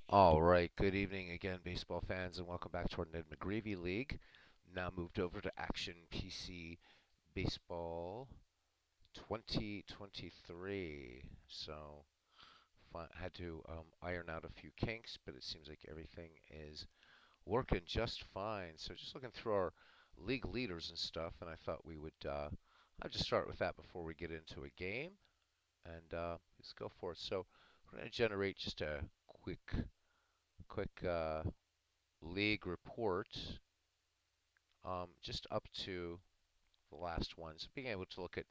All right, good evening again, baseball fans, and welcome back to our Ned McGreevy League. Now moved over to Action PC Baseball 2023. So, had to iron out a few kinks, but it seems like everything is working just fine. So, just looking through our league leaders and stuff, and I thought we would. I'll just start with that before we get into a game, and let's go for it. So, we're going to generate just a quick league report, just up to the last one. So being able to look at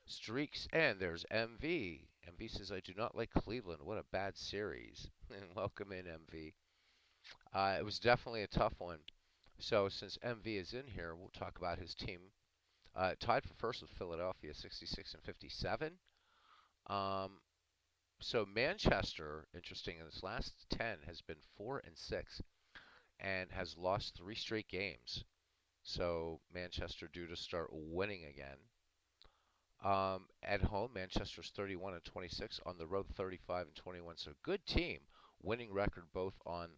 streaks, and there's MV. MV says, I do not like Cleveland. What a bad series. And welcome in, MV. It was definitely a tough one. So since MV is in here, we'll talk about his team. Tied for first with Philadelphia, 66 and 57. Um, so Manchester, interesting, in its last 10 has been 4 and 6 and has lost 3 straight games. So Manchester due to start winning again. At home, Manchester's 31 and 26. On the road, 35 and 21. So good team, winning record both on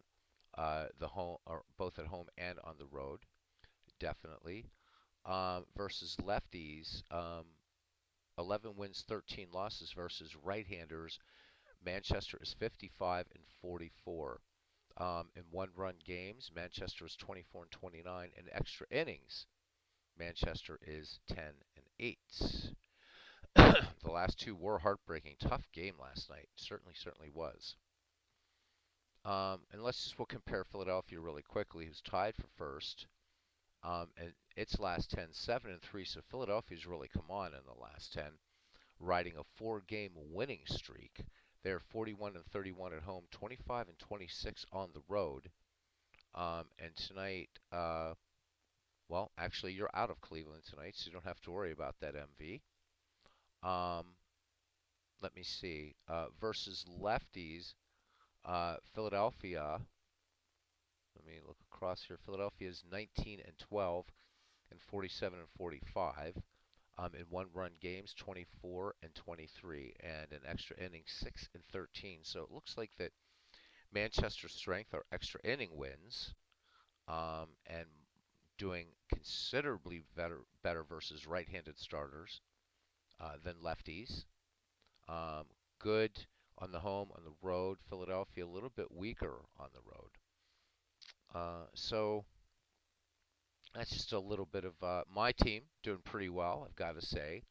the home, or both at home and on the road, definitely. Versus lefties, 11 wins, 13 losses versus right-handers. Manchester is 55 and 44. In one-run games, Manchester is 24 and 29. In extra innings, Manchester is 10 and 8. The last two were heartbreaking. Tough game last night. Certainly was. And we'll compare Philadelphia really quickly, who's tied for first. And its last 10, 7 and 3. So Philadelphia's really come on in the last 10, riding a 4-game winning streak. They're 41 and 31 at home, 25 and 26 on the road. And tonight, well, actually, you're out of Cleveland tonight, so you don't have to worry about that, MV. Um, Let me see. Versus lefties, Philadelphia. Let me look across here. Philadelphia is 19 and 12 and 47 and 45. In one-run games, 24 and 23, and in extra innings, 6 and 13. So it looks like that Manchester's strength are extra inning wins, and doing considerably better versus right-handed starters than lefties. Um, Good on the home, on the road. Philadelphia a little bit weaker on the road. So that's just a little bit of my team doing pretty well, I've got to say.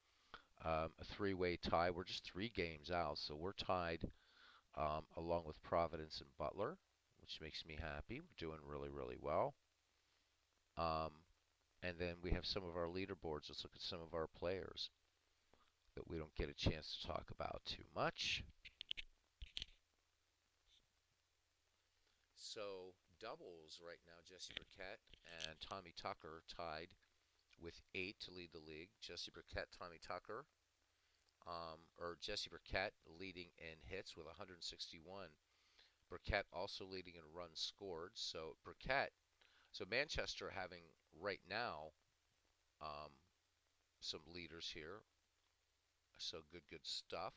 A three-way tie. We're just 3 games out, so we're tied along with Providence and Butler, which makes me happy. We're doing really well. Um, and then we have some of our leaderboards. Let's look at some of our players that we don't get a chance to talk about too much. So doubles right now, Jesse Burkett and Tommy Tucker tied with 8 to lead the league. Jesse Burkett, Tommy Tucker, or Jesse Burkett leading in hits with 161. Burkett also leading in runs scored. So Manchester having right now um, some leaders here. So good stuff.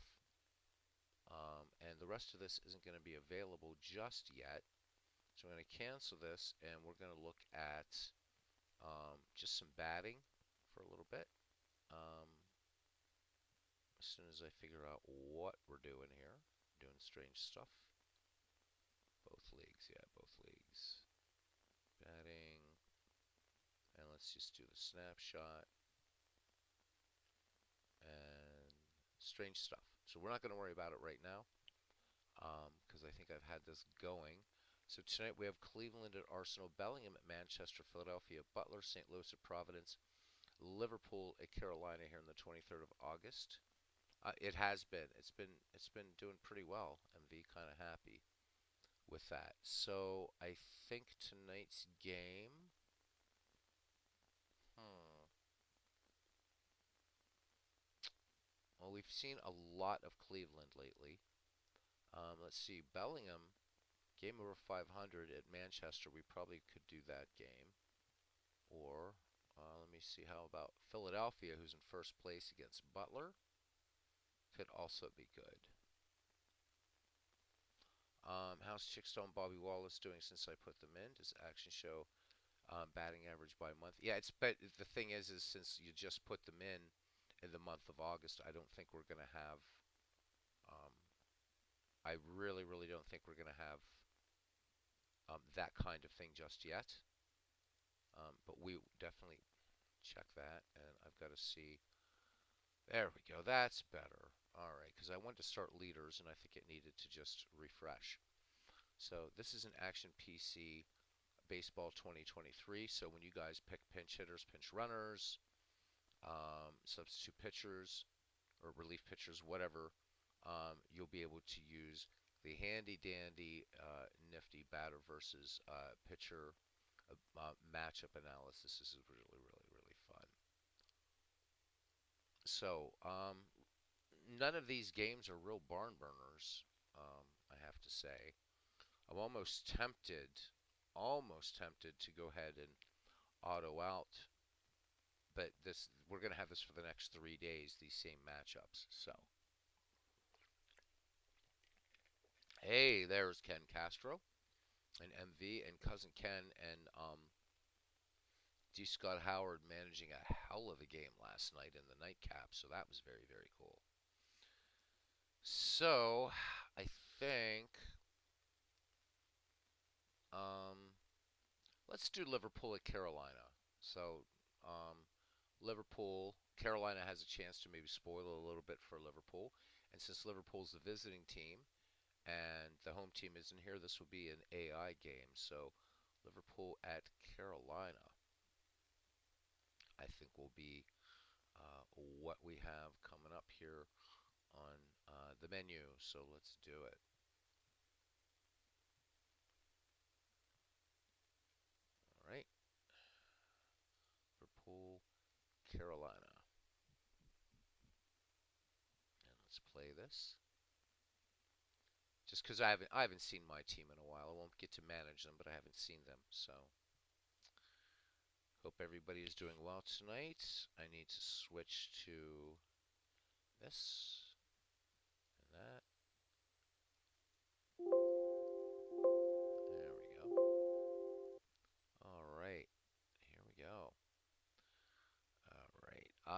And the rest of this isn't going to be available just yet. So I'm going to cancel this, and we're going to look at just some batting for a little bit. Um, as soon as I figure out what we're doing here, doing strange stuff. Both leagues, yeah, both leagues. Batting, and let's just do the snapshot and strange stuff. So we're not going to worry about it right now because I think I've had this going. So tonight we have Cleveland at Arsenal, Bellingham at Manchester, Philadelphia, Butler, St. Louis at Providence, Liverpool at Carolina here on the 23rd of August. It has been. It's been doing pretty well. MV kind of happy with that. So I think tonight's game. Hmm. Well, we've seen a lot of Cleveland lately. Let's see. Bellingham, game over 500 at Manchester. We probably could do that game. Or let me see. How about Philadelphia, who's in first place against Butler? Could also be good. How's Chickstone Bobby Wallace doing since I put them in? Does Action show batting average by month? Yeah, it's but the thing is since you just put them in the month of August, I don't think we're gonna have. Um, I really, really don't think we're gonna have that kind of thing just yet. But we definitely check that, and I've got to see. There we go. That's better. All right, because I wanted to start leaders, and I think it needed to just refresh. So this is an Action PC Baseball 2023. So when you guys pick pinch hitters, pinch runners, substitute pitchers, or relief pitchers, whatever, you'll be able to use the handy dandy nifty batter versus pitcher matchup analysis. This is really, really, really fun. So, none of these games are real barn burners, I have to say. I'm almost tempted to go ahead and auto out, but this we're going to have this for the next 3 days, these same matchups. So, hey, there's Ken Castro and MV and cousin Ken and D. Scott Howard managing a hell of a game last night in the nightcap. So that was very, very cool. So, I think um, let's do Liverpool at Carolina. So, um, Liverpool, Carolina has a chance to maybe spoil it a little bit for Liverpool. And since Liverpool's the visiting team and the home team isn't here, this will be an AI game. So, Liverpool at Carolina, I think will be what we have coming up here on the menu. So, let's do it. All right, Liverpool, Carolina. And let's play this. Just because I haven't seen my team in a while. I won't get to manage them, but I haven't seen them. So hope everybody is doing well tonight. I need to switch to this and that. There we go. All right, here we go. All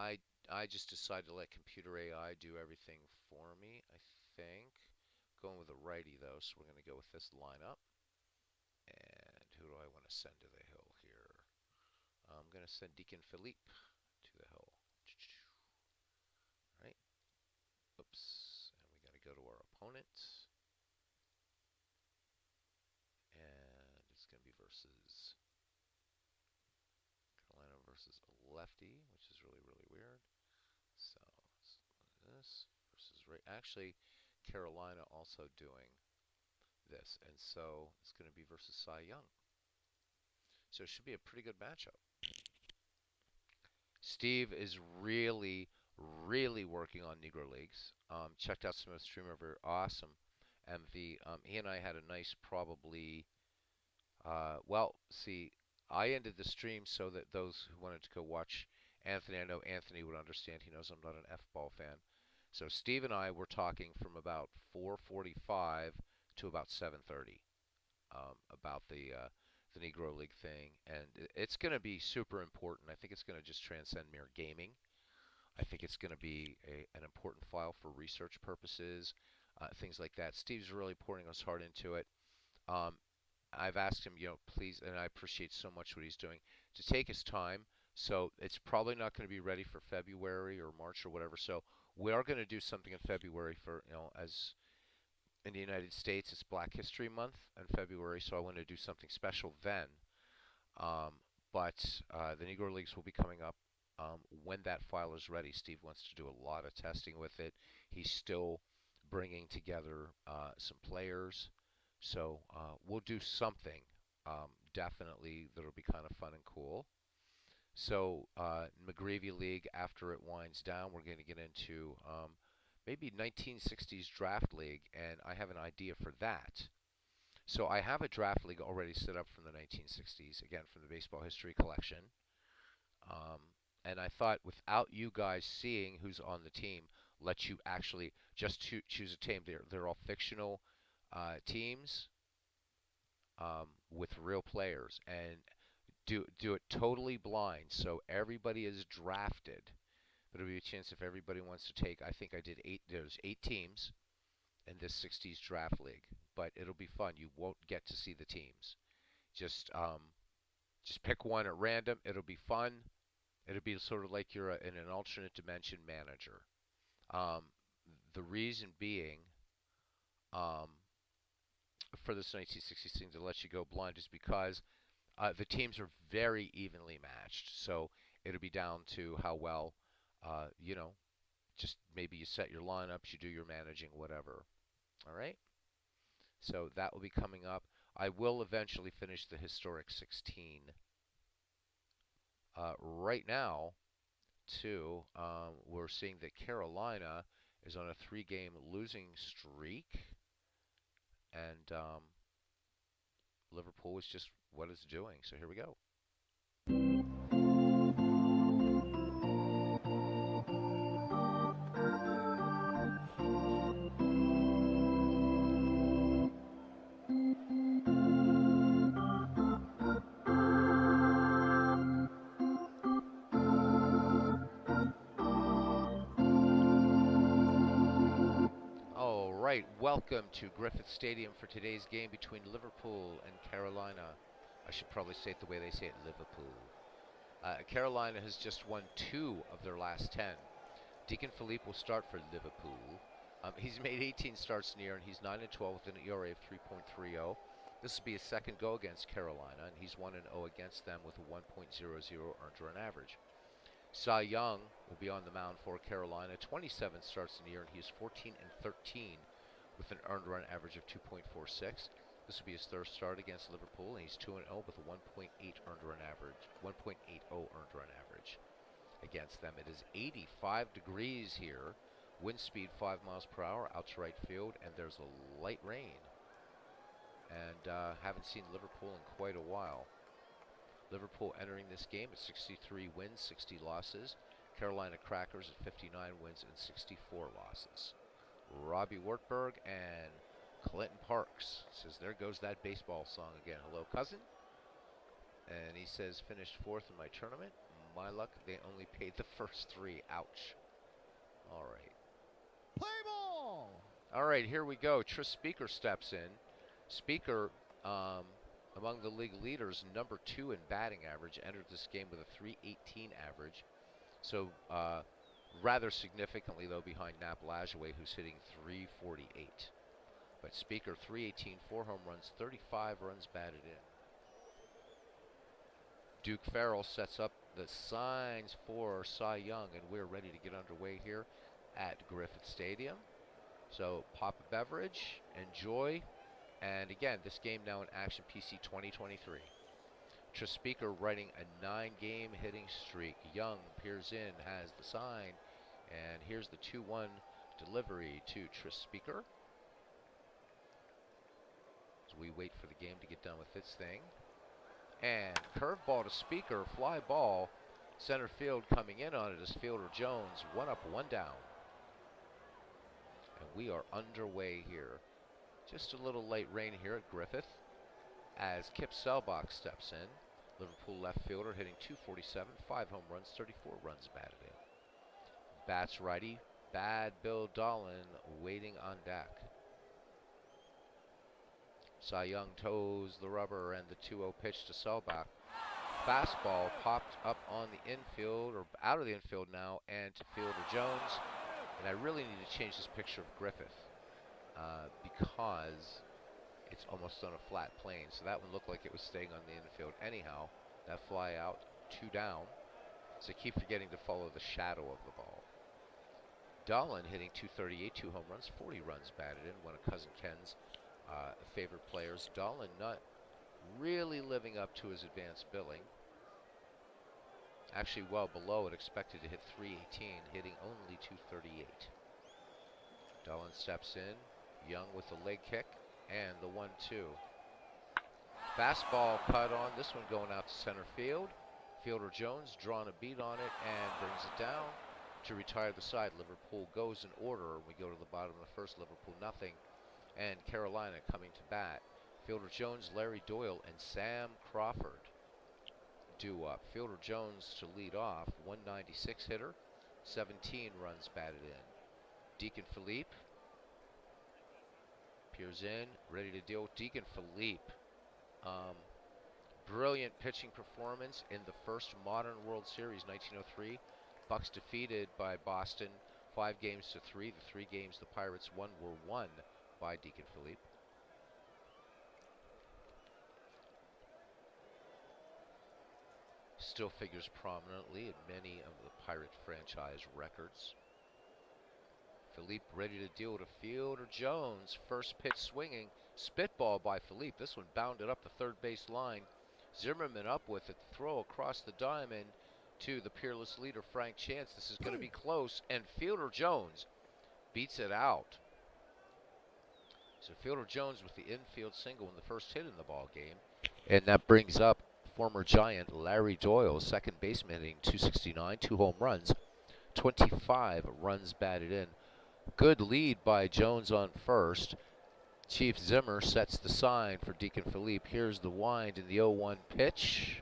right, I just decided to let computer AI do everything for me. I think going with a righty though, so we're gonna go with this lineup. And who do I want to send to the hill here? I'm going to send Deacon Philippe to the hill. Right? Oops. And we got to go to our opponent. And it's going to be versus Carolina versus a lefty, which is really, really weird. So this versus right. Actually, Carolina also doing this. And so it's going to be versus Cy Young. So it should be a pretty good matchup. Steve is really, really working on Negro Leagues. Checked out some of the stream over. Awesome. MV. He and I had a nice, probably. Well, see, I ended the stream so that those who wanted to go watch Anthony, I know Anthony would understand. He knows I'm not an F-ball fan. So Steve and I were talking from about 4:45 to about 7:30 about the Negro League thing, and it's going to be super important. I think it's going to just transcend mere gaming. I think it's going to be an important file for research purposes, things like that. Steve's really pouring his heart into it. Um, I've asked him, please, and I appreciate so much what he's doing, to take his time. So it's probably not going to be ready for February or March or whatever. So we are going to do something in February for, as in the United States, it's Black History Month in February. So I want to do something special then. Um, but the Negro Leagues will be coming up when that file is ready. Steve wants to do a lot of testing with it. He's still bringing together some players. So we'll do something definitely that'll be kind of fun and cool. So McGreevy League, after it winds down, we're going to get into maybe 1960s Draft League, and I have an idea for that. So I have a draft league already set up from the 1960s, again from the Baseball History Collection. Um, and I thought, without you guys seeing who's on the team, let you actually just choose a team. They're all fictional teams with real players and do it totally blind. So everybody is drafted, but it'll be a chance if everybody wants to take. I think I did 8. There's 8 teams in this 60s draft league, but it'll be fun. You won't get to see the teams. Just pick one at random. It'll be fun. It'll be sort of like you're in an alternate dimension manager. Um, the reason being, um, for this 1960s thing to let you go blind is because the teams are very evenly matched. So it'll be down to how well, you know, just maybe you set your lineups, you do your managing, whatever. All right. So that will be coming up. I will eventually finish the historic 16. Right now, too, we're seeing that Carolina is on a 3-game losing streak, and Liverpool is just what it's doing. So here we go. All right, welcome to Griffith Stadium for today's game between Liverpool and Carolina. I should probably say it the way they say it, Liverpool. Carolina has just won 2 of their last 10. Deacon Philippe will start for Liverpool. He's made 18 starts in the year, and he's 9-12 with an ERA of 3.30. This will be his second go against Carolina, and he's 1-0 against them with a 1.00 earned run average. Cy Young will be on the mound for Carolina. 27 starts in the year, and he's 14-13 with an earned run average of 2.46. This will be his third start against Liverpool, and he's 2-0 with a 1.8 earned run average, 1.80 earned run average against them. It is 85 degrees here. Wind speed 5 miles per hour out to right field, and there's a light rain. And haven't seen Liverpool in quite a while. Liverpool entering this game at 63 wins, 60 losses. Carolina Crackers at 59 wins and 64 losses. Robbie Wartburg and Clinton Parks says, there goes that baseball song again. Hello, cousin. And he says, finished 4th in my tournament. My luck, they only paid the first 3. Ouch. All right. Play ball! All right, here we go. Tris Speaker steps in. Speaker, among the league leaders, number 2 in batting average, entered this game with a 3.18 average. So rather significantly, though, behind Nap Lajoie, who's hitting 3.48. But Speaker, 3.18, 4 home runs, 35 runs batted in. Duke Farrell sets up the signs for Cy Young, and we're ready to get underway here at Griffith Stadium. So pop a beverage, enjoy, and again, this game now in Action PC 2023. Tris Speaker riding a 9-game hitting streak. Young peers in, has the sign, and here's the 2-1 delivery to Tris Speaker. As we wait for the game to get done with its thing. And curveball to Speaker, fly ball, center field coming in on it is Fielder Jones. 1 up, 1 down. And we are underway here. Just a little late rain here at Griffith as Kip Selbach steps in. Liverpool left fielder hitting 247, 5 home runs, 34 runs batted in. Bats righty, Bad Bill Dolan waiting on deck. Cy Young toes the rubber and the 2-0 pitch to Selbach. Fastball popped up on the infield, or out of the infield now, and to Fielder Jones. And I really need to change this picture of Griffith because it's almost on a flat plane. So that one looked like it was staying on the infield. Anyhow, that fly out, 2 down. So I keep forgetting to follow the shadow of the ball. Dolan hitting 238, 2 home runs, 40 runs batted in, one of Cousin Ken's favorite players. Dolan not really living up to his advanced billing. Actually well below it, expected to hit 318, hitting only 238. Dolan steps in, Young with the leg kick, and the 1-2. Fastball cut on, this one going out to center field. Fielder Jones drawing a beat on it and brings it down to retire the side. Liverpool goes in order. We go to the bottom of the first, Liverpool nothing. And Carolina coming to bat. Fielder Jones, Larry Doyle, and Sam Crawford due up. Fielder Jones to lead off, 196 hitter, 17 runs batted in. Deacon Philippe peers in, ready to deal with Deacon Philippe. Brilliant pitching performance in the first modern World Series, 1903. Bucks defeated by Boston 5-3. The 3 games the Pirates won were won by Deacon Philippe. Still figures prominently in many of the Pirate franchise records. Philippe ready to deal with a Fielder Jones. First pitch swinging. Spitball by Philippe. This one bounded up the third base line. Zimmerman up with it. Throw across the diamond to the peerless leader, Frank Chance. This is going to be close, and Fielder Jones beats it out. So Fielder Jones with the infield single in the first hit in the ball game. And that brings up former Giant Larry Doyle, second baseman, hitting .269, 2 home runs, 25 runs batted in. Good lead by Jones on first. Chief Zimmer sets the sign for Deacon Philippe. Here's the wind in the 0-1 pitch.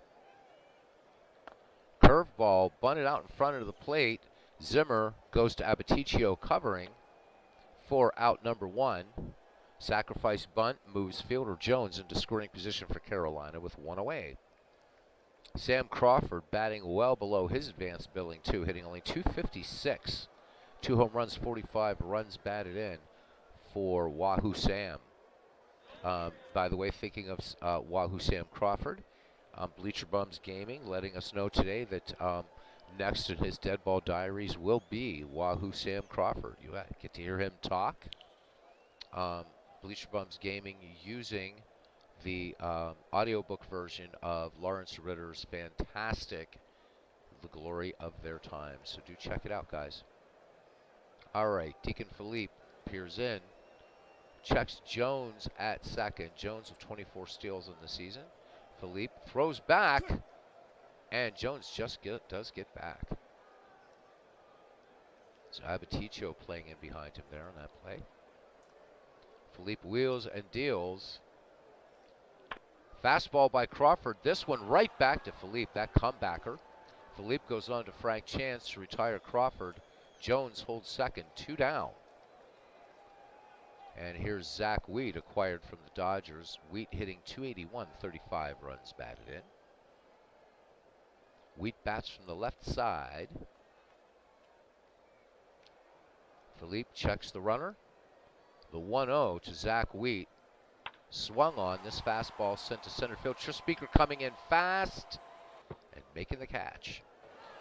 Curveball bunted out in front of the plate. Zimmer goes to Abaticio covering for out number 1. Sacrifice bunt moves Fielder Jones into scoring position for Carolina with 1 away. Sam Crawford batting well below his advanced billing too, hitting only .256. 2 home runs, 45 runs batted in for Wahoo Sam. By the way, thinking of Wahoo Sam Crawford, Bleacher Bums Gaming letting us know today that next in his Dead Ball Diaries will be Wahoo Sam Crawford. You get to hear him talk. Bleacher Bums Gaming using the audiobook version of Lawrence Ritter's fantastic The Glory of Their Time. So do check it out, guys. All right, Deacon Philippe peers in, checks Jones at second. Jones with 24 steals in the season. Philippe throws back, and Jones just does get back. So Abaticio playing in behind him there on that play. Philippe wheels and deals. Fastball by Crawford. This one right back to Philippe, that comebacker. Philippe goes on to Frank Chance to retire Crawford. Jones holds second, 2 down. And here's Zach Wheat, acquired from the Dodgers. Wheat hitting .281, 35 runs batted in. Wheat bats from the left side. Philippe checks the runner. The 1-0 to Zach Wheat. Swung on. This fastball sent to center field. Trispeaker coming in fast and making the catch.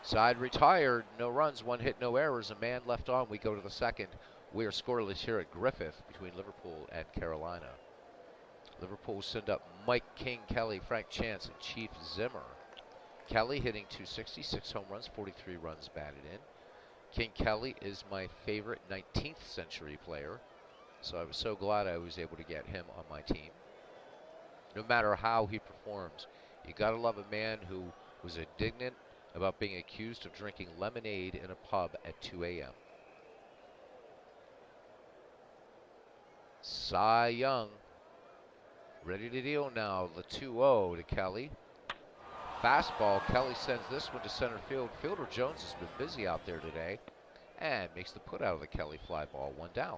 Side retired. No runs, 1 hit, no errors. A man left on. We go to the second. We are scoreless here at Griffith between Liverpool and Carolina. Liverpool send up Mike King, Kelly, Frank Chance, and Chief Zimmer. Kelly hitting .266 home runs, 43 runs batted in. King Kelly is my favorite 19th century player, so I was so glad I was able to get him on my team. No matter how he performs, you gotta love a man who was indignant about being accused of drinking lemonade in a pub at 2 a.m. Cy Young ready to deal now. The 2-0 to Kelly. Fastball. Kelly sends this one to center field. Fielder Jones has been busy out there today and makes the put out of the Kelly fly ball. 1 down.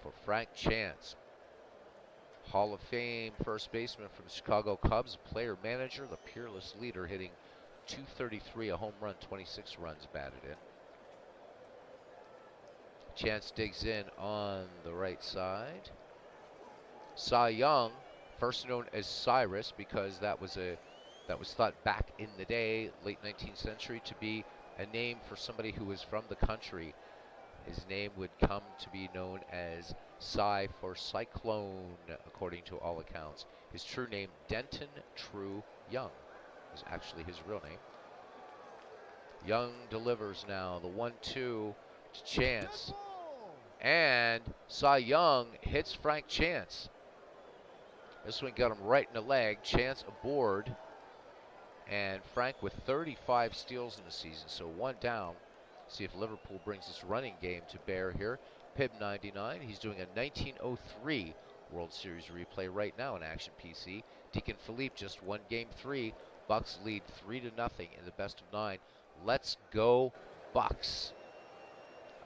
For Frank Chance, Hall of Fame first baseman from the Chicago Cubs, player manager, the peerless leader, hitting .233, a home run, 26 runs batted in. Chance digs in on the right side. Cy Young, first known as Cyrus because that was thought back in the day, late 19th century, to be a name for somebody who was from the country. His name would come to be known as Cy for Cyclone, according to all accounts. His true name, Denton True Young, is actually his real name. Young delivers now, the 1-2 to Chance. And Cy Young hits Frank Chance. This one got him right in the leg. Chance aboard. And Frank with 35 steals in the season, so 1 down. See if Liverpool brings this running game to bear here. Pibb 99. He's doing a 1903 World Series replay right now in Action PC. Deacon Philippe just won Game 3. Bucks lead 3-0 in the best of 9. Let's go, Bucks.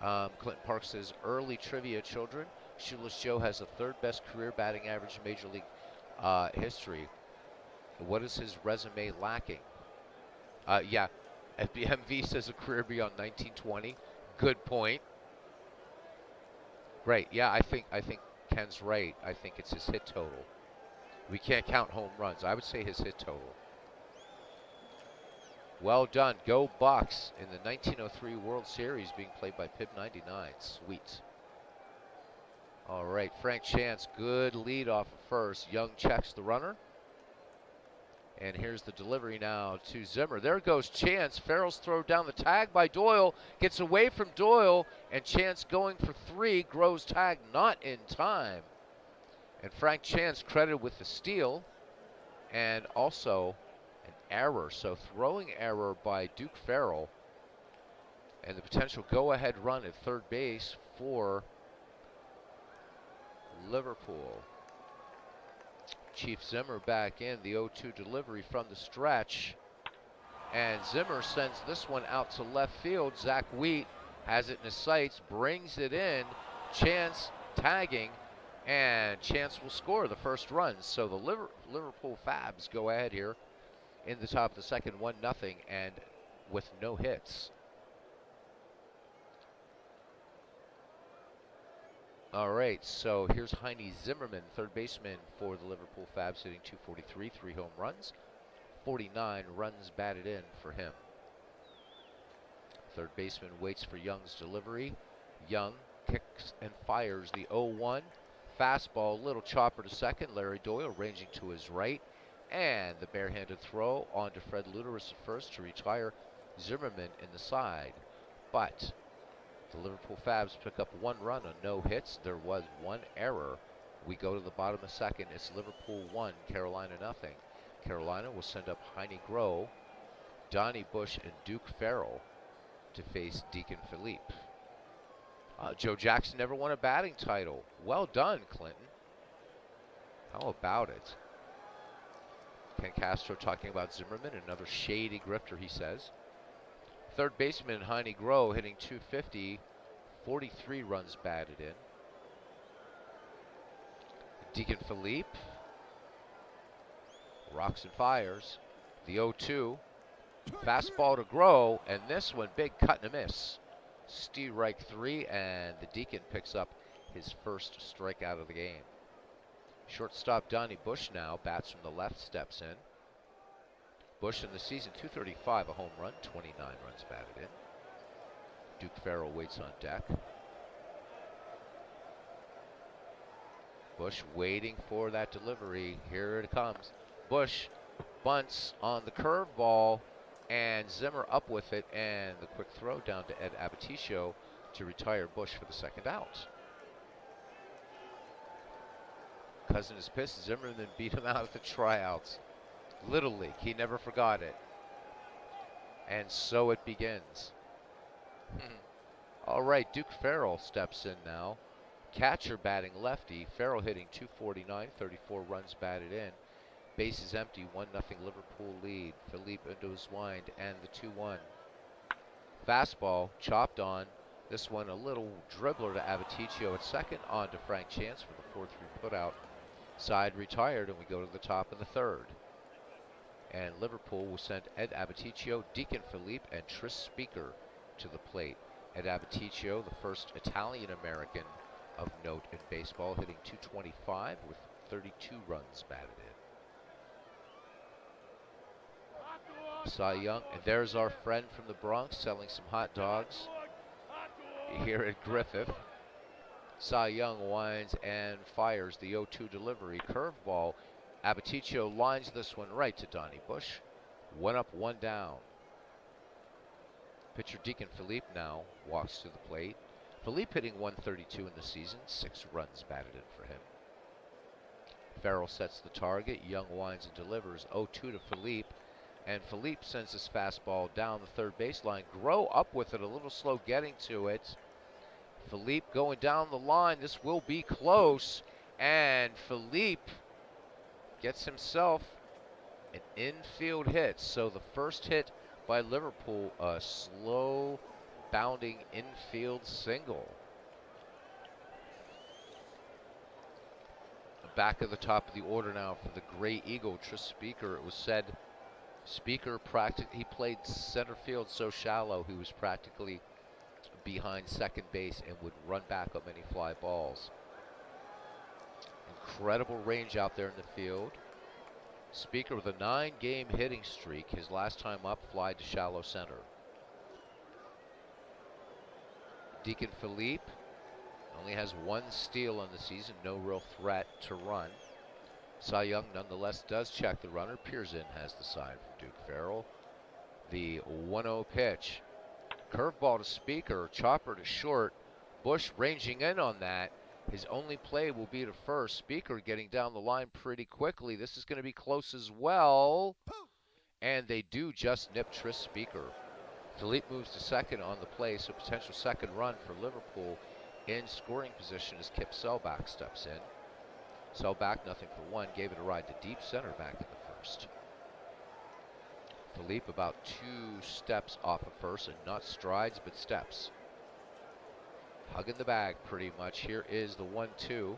Clinton Park says, early trivia, children. Shoeless Joe has the third best career batting average in Major League history. What is his resume lacking? Yeah, MV says a career beyond 1920. Good point. Right. Yeah, I think Ken's right. I think it's his hit total. We can't count home runs. I would say his hit total. Well done. Go Bucks in the 1903 World Series being played by Pibb 99. Sweet. All right, Frank Chance, good lead off of first. Young checks the runner. And here's the delivery now to Zimmer. There goes Chance. Farrell's throw down the tag by Doyle. Gets away from Doyle. And Chance going for 3. Groves tag not in time. And Frank Chance credited with the steal. And also an error. So throwing error by Duke Farrell. And the potential go-ahead run at third base for Liverpool. Chief Zimmer back in, the 0-2 delivery from the stretch. And Zimmer sends this one out to left field. Zach Wheat has it in his sights, brings it in. Chance tagging, and Chance will score the first run. So the Liverpool Fabs go ahead here in the top of the second, 1-0, and with no hits. All right, so here's Heine Zimmerman, third baseman for the Liverpool Fabs, hitting .243, 3 home runs, 49 runs batted in for him. Third baseman waits for Young's delivery. Young kicks and fires the 0-1. Fastball, little chopper to second. Larry Doyle ranging to his right. And the barehanded throw onto Fred Luderis at first to retire Zimmerman in the side. But the Liverpool Fabs pick up 1 run on no hits. There was 1 error. We go to the bottom of second. It's Liverpool 1, Carolina nothing. Carolina will send up Heine Groh, Donnie Bush, and Duke Farrell to face Deacon Philippe. Joe Jackson never won a batting title. Well done, Clinton. How about it? Ken Castro talking about Zimmerman, another shady grifter, he says. Third baseman Heine Groh hitting .250, 43 runs batted in. Deacon Philippe rocks and fires. The 0-2. Fastball to Groh, and this one big cut and a miss. Strike 3, and the Deacon picks up his first strikeout of the game. Shortstop Donnie Bush now bats from the left, steps in. Bush in the season, .235, a home run, 29 runs batted in. Duke Farrell waits on deck. Bush waiting for that delivery. Here it comes. Bush bunts on the curveball, and Zimmer up with it, and the quick throw down to Ed Abaticio to retire Bush for the second out. Cousin is pissed. Zimmerman beat him out at the tryouts. Little League, he never forgot it. And so it begins. All right, Duke Farrell steps in now. Catcher batting lefty. Farrell hitting .249, 34 runs batted in. Bases empty, 1-0 Liverpool lead. Philippe into his wind, and the 2-1. Fastball, chopped on. This one a little dribbler to Abaticio at second, on to Frank Chance for the 4-3 putout. Side retired, and we go to the top of the third. And Liverpool will send Ed Abaticio, Deacon Philippe, and Tris Speaker to the plate. Ed Abaticio, the first Italian-American of note in baseball, hitting .225 with 32 runs batted in. Cy Young, and there's our friend from the Bronx selling some hot dogs here at Griffith. Cy Young winds and fires the 0-2 delivery. Curveball. Abaticio lines this one right to Donnie Bush. 1 up, 1 down. Pitcher Deacon Philippe now walks to the plate. Philippe hitting .132 in the season, 6 runs batted in for him. Farrell sets the target. Young winds and delivers 0-2 to Philippe. And Philippe sends his fastball down the third baseline. Groh up with it, a little slow getting to it. Philippe going down the line. This will be close. And Philippe gets himself an infield hit. So the first hit by Liverpool, a slow bounding infield single. Back at the top of the order now for the Grey Eagle, Tris Speaker. It was said Speaker he played center field so shallow he was practically behind second base and would run back on many fly balls. Incredible range out there in the field. Speaker with a 9-game hitting streak. His last time up, fly to shallow center. Deacon Philippe only has 1 steal on the season, no real threat to run. Cy Young nonetheless does check the runner. Pearson has the side from Duke Farrell. The 1-0 pitch. Curveball to Speaker, chopper to short. Bush ranging in on that. His only play will be to first. Speaker getting down the line pretty quickly. This is going to be close as well. And they do just nip Tris Speaker. Philippe moves to second on the play, so potential second run for Liverpool in scoring position as Kip Selbach steps in. Selbach, 0-for-1, gave it a ride to deep center back in the first. Philippe about 2 steps off of first, and not strides, but steps. Hugging the bag pretty much. Here is the 1-2.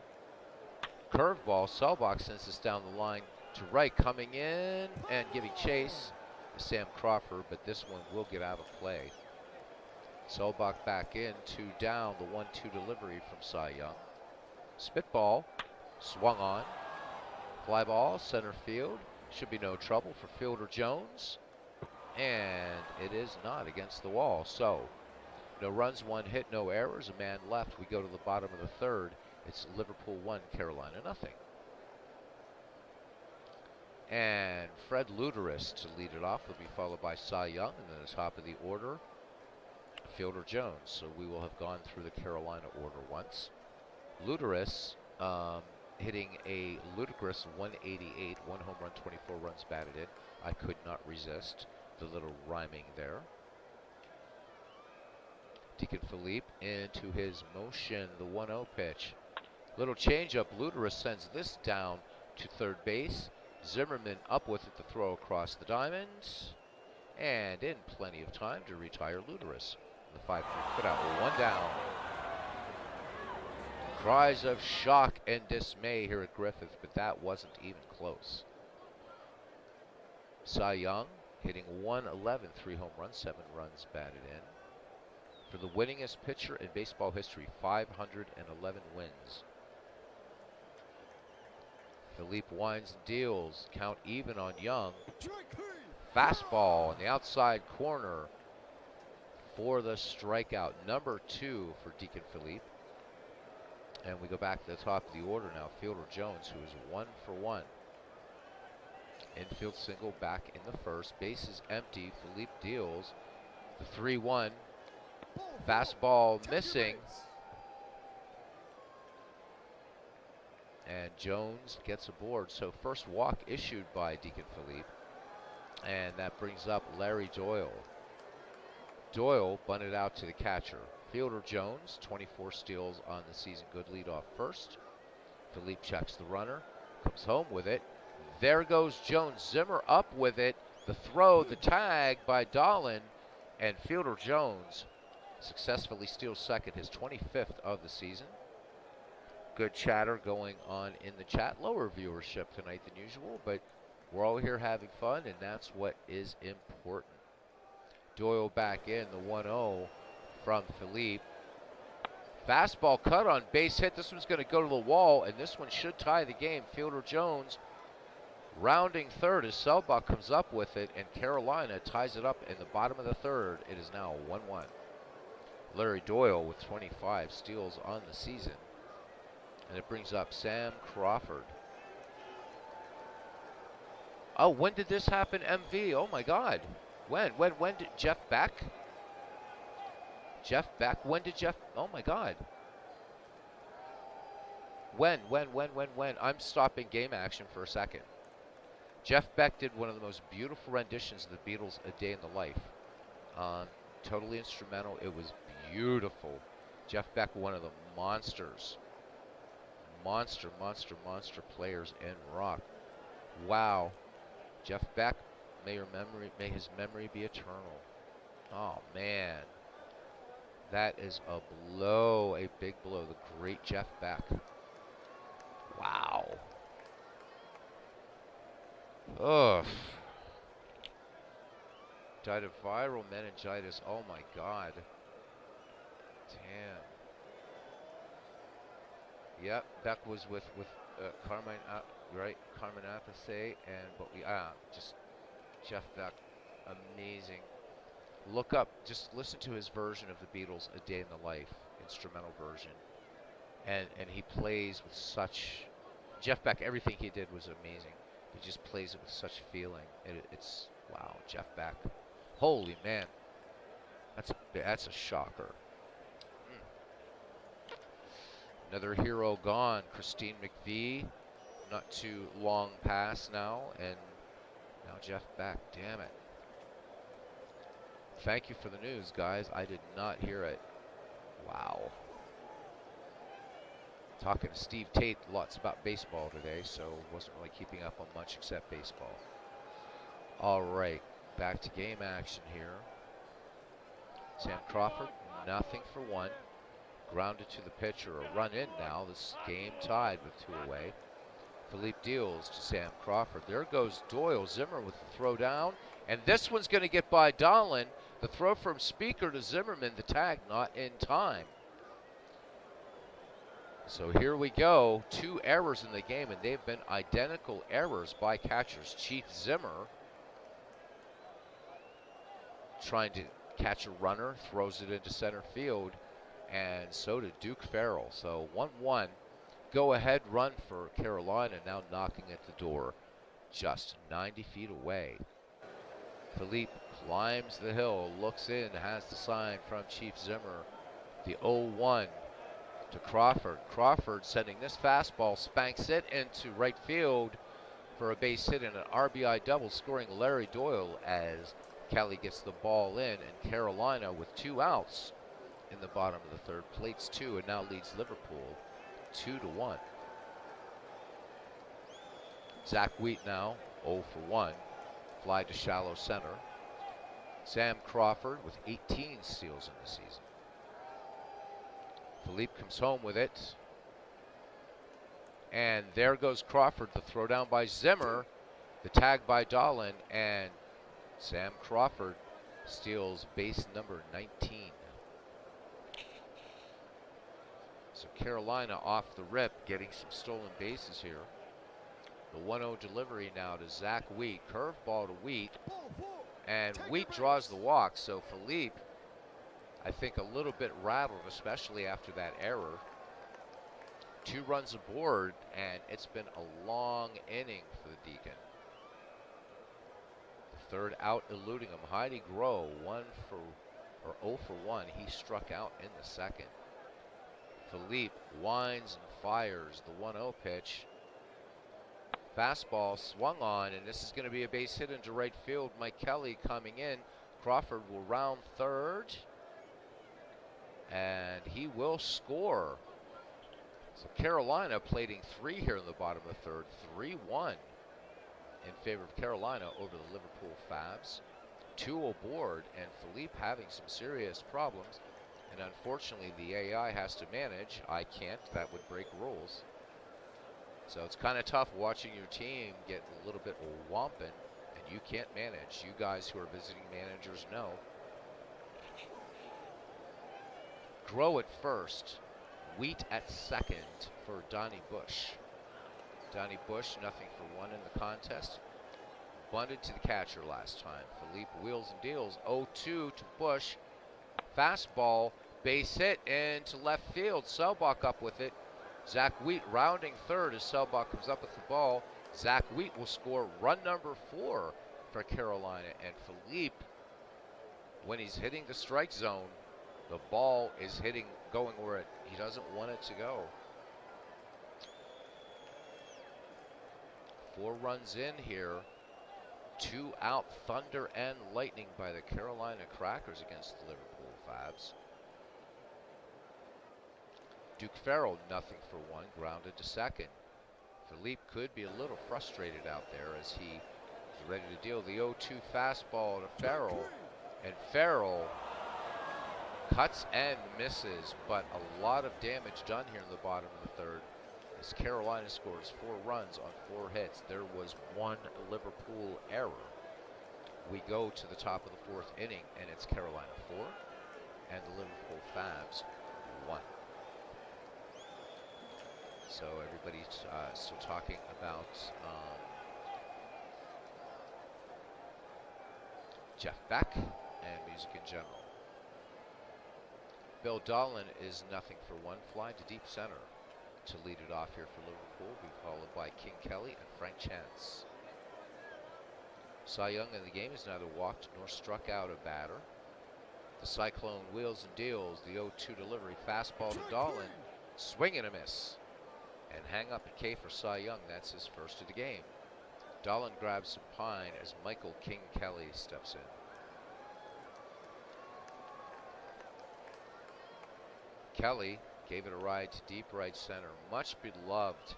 Curveball. Selbach sends this down the line to right, coming in and giving chase to Sam Crawford, but this one will get out of play. Selbach back in, 2 down, the 1-2 delivery from Cy Young. Spitball, swung on. Fly ball, center field. Should be no trouble for fielder Jones. And it is not, against the wall. So, no runs, 1 hit, no errors, a man left. We go to the bottom of the third. It's Liverpool 1, Carolina 0. And Fred Luderis to lead it off will be followed by Cy Young, and then the top of the order, fielder Jones. So we will have gone through the Carolina order once. Luderis hitting a ludicrous 188, 1 home run, 24 runs batted in. I could not resist the little rhyming there. Deacon Philippe into his motion, the 1-0 pitch. Little changeup. Luderis sends this down to third base. Zimmerman up with it to throw across the diamond. And in plenty of time to retire Luderis. The 5-3 put out, 1 down. Cries of shock and dismay here at Griffith, but that wasn't even close. Cy Young hitting 111, 3 home runs, 7 runs batted in. For the winningest pitcher in baseball history, 511 wins. Philippe winds and deals, count even on Young. Fastball in the outside corner for the strikeout. Number 2 for Deacon Philippe. And we go back to the top of the order now. Fielder Jones, who is 1-for-1. Infield single back in the first. Bases empty. Philippe deals. The 3-1. Fastball missing. And Jones gets aboard. So first walk issued by Deacon Philippe. And that brings up Larry Doyle. Doyle bunted out to the catcher. Fielder Jones, 24 steals on the season. Good leadoff first. Philippe checks the runner. Comes home with it. There goes Jones. Zimmer up with it. The throw, the tag by Dahlin. And Fielder Jones successfully steals second, his 25th of the season. Good chatter going on in the chat. Lower viewership tonight than usual, but we're all here having fun, and that's what is important. Doyle back in, the 1-0 from Philippe. Fastball cut on base hit. This one's going to go to the wall, and this one should tie the game. Fielder Jones rounding third as Selbach comes up with it, and Carolina ties it up in the bottom of the third. It is now 1-1. Larry Doyle with 25 steals on the season. And it brings up Sam Crawford. Oh, when did this happen, MV? Oh my God. When did Jeff Beck? Jeff Beck, when did Jeff, oh my God. When? I'm stopping game action for a second. Jeff Beck did one of the most beautiful renditions of the Beatles' A Day in the Life. Totally instrumental, it was beautiful. Jeff Beck, one of the monsters. Monster players in rock. Wow. Jeff Beck, may his memory be eternal. Oh man. That is a blow, a big blow. The great Jeff Beck. Wow. Ugh. Died of viral meningitis. Oh my God. Damn. Yep, Beck was with Carmine, right? Carmine Appice, and but we just Jeff Beck, amazing. Look up, just listen to his version of the Beatles, "A Day in the Life," instrumental version, and he plays with such. Jeff Beck, everything he did was amazing. He just plays it with such feeling. It's wow, Jeff Beck. Holy man, that's a shocker. Another hero gone, Christine McVie. Not too long past now, and now Jeff Beck. Damn it. Thank you for the news, guys. I did not hear it. Wow. Talking to Steve Tate lots about baseball today, so wasn't really keeping up on much except baseball. All right, back to game action here. Sam Crawford, nothing for one. Grounded to the pitcher, a run in now. This game tied with 2 away. Philippe deals to Sam Crawford. There goes Doyle. Zimmer with the throw down. And this one's going to get by Dahlin. The throw from Speaker to Zimmerman. The tag not in time. So here we go. 2 errors in the game, and they've been identical errors by catchers. Chief Zimmer trying to catch a runner, throws it into center field. And so did Duke Farrell. So 1-1. Go ahead run for Carolina, now knocking at the door just 90 feet away. Philippe climbs the hill, looks in, has the sign from Chief Zimmer. The 0-1 to Crawford. Crawford sending this fastball, spanks it into right field for a base hit and an RBI double, scoring Larry Doyle as Kelly gets the ball in, and Carolina with 2 outs in the bottom of the 3rd, plates 2, and now leads Liverpool 2-1. Zach Wheat now 0 for 1. Fly to shallow center. Sam Crawford with 18 steals in the season. Philippe comes home with it. And there goes Crawford. The throw down by Zimmer. The tag by Dahlin. And Sam Crawford steals base number 19. So Carolina off the rip, getting some stolen bases here. The 1-0 delivery now to Zach Wheat. Curveball to Wheat. And Wheat draws the walk. So Philippe, I think, a little bit rattled, especially after that error. 2 runs aboard, and it's been a long inning for the Deacon. The 3rd out eluding him. Heidi Groh, 0 for 1. He struck out in the 2nd. Philippe winds and fires the 1-0 pitch. Fastball swung on, and this is going to be a base hit into right field. Mike Kelly coming in. Crawford will round 3rd, and he will score. So Carolina plating 3 here in the bottom of the 3rd. 3-1 in favor of Carolina over the Liverpool Fabs. 2 aboard, and Philippe having some serious problems. And unfortunately, the AI has to manage. I can't. That would break rules. So it's kind of tough watching your team get a little bit whomping, and you can't manage. You guys who are visiting managers know. Grow at first. Wheat at 2nd for Donnie Bush. Donnie Bush, nothing for 1 in the contest. Bunted to the catcher last time. Philippe wheels and deals. 0-2 to Bush. Fastball, base hit into left field. Selbach up with it. Zach Wheat rounding 3rd as Selbach comes up with the ball. Zach Wheat will score run number 4 for Carolina. And Philippe, when he's hitting the strike zone, the ball is going where he doesn't want it to go. 4 runs in here. 2 out, thunder and lightning by the Carolina Crackers against the Liverpool Fabs. Duke Farrell, nothing for one, grounded to second. Philippe could be a little frustrated out there as he is ready to deal the 0-2 fastball to Farrell. And Farrell cuts and misses, but a lot of damage done here in the bottom of the third as Carolina scores 4 runs on 4 hits. There was 1 Liverpool error. We go to the top of the 4th inning, and it's Carolina 4 and the Liverpool Fabs 1. So everybody's still talking about Jeff Beck and music in general. Bill Dolan is nothing for one, fly to deep center to lead it off here for Liverpool, be followed by King Kelly and Frank Chance. Cy Young in the game has neither walked nor struck out a batter. The Cyclone wheels and deals the 0-2 delivery, fastball to Dolan, swing and a miss. And hang up a K for Cy Young, that's his first of the game. Dolan grabs some pine as Michael King Kelly steps in. Kelly gave it a ride to deep right center, much beloved in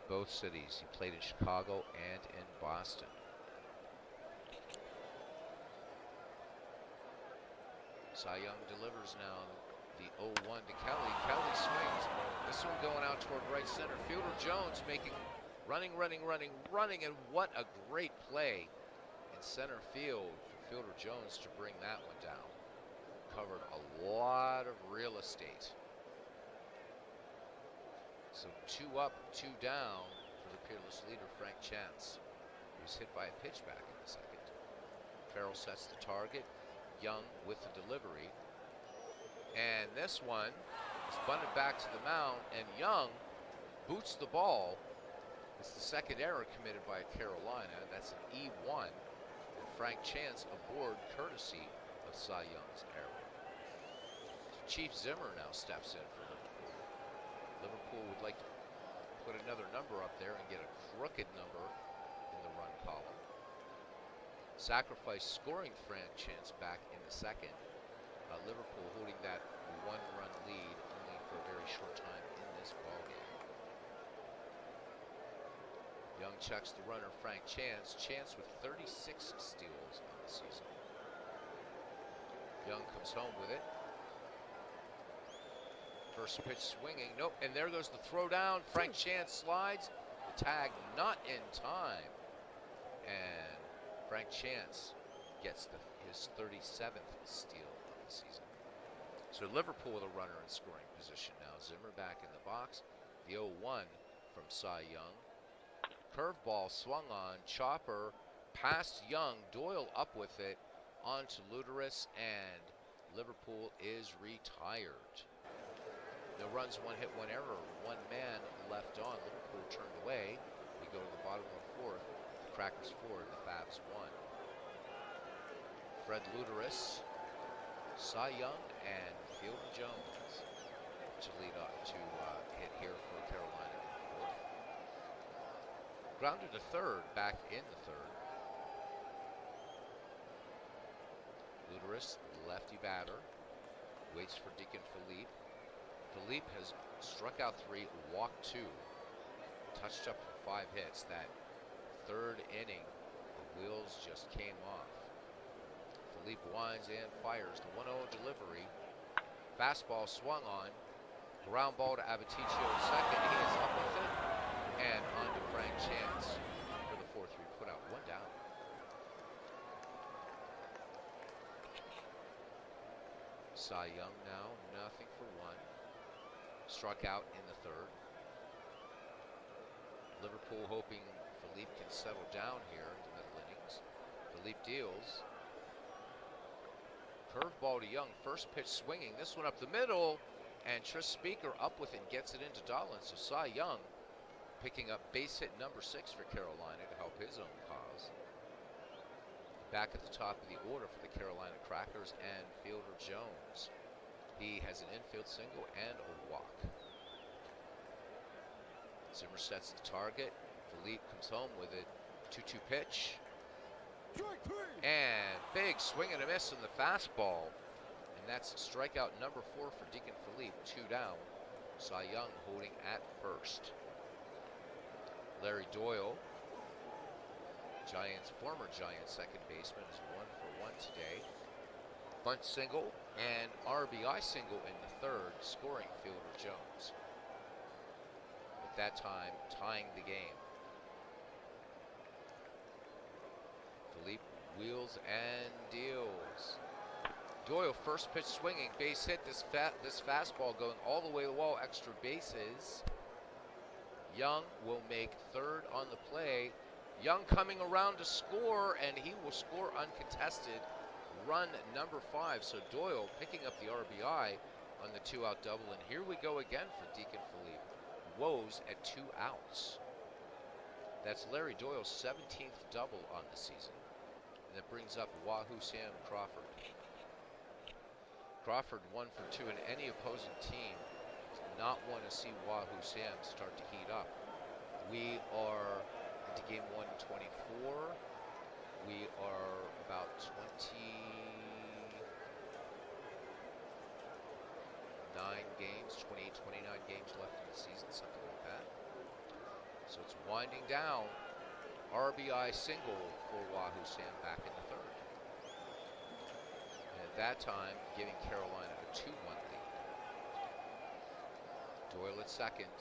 both cities. He played in Chicago and in Boston. Cy Young delivers now the 0-1 to Kelly. Kelly swings. This one going out toward right center. Fielder Jones running, and what a great play in center field for Fielder Jones to bring that one down. Covered a lot of real estate. So 2 up, 2 down for the peerless leader, Frank Chance. He was hit by a pitch back in the second. Farrell sets the target. Young with the delivery. And this one is bunted back to the mound, and Young boots the ball. It's the second error committed by Carolina. That's an E1. And Frank Chance aboard courtesy of Cy Young's error. Chief Zimmer now steps in for Liverpool. Liverpool would like to put another number up there and get a crooked number in the run column. Sacrifice scoring Frank Chance back in the second. Liverpool holding that 1-run lead only for a very short time in this ballgame. Young checks the runner, Frank Chance. Chance with 36 steals on the season. Young comes home with it. First pitch swinging, nope, and there goes the throw down. Frank Chance slides, the tag not in time, and Frank Chance gets his 37th steal of the season. So Liverpool with a runner in scoring position now. Zimmer back in the box. The 0-1 from Cy Young. Curveball swung on, chopper past Young, Doyle up with it onto Luderis, and Liverpool is retired. No runs, 1 hit, 1 error, 1 man left on. Liverpool turned away. We go to the bottom of the 4th. The Crackers 4, the Fabs 1. Fred Luderis, Cy Young, and Fielder Jones to lead up to hit here for Carolina in the 4th. Grounded to third, back in the 3rd. Luderis, lefty batter, waits for Deacon Philippe. Philippe has struck out 3, walked 2, touched up for 5 hits. That 3rd inning, the wheels just came off. Philippe winds and fires the 1-0 delivery. Fastball swung on. Ground ball to Abaticio second. He is up with it. And on to Frank Chance for the 4-3 put out. 1 down. Cy Young now, nothing for 1. Struck out in the 3rd. Liverpool hoping Philippe can settle down here in the middle innings. Philippe deals. Curveball to Young, first pitch swinging. This one up the middle, and Tris Speaker up with it and gets it into Dolan. So Cy Young picking up base hit number 6 for Carolina to help his own cause. Back at the top of the order for the Carolina Crackers and Fielder Jones. He has an infield single and a walk. Zimmer sets the target. Philippe comes home with it. 2-2 pitch. And big swing and a miss on the fastball. And that's strikeout number 4 for Deacon Philippe. 2 down. Cy Young holding at first. Larry Doyle, former Giants second baseman, is 1 for 1 today. Bunt single and RBI single in the third, scoring fielder Jones. At that time, tying the game. Philippe wheels and deals. Doyle first pitch swinging, base hit. This fastball going all the way to the wall, extra bases. Young will make third on the play. Young coming around to score, and he will score uncontested. Run number 5. So Doyle picking up the RBI on the 2-out double, and here we go again for Deacon Philippe. Woes at 2 outs. That's Larry Doyle's 17th double on the season. And that brings up Wahoo Sam Crawford. Crawford 1 for 2, and any opposing team does not want to see Wahoo Sam start to heat up. We are into game 124. We are about 29 games, 28, 29 games left in the season, something like that. So it's winding down. RBI single for Wahoo Sam back in the third. And at that time, giving Carolina a 2-1 lead. Doyle at second.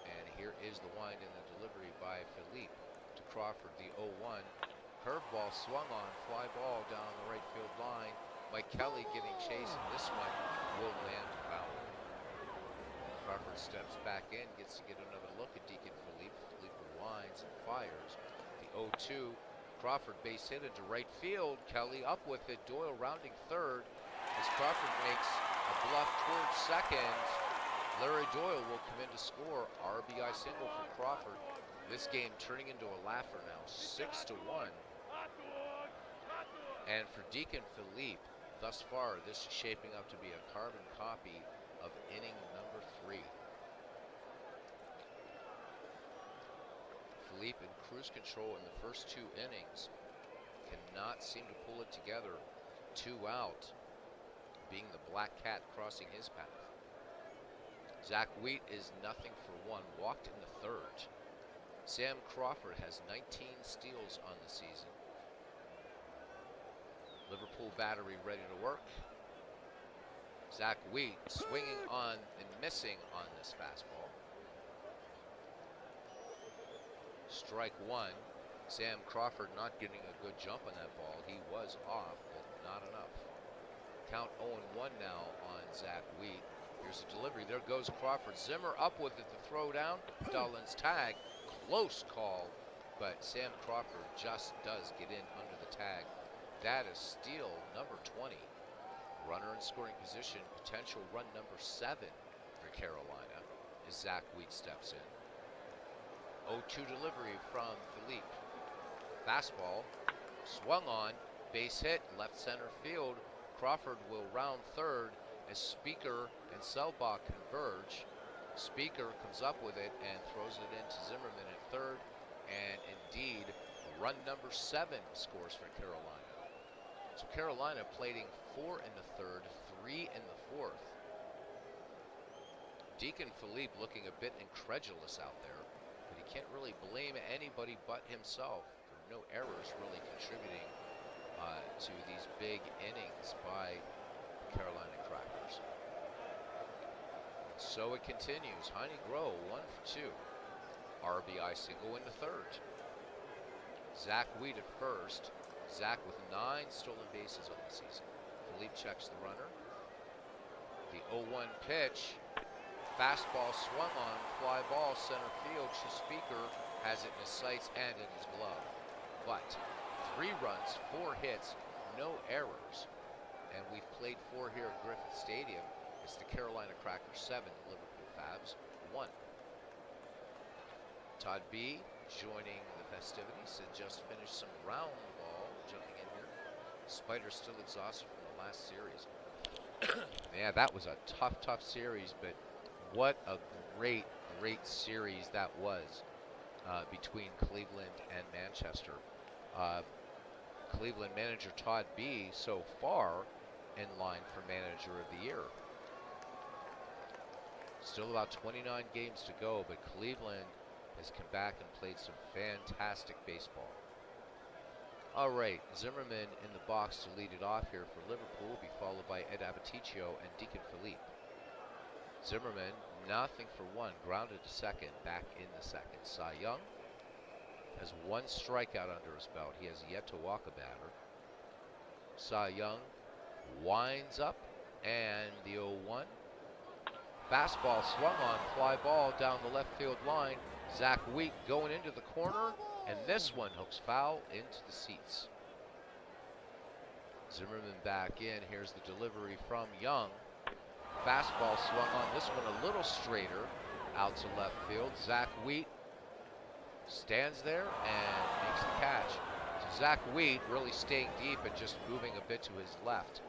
And here is the wind and the delivery by Philippe to Crawford, the 0-1. Curveball swung on, fly ball down the right field line. Mike Kelly giving chase, and this one will land foul. Crawford steps back in, gets to get another look at Deacon Philippe. Philippe winds and fires. The 0-2. Crawford base hit into right field. Kelly up with it. Doyle rounding third as Crawford makes a bluff towards second. Larry Doyle will come in to score. RBI single for Crawford. This game turning into a laugher now, 6-1. And for Deacon Philippe, thus far, this is shaping up to be a carbon copy of inning number 3. Philippe in cruise control in the first 2 innings cannot seem to pull it together. 2 out, being the black cat crossing his path. Zach Wheat is 0 for 1, walked in the third. Sam Crawford has 19 steals on the season. Liverpool battery ready to work. Zach Wheat swinging on and missing on this fastball. Strike 1. Sam Crawford not getting a good jump on that ball. He was off, but not enough. Count 0-1 now on Zach Wheat. Here's the delivery. There goes Crawford. Zimmer up with it. The throw down. Dahlin's tag. Close call, but Sam Crawford just does get in under the tag. That is steal number 20. Runner in scoring position. Potential run number 7 for Carolina as Zach Wheat steps in. 0-2 delivery from Philippe. Fastball. Swung on. Base hit. Left center field. Crawford will round third as Speaker and Selbach converge. Speaker comes up with it and throws it into Zimmerman at third. And indeed, run number 7 scores for Carolina. So Carolina plating 4 in the third, 3 in the fourth. Deacon Philippe looking a bit incredulous out there, but he can't really blame anybody but himself. There are no errors really contributing to these big innings by Carolina Crackers. So it continues. Heine Groh 1 for 2. RBI single in the third. Zach Wheat at first. Zach with 9 stolen bases on the season. Philippe checks the runner. The 0-1 pitch. Fastball swung on. Fly ball center field. Speaker has it in his sights and in his glove. But 3 runs, 4 hits, no errors. And we've played 4 here at Griffith Stadium. It's the Carolina Crackers 7, the Liverpool Fabs 1. Todd B joining the festivities and just finished some round ball, jumping in here. Spider's still exhausted from the last series. Yeah, that was a tough series, but what a great series that was between Cleveland and Manchester. Cleveland manager Todd B so far in line for manager of the year. Still about 29 games to go, but Cleveland has come back and played some fantastic baseball. All right, Zimmerman in the box to lead it off here for Liverpool, will be followed by Ed Abbaticchio and Deacon Philippe. Zimmerman, nothing for one, grounded to second, back in the second. Cy Young has one strikeout under his belt. He has yet to walk a batter. Cy Young winds up, and the 0-1. Fastball swung on, fly ball down the left field line. Zach Wheat going into the corner, and this one hooks foul into the seats. Zimmerman back in. Here's the delivery from Young. Fastball swung on, this one a little straighter out to left field. Zach Wheat stands there and makes the catch. So Zach Wheat really staying deep and just moving a bit to his left.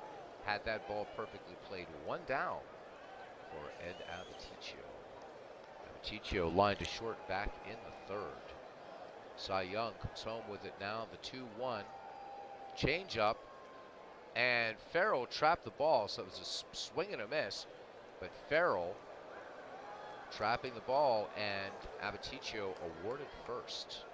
Had that ball perfectly played. One down for Ed Abbaticchio. Abbaticchio lined to short back in the third. Cy Young comes home with it now, the 2-1. Change up, and Farrell trapped the ball, so it was a swing and a miss. But Farrell trapping the ball, and Abbaticchio awarded first.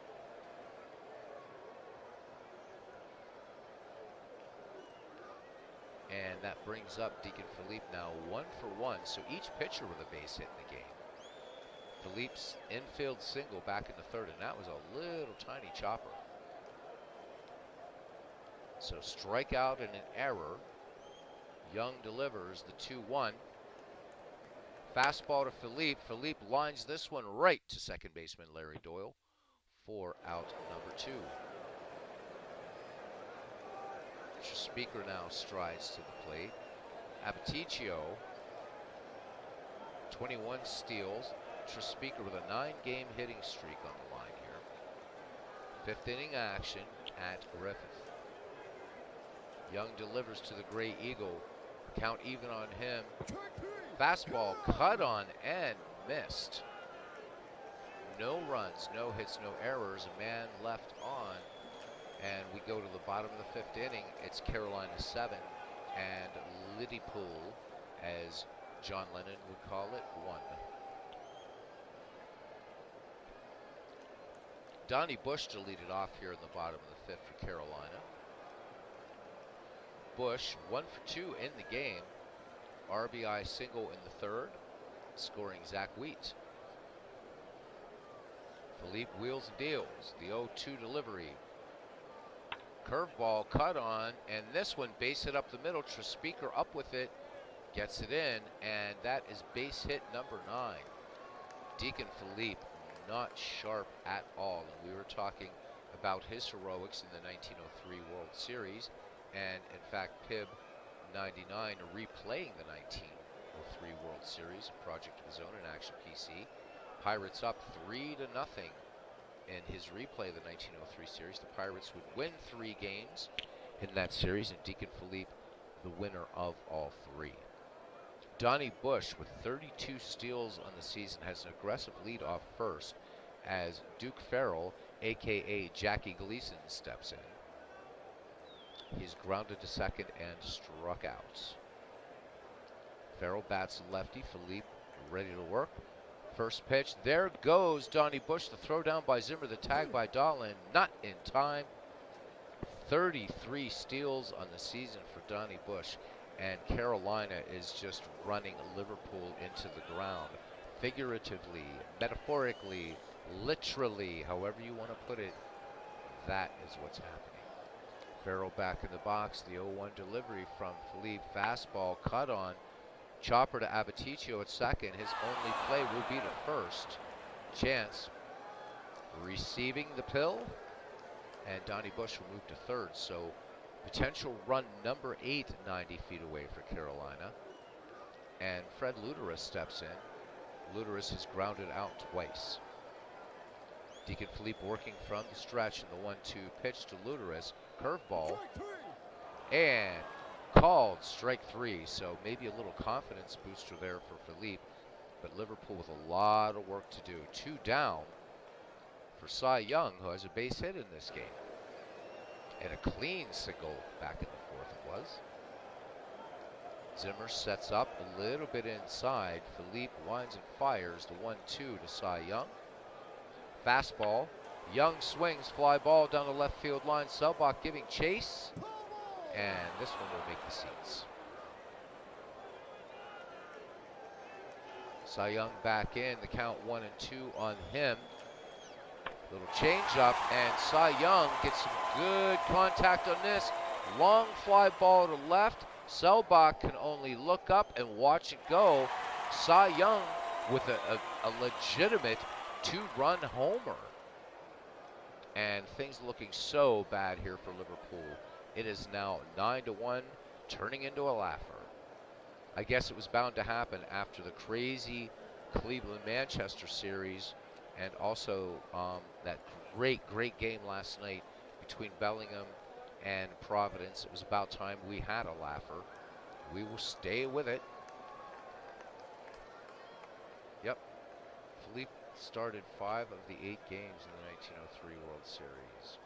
And that brings up Deacon Philippe now 1 for 1. So each pitcher with a base hit in the game. Philippe's infield single back in the third, and that was a little tiny chopper. So strikeout and an error. Young delivers the 2-1. Fastball to Philippe. Philippe lines this one right to second baseman Larry Doyle for out number 2. Speaker now strides to the plate. Abbaticchio, 21 steals. Speaker with a 9-game hitting streak on the line here. 5th inning action at Griffith. Young delivers to the Gray Eagle. Count even on him. Fastball cut on and missed. No runs, no hits, no errors. A man left on. And we go to the bottom of the 5th inning. It's Carolina 7 and Liverpool, as John Lennon would call it, 1. Donnie Bush to lead it off here in the bottom of the 5th for Carolina. Bush 1 for 2 in the game. RBI single in the 3rd, scoring Zach Wheat. Philippe wheels and deals. The 0-2 delivery. Curveball cut on, and this one base hit up the middle. Speaker up with it, gets it in, and that is base hit number 9. Deacon Philippe not sharp at all, and we were talking about his heroics in the 1903 World Series, and in fact Pibb 99 replaying the 1903 World Series, a project of his own in Action PC. Pirates up 3-0 in his replay of the 1903 series. The Pirates would win 3 games in that series, and Deacon Philippe the winner of all 3. Donnie Bush with 32 steals on the season has an aggressive lead off first as Duke Farrell, aka Jackie Gleason, steps in. He's grounded to second and struck out. Farrell bats lefty. Philippe ready to work. First pitch, there goes Donnie Bush. The throw down by Zimmer, the tag by Dahlin, not in time. 33 steals on the season for Donnie Bush, and Carolina is just running Liverpool into the ground. Figuratively, metaphorically, literally, however you want to put it, that is what's happening. Farrell back in the box, the 0-1 delivery from Philippe. Fastball cut on. Chopper to Abbaticchio at second. His only play will be to first. Chance receiving the pill, and Donnie Bush will move to third. So potential run number 8, 90 feet away for Carolina. And Fred Luderis steps in. Luderis has grounded out twice. Deacon Philippe working from the stretch in the 1-2 pitch to Luderis. Curveball. And called strike 3, so maybe a little confidence booster there for Philippe, but Liverpool with a lot of work to do. 2 down for Cy Young, who has a base hit in this game, and a clean single back in the 4th it was. Zimmer sets up a little bit inside. Philippe winds and fires the 1-2 to Cy Young. Fastball. Young swings, fly ball down the left field line. Selbach giving chase. And this one will make the seats. Cy Young back in. The count 1-2 on him. Little change up, and Cy Young gets some good contact on this. Long fly ball to left. Selbach can only look up and watch it go. Cy Young with a legitimate 2-run homer. And things looking so bad here for Liverpool. It is now 9-1, turning into a laugher. I guess it was bound to happen after the crazy Cleveland-Manchester series, and also that great game last night between Bellingham and Providence. It was about time we had a laugher. We will stay with it. Yep. Philippe started 5 of the 8 games in the 1903 World Series.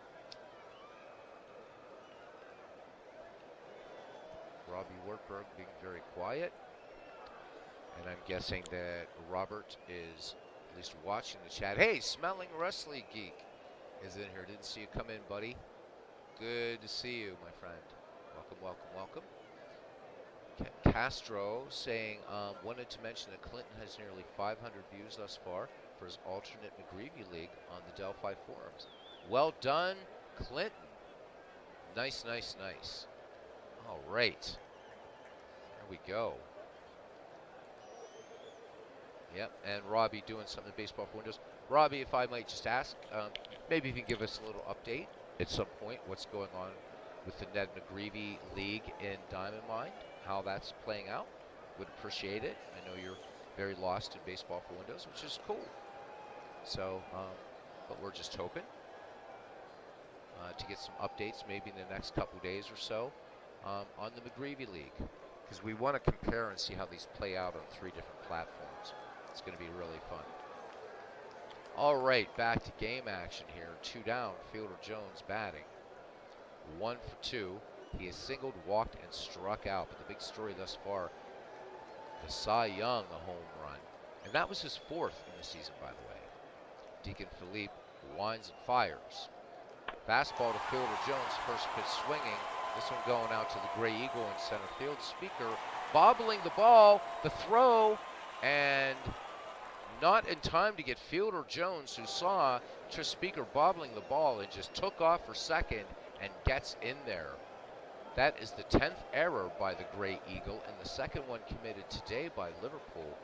Robbie Wartburg being very quiet. And I'm guessing that Robert is at least watching the chat. Hey, Smelling Wrestling Geek is in here. Didn't see you come in, buddy. Good to see you, my friend. Welcome, welcome, welcome. Castro saying, wanted to mention that Clinton has nearly 500 views thus far for his alternate McGreevy League on the Delphi forums. Well done, Clinton. Nice, nice, nice. All right. There we go. Yep, and Robbie doing something in Baseball for Windows. Robbie, if I might just ask, maybe if you can give us a little update at some point, what's going on with the Ned McGreevy League in Diamond Mine, how that's playing out. Would appreciate it. I know you're very lost in Baseball for Windows, which is cool. So, but we're just hoping to get some updates maybe in the next couple days or so on the McGreevy League, because we want to compare and see how these play out on 3 different platforms. It's going to be really fun. All right, back to game action here. 2 down, Fielder Jones batting. 1 for 2. He has singled, walked, and struck out. But the big story thus far, the Cy Young, a home run. And that was his 4th in the season, by the way. Deacon Philippe winds and fires. Fastball to Fielder Jones, first pitch swinging. This one going out to the Gray Eagle in center field. Speaker bobbling the ball, the throw, and not in time to get Fielder Jones, who saw Speaker bobbling the ball and just took off for second and gets in there. That is the 10th error by the Gray Eagle, and the second one committed today by Liverpool.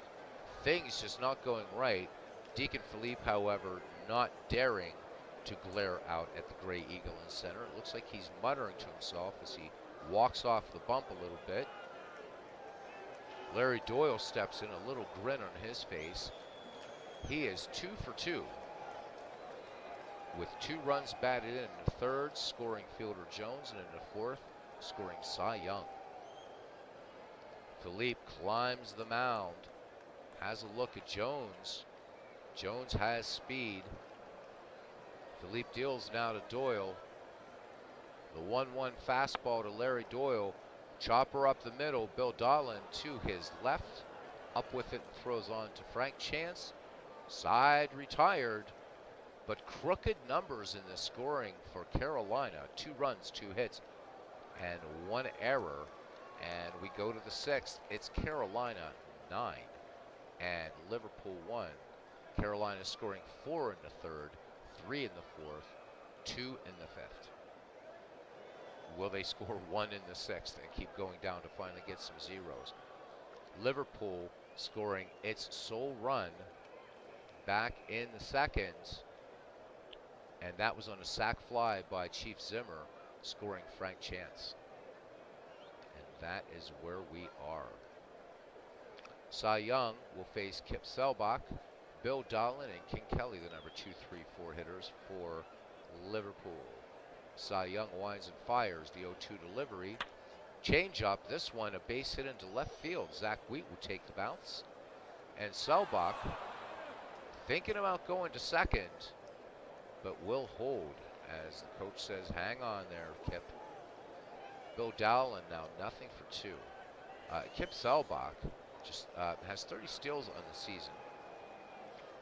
Things just not going right. Deacon Philippe, however, not daring to glare out at the Gray Eagle in center. It looks like he's muttering to himself as he walks off the bump a little bit. Larry Doyle steps in, a little grin on his face. He is 2 for 2. With 2 runs batted in the 3rd, scoring Fielder Jones, and in the 4th, scoring Cy Young. Philippe climbs the mound, has a look at Jones. Jones has speed. Philippe deals now to Doyle. The 1-1 fastball to Larry Doyle. Chopper up the middle. Bill Dolan to his left. Up with it and throws on to Frank Chance. Side retired. But crooked numbers in the scoring for Carolina. 2 runs, 2 hits, and 1 error. And we go to the 6th. It's Carolina 9 and Liverpool 1. Carolina scoring 4 in the 3rd, 3 in the 4th, 2 in the 5th. Will they score 1 in the 6th and keep going down to finally get some zeros? Liverpool scoring its sole run back in the 2nd, and that was on a sac fly by Chief Zimmer, scoring Frank Chance. And that is where we are. Cy Young will face Kip Selbach, Bill Dolan, and King Kelly, the number 2, 3, 4 hitters for Liverpool. Cy Young winds and fires the 0-2 delivery. Change up, this one a base hit into left field. Zach Wheat will take the bounce. And Selbach thinking about going to second, but will hold as the coach says, hang on there, Kip. Bill Dowland now 0 for 2. Kip Selbach just has 30 steals on the season.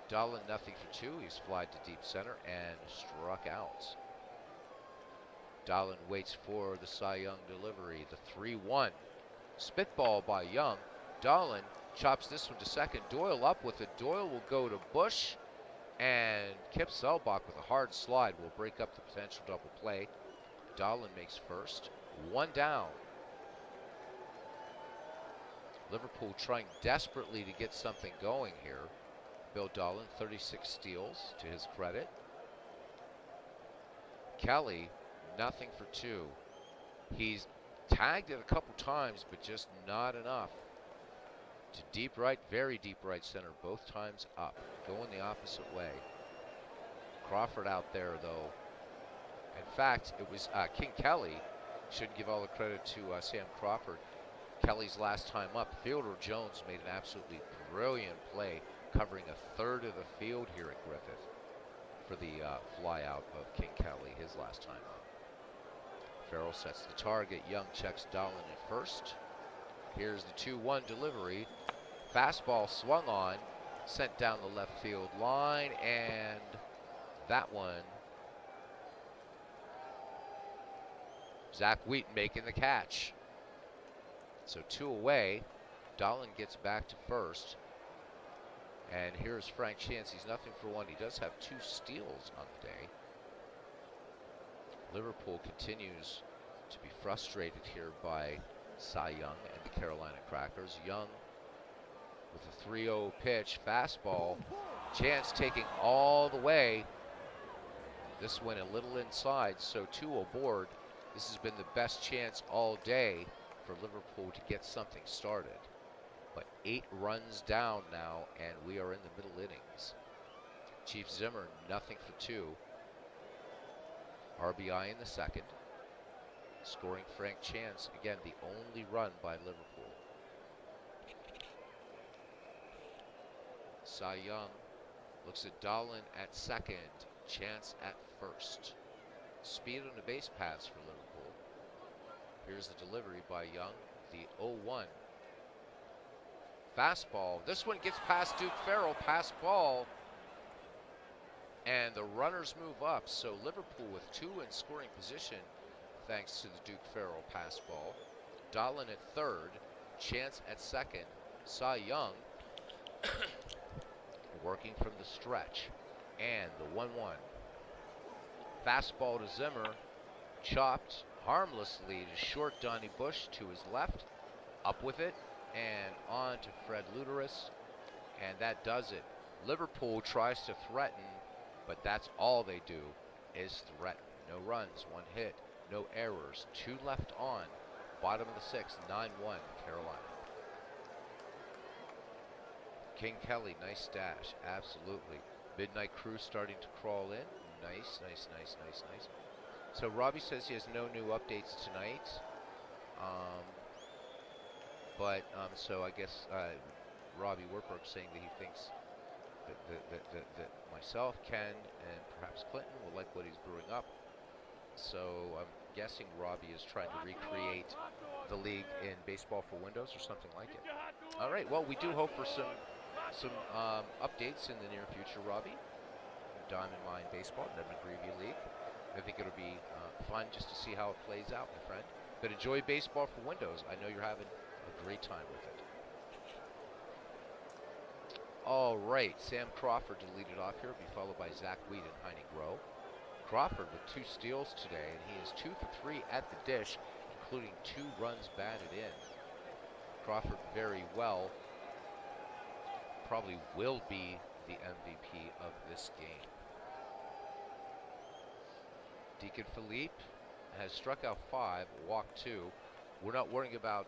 Dahlin nothing for two. He's flied to deep center and struck out. Dahlin waits for the Cy Young delivery. The 3-1. Spitball by Young. Dahlin chops this one to second. Doyle up with it. Doyle will go to Bush. And Kip Selbach with a hard slide will break up the potential double play. Dahlin makes first. One down. Liverpool trying desperately to get something going here. Bill Dahlin, 36 steals to his credit. Kelly, nothing for two. He's tagged it a couple times, but just not enough. To deep right, very deep right center, both times up. Going the opposite way. Crawford out there, though. In fact, it was King Kelly. Shouldn't give all the credit to Sam Crawford. Kelly's last time up, Theodore Jones made an absolutely brilliant play, covering a third of the field here at Griffith for the fly out of King Kelly, his last time up. Farrell sets the target. Young checks Dahlin at first. Here's the 2-1 delivery. Fastball swung on, sent down the left field line, and that one, Zach Wheaton making the catch. So two away. Dahlin gets back to first. And here's Frank Chance. He's nothing for one. He does have 2 steals on the day. Liverpool continues to be frustrated here by Cy Young and the Carolina Crackers. Young with a 3-0 pitch, fastball. Chance taking all the way. This went a little inside, so 2 aboard. This has been the best chance all day for Liverpool to get something started. But 8 runs down now, and we are in the middle innings. Chief Zimmer, nothing for 2. RBI in the second. Scoring Frank Chance, again, the only run by Liverpool. Cy Young looks at Dahlin at second, Chance at first. Speed on the base paths for Liverpool. Here's the delivery by Young, the 0-1. Fastball. This one gets past Duke Farrell, pass ball. And the runners move up, so Liverpool with 2 in scoring position thanks to the Duke Farrell pass ball. Dahlin at third, Chance at second. Cy Young working from the stretch. And the 1-1. Fastball to Zimmer, chopped harmlessly to short Donnie Bush to his left. Up with it and on to Fred Luderis. And that does it. Liverpool tries to threaten, but that's all they do is threaten. No runs, 1 hit, no errors, 2 left on. Bottom of the 6th, 9-1 Carolina. King Kelly, nice dash, absolutely. Midnight Crew starting to crawl in. Nice, nice, nice, nice, nice. So Robbie says he has no new updates tonight. So I guess Robbie Werberg saying that he thinks that myself, Ken, and perhaps Clinton will like what he's brewing up. So I'm guessing Robbie is trying to recreate the league in baseball for Windows or something like it. All right, well, we do hope for some updates in the near future, Robbie. Diamond Mine Baseball, the McGreevy League. I think it'll be fun just to see how it plays out, my friend. But enjoy baseball for Windows. I know you're having a great time with it. All right, Sam Crawford to lead it off here, will be followed by Zach Wheat and Heine Groh. Crawford with 2 steals today, and he is 2 for 3 at the dish, including 2 runs batted in. Crawford very well, probably will be the MVP of this game. Deacon Philippe has struck out 5, walked 2. We're not worrying about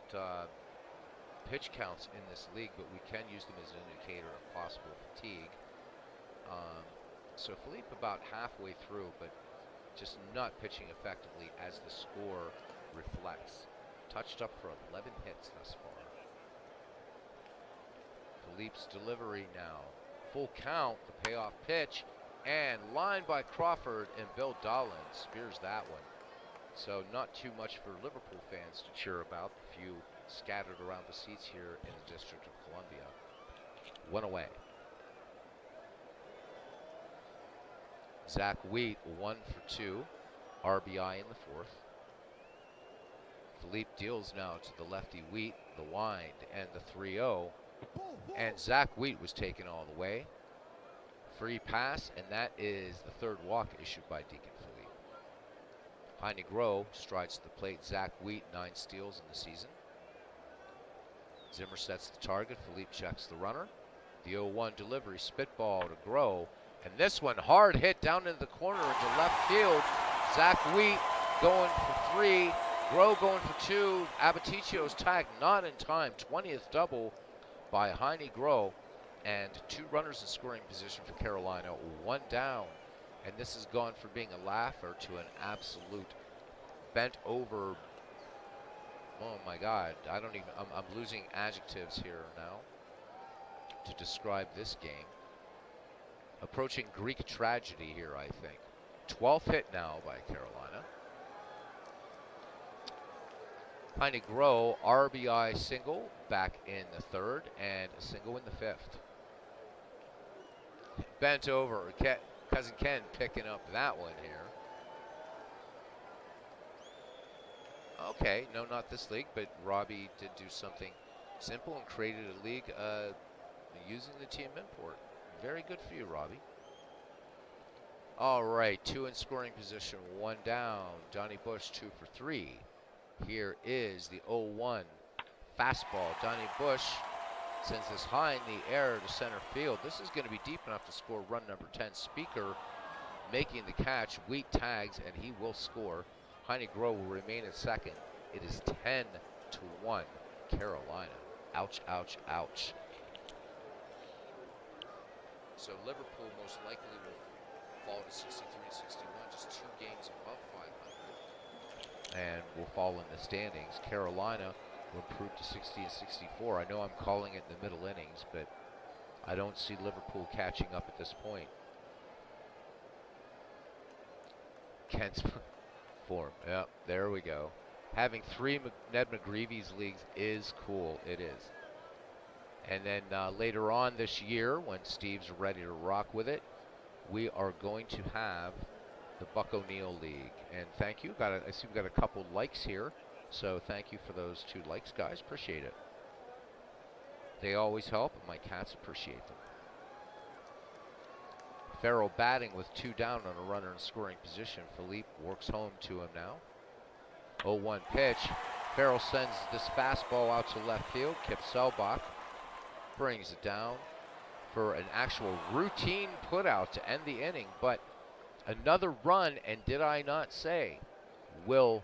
pitch counts in this league, but we can use them as an indicator of possible fatigue. So Philippe about halfway through, but just not pitching effectively as the score reflects. Touched up for 11 hits thus far. Philippe's delivery now. Full count, the payoff pitch, and line by Crawford, and Bill Dahlin spears that one. So not too much for Liverpool fans to cheer about. The few scattered around the seats here in the District of Columbia. One away. Zach Wheat, 1 for 2. RBI in the fourth. Philippe deals now to the lefty Wheat, the wind, and the 3-0. And Zach Wheat was taken all the way. Free pass, and that is the third walk issued by Deacon Philippe. Heine Groh strides to the plate. Zach Wheat, 9 steals in the season. Zimmer sets the target. Philippe checks the runner. The 0-1 delivery, spitball to Groh. And this one, hard hit down into the corner into left field. Zach Wheat going for 3. Groh going for 2. Abaticio's tagged not in time. 20th double by Heine Groh. And 2 runners in scoring position for Carolina. 1 down. And this has gone from being a laugher to an absolute bent over. Oh my God, I don't even, I'm losing adjectives here now to describe this game. Approaching Greek tragedy here, I think. 12th hit now by Carolina. Heine Groh, RBI single back in the third and a single in the fifth. Bent over, Cousin Ken picking up that one here. Okay, no, not this league, but Robbie did do something simple and created a league using the team import. Very good for you, Robbie. All right, 2 in scoring position, 1 down. Donnie Bush 2 for 3. Here is the 0-1 fastball. Donnie Bush sends this high in the air to center field. This is going to be deep enough to score run number 10. Speaker making the catch. Wheat tags, and he will score. Heine Groh will remain at second. It is 10-1 Carolina. Ouch, ouch, ouch. So Liverpool most likely will fall to 63-61, just 2 games above 500, and will fall in the standings. Carolina will improve to 60-64. I know I'm calling it in the middle innings, but I don't see Liverpool catching up at this point. Kent's form. Yeah, there we go. Having 3 Ned McGreevy's leagues is cool. It is. And then later on this year, when Steve's ready to rock with it, we are going to have the Buck O'Neill League. And thank you. I see we've got a couple likes here. So thank you for those 2 likes, guys. Appreciate it. They always help, and my cats appreciate them. Farrell batting with 2 down on a runner in scoring position. Philippe works home to him now. 0-1 pitch. Farrell sends this fastball out to left field. Kip Selbach brings it down for an actual routine putout to end the inning. But another run, and did I not say, will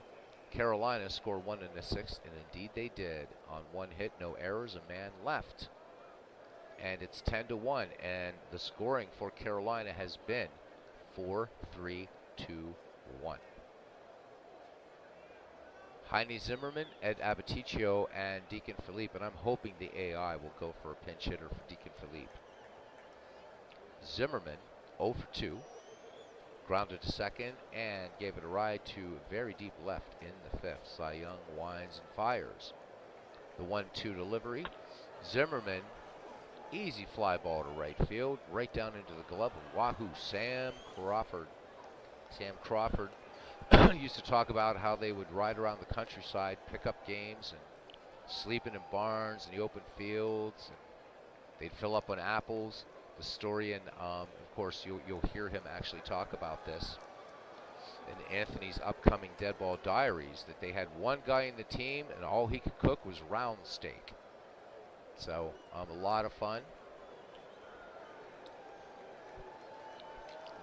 Carolina score 1 in the 6th? And indeed they did. On 1 hit, no errors, a man left. And it's 10-1, and the scoring for Carolina has been 4-3-2-1. Heine Zimmerman, Ed Abaticio, and Deacon Philippe, and I'm hoping the AI will go for a pinch hitter for Deacon Philippe. Zimmerman, 0 for 2, grounded to second, and gave it a ride to very deep left in the 5th. Cy Young winds and fires. The 1-2 delivery. Zimmerman, easy fly ball to right field, right down into the glove of Wahoo Sam Crawford. Sam Crawford used to talk about how they would ride around the countryside, pick up games, and sleeping in barns in the open fields. And they'd fill up on apples. The historian, of course, you'll hear him actually talk about this in Anthony's upcoming Dead Ball Diaries, that they had one guy in the team, and all he could cook was round steak. So, a lot of fun.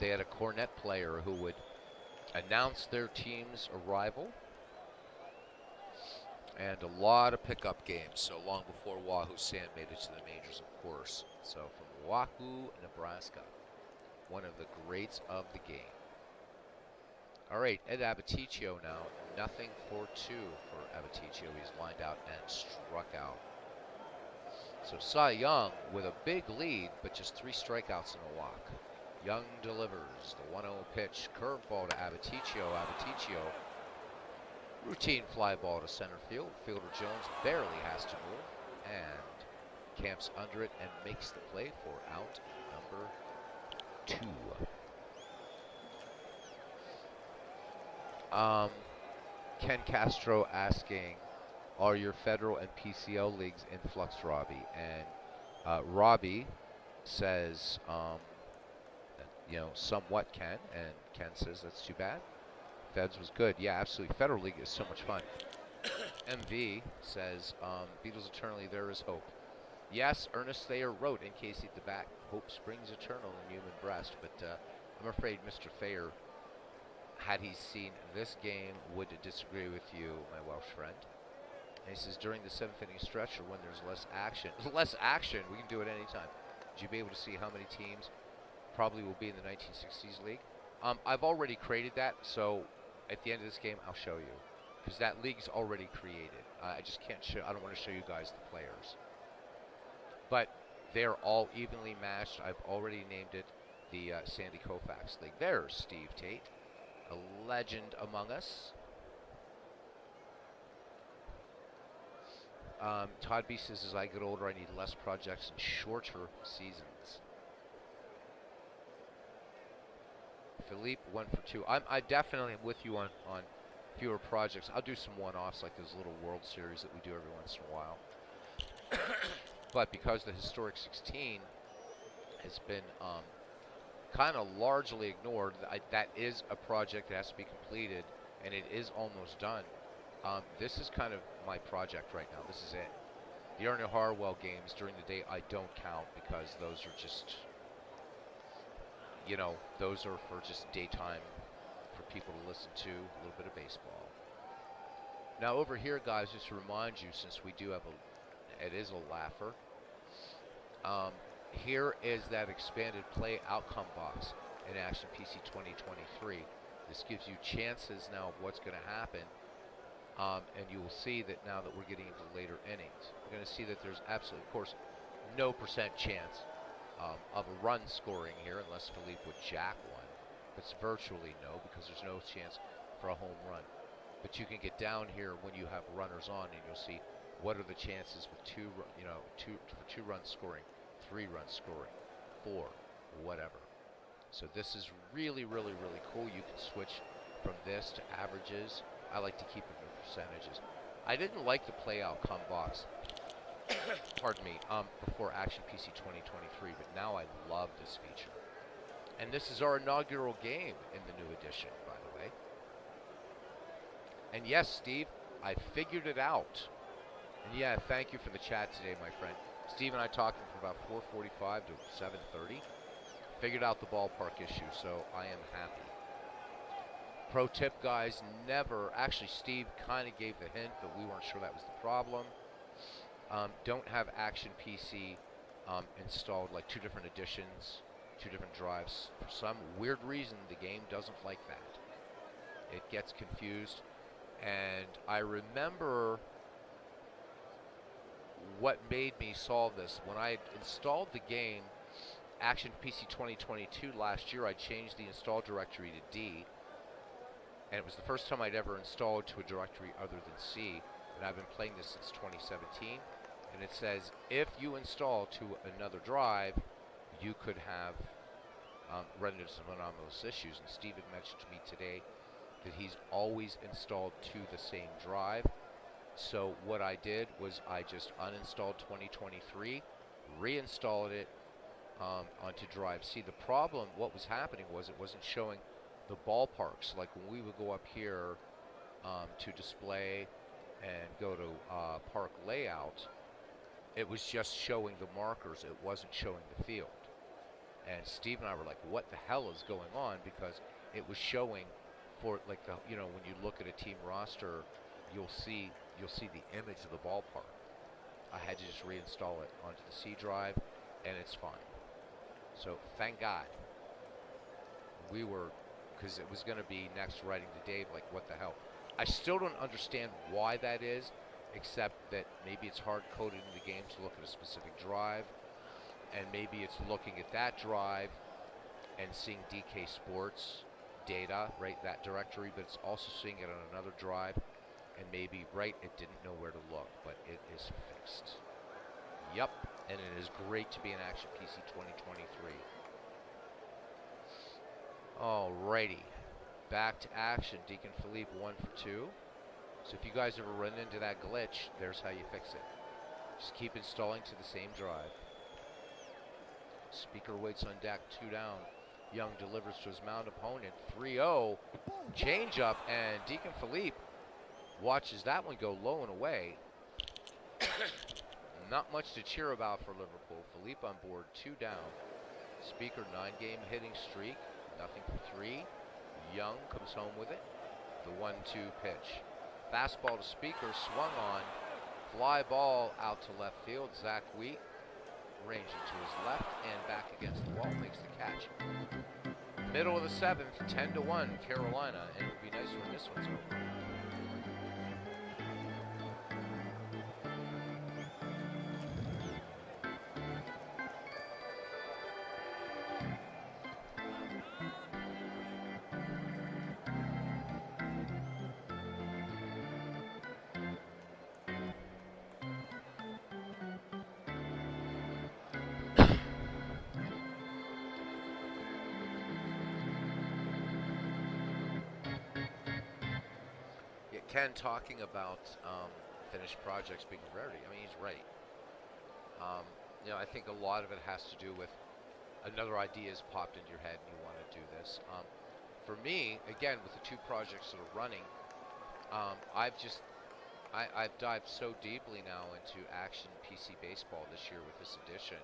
They had a cornet player who would announce their team's arrival, and a lot of pickup games, so long before Wahoo Sam made it to the majors, of course. So from Wahoo, Nebraska, one of the greats of the game. All right, Ed Abaticio now, 0 for 2 for Abaticio. He's lined out and struck out. So Cy Young with a big lead, but just 3 strikeouts and a walk. Young delivers the 1-0 pitch, curveball to Abaticio. Abaticio Routine fly ball to center field. Fielder Jones barely has to move and camps under it and makes the play for out number 2. Um, Ken Castro asking, are your federal and PCL leagues in flux, Robbie? And Robbie says, somewhat Ken, and Ken says that's too bad. Feds was good. Yeah, absolutely. Federal League is so much fun. MV says, Beatles eternally, there is hope. Yes, Ernest Thayer wrote in Casey at the back, hope springs eternal in human breast. But I'm afraid Mr. Thayer, had he seen this game, would disagree with you, my Welsh friend. And he says, during the 7th-inning stretch or when there's less action, less action, we can do it anytime. Would you be able to see how many teams probably will be in the 1960s league? I've already created that, so at the end of this game, I'll show you. Because that league's already created. I just can't show, I don't want to show you guys the players. But they're all evenly matched. I've already named it the Sandy Koufax League. There's Steve Tate, a legend among us. Todd B says, as I get older, I need less projects and shorter seasons. Philippe, 1 for 2. I definitely am with you on fewer projects. I'll do some one-offs like those little World Series that we do every once in a while. But because the historic 16 has been kind of largely ignored, that is a project that has to be completed, and it is almost done. This is kind of my project right now. This is it. The Ernie Harwell games during the day I don't count because those are just, those are for just daytime for people to listen to, a little bit of baseball. Now over here, guys, just to remind you, since we do have it is a laugher. Here is that expanded play outcome box in Action PC 2023. This gives you chances now of what's going to happen. And you will see that now that we're getting into later innings, you're going to see that there's absolutely, of course, no percent chance of a run scoring here unless Philippe would jack one. It's virtually no because there's no chance for a home run. But you can get down here when you have runners on, and you'll see what are the chances with two runs scoring, 3 runs scoring, 4, whatever. So this is really, really, really cool. You can switch from this to averages. I like to keep it in percentages. I didn't like the play outcome box, pardon me, before Action PC 2023, but now I love this feature. And this is our inaugural game in the new edition, by the way. And yes, Steve, I figured it out. And yeah, thank you for the chat today, my friend. Steve and I talked for about 4:45 to 7:30. Figured out the ballpark issue, so I am happy. Pro tip, guys, never, actually Steve kind of gave the hint, but we weren't sure that was the problem. Don't have Action PC installed like 2 different editions, 2 different drives. For some weird reason, the game doesn't like that. It gets confused. And I remember what made me solve this. When I installed the game, Action PC 2022 last year, I changed the install directory to D. And it was the first time I'd ever installed to a directory other than C. And I've been playing this since 2017. And it says, if you install to another drive, you could have run into some anomalous issues. And Steve had mentioned to me today that he's always installed to the same drive. So what I did was I just uninstalled 2023, reinstalled it onto drive C. The problem, what was happening was it wasn't showing the ballparks. Like when we would go up here to display and go to park layout, it was just showing the markers. It wasn't showing the field. And Steve and I were like, what the hell is going on? Because it was showing for like the, when you look at a team roster, you'll see the image of the ballpark. I had to just reinstall it onto the C drive, and it's fine. So thank God. Because it was going to be next writing to Dave, like, what the hell? I still don't understand why that is, except that maybe it's hard-coded in the game to look at a specific drive, and maybe it's looking at that drive and seeing DK Sports data, right, that directory, but it's also seeing it on another drive. And maybe right, it didn't know where to look, but it is fixed. Yup, and it is great to be in Action PC 2023. Alrighty, back to action. Deacon Philippe 1 for 2. So if you guys ever run into that glitch, there's how you fix it. Just keep installing to the same drive. Speaker waits on deck, 2 down. Young delivers to his mound opponent, 3-0. Change up, and Deacon Philippe watches that one go low and away. Not much to cheer about for Liverpool. Philippe on board, 2 down. Speaker 9-game hitting streak, nothing for 3. Young comes home with it. The 1-2 pitch. Fastball to Speaker, swung on. Fly ball out to left field. Zach Wheat ranging to his left and back against the wall, makes the catch. Middle of the 7th, 10-1 Carolina, and it would be nice when this one's over. Ken talking about finished projects being a rarity. I mean, he's right. I think a lot of it has to do with another idea has popped into your head and you want to do this. For me, again, with the 2 projects that are running, I've dived so deeply now into Action PC Baseball this year with this edition.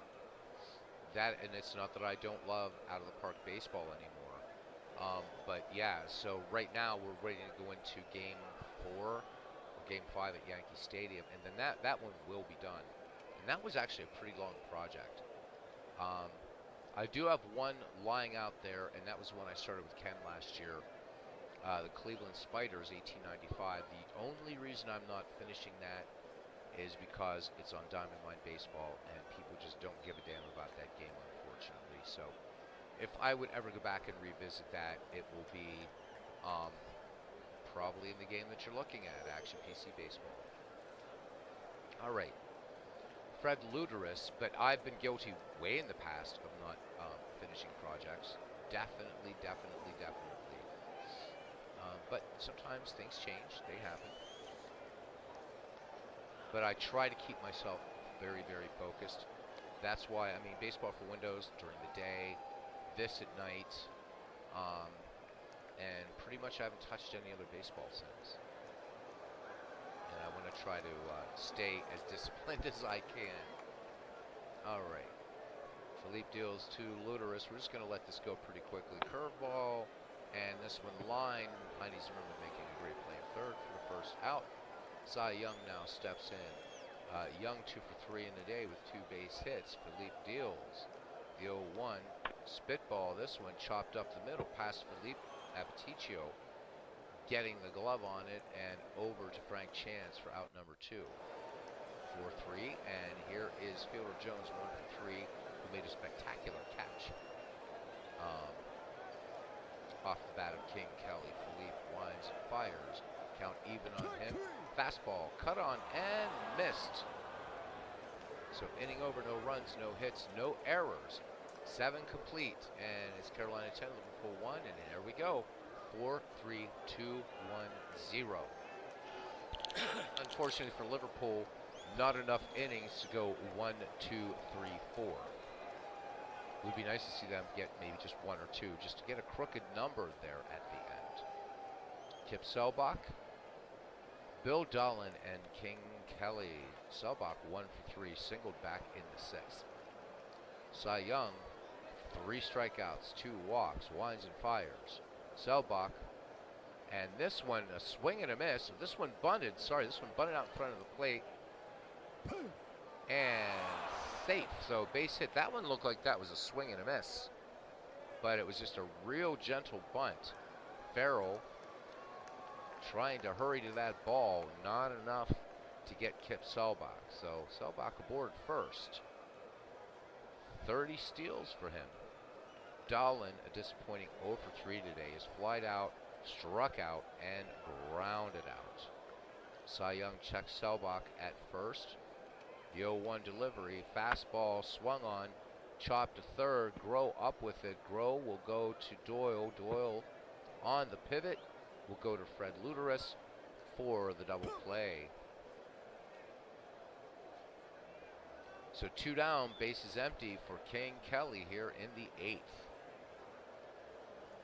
And it's not that I don't love Out of the Park Baseball anymore. But yeah, so right now we're ready to go into Game 4 or Game 5 at Yankee Stadium, and then that one will be done. And that was actually a pretty long project. I do have one lying out there, and that was one I started with Ken last year. The Cleveland Spiders, 1895. The only reason I'm not finishing that is because it's on Diamond Mine Baseball, and people just don't give a damn about that game, unfortunately. So if I would ever go back and revisit that, it will be probably in the game that you're looking at, Action PC Baseball. All right. Fred Luderus, but I've been guilty way in the past of not finishing projects. Definitely. But sometimes things change. They happen. But I try to keep myself very, very focused. That's why, Baseball for Windows during the day, this at night, and pretty much I haven't touched any other baseball since. And I want to try to stay as disciplined as I can. All right. Philippe deals to Luderus. We're just going to let this go pretty quickly. Curveball, and this one line. Heidi Zimmerman making a great play at third for the first out. Cy Young now steps in. Young 2 for 3 in the day with 2 base hits. Philippe deals. The 0-1. Spitball, this one chopped up the middle past Philippe Apeticio, getting the glove on it and over to Frank Chance for out number 2. 4-3, and here is Fielder Jones 1 for 3, who made a spectacular catch. Off the bat of King Kelly, Philippe winds and fires. Count even on him. Fastball, cut on and missed. So inning over, no runs, no hits, no errors. 7 complete, and it's Carolina 10, Liverpool 1, and there we go. 4, 3, 2, 1, 0. Unfortunately for Liverpool, not enough innings to go 1, 2, 3, 4. It would be nice to see them get maybe just 1 or 2, just to get a crooked number there at the end. Kip Selbach, Bill Dolan, and King Kelly. Selbach 1 for 3, singled back in the 6th. Cy Young, 3 strikeouts, 2 walks, winds and fires. Selbach, and this one a swing and a miss. This one bunted out in front of the plate. And safe. So base hit. That one looked like that was a swing and a miss. But it was just a real gentle bunt. Farrell trying to hurry to that ball. Not enough to get Kip Selbach. So Selbach aboard first. 30 steals for him. Dolan, a disappointing 0 for 3 today, is flied out, struck out, and grounded out. Cy Young checks Selbach at first. The 0-1 delivery, fastball swung on, chopped to third, Groh up with it. Groh will go to Doyle. Doyle on the pivot will go to Fred Luderus for the double play. So 2 down, bases empty for King Kelly here in the 8th.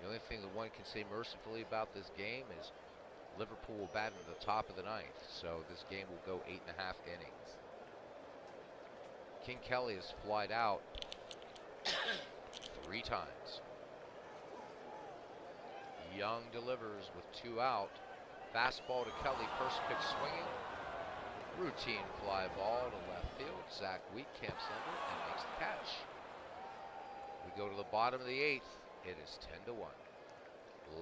The only thing that one can say mercifully about this game is Liverpool will bat in the top of the 9th, so this game will go 8.5 innings. King Kelly has flied out 3 times. Young delivers with 2 out. Fastball to Kelly, first pitch swinging. Routine fly ball to left field. Zach Wheat camps under and makes the catch. We go to the bottom of the 8th. It is 10-1.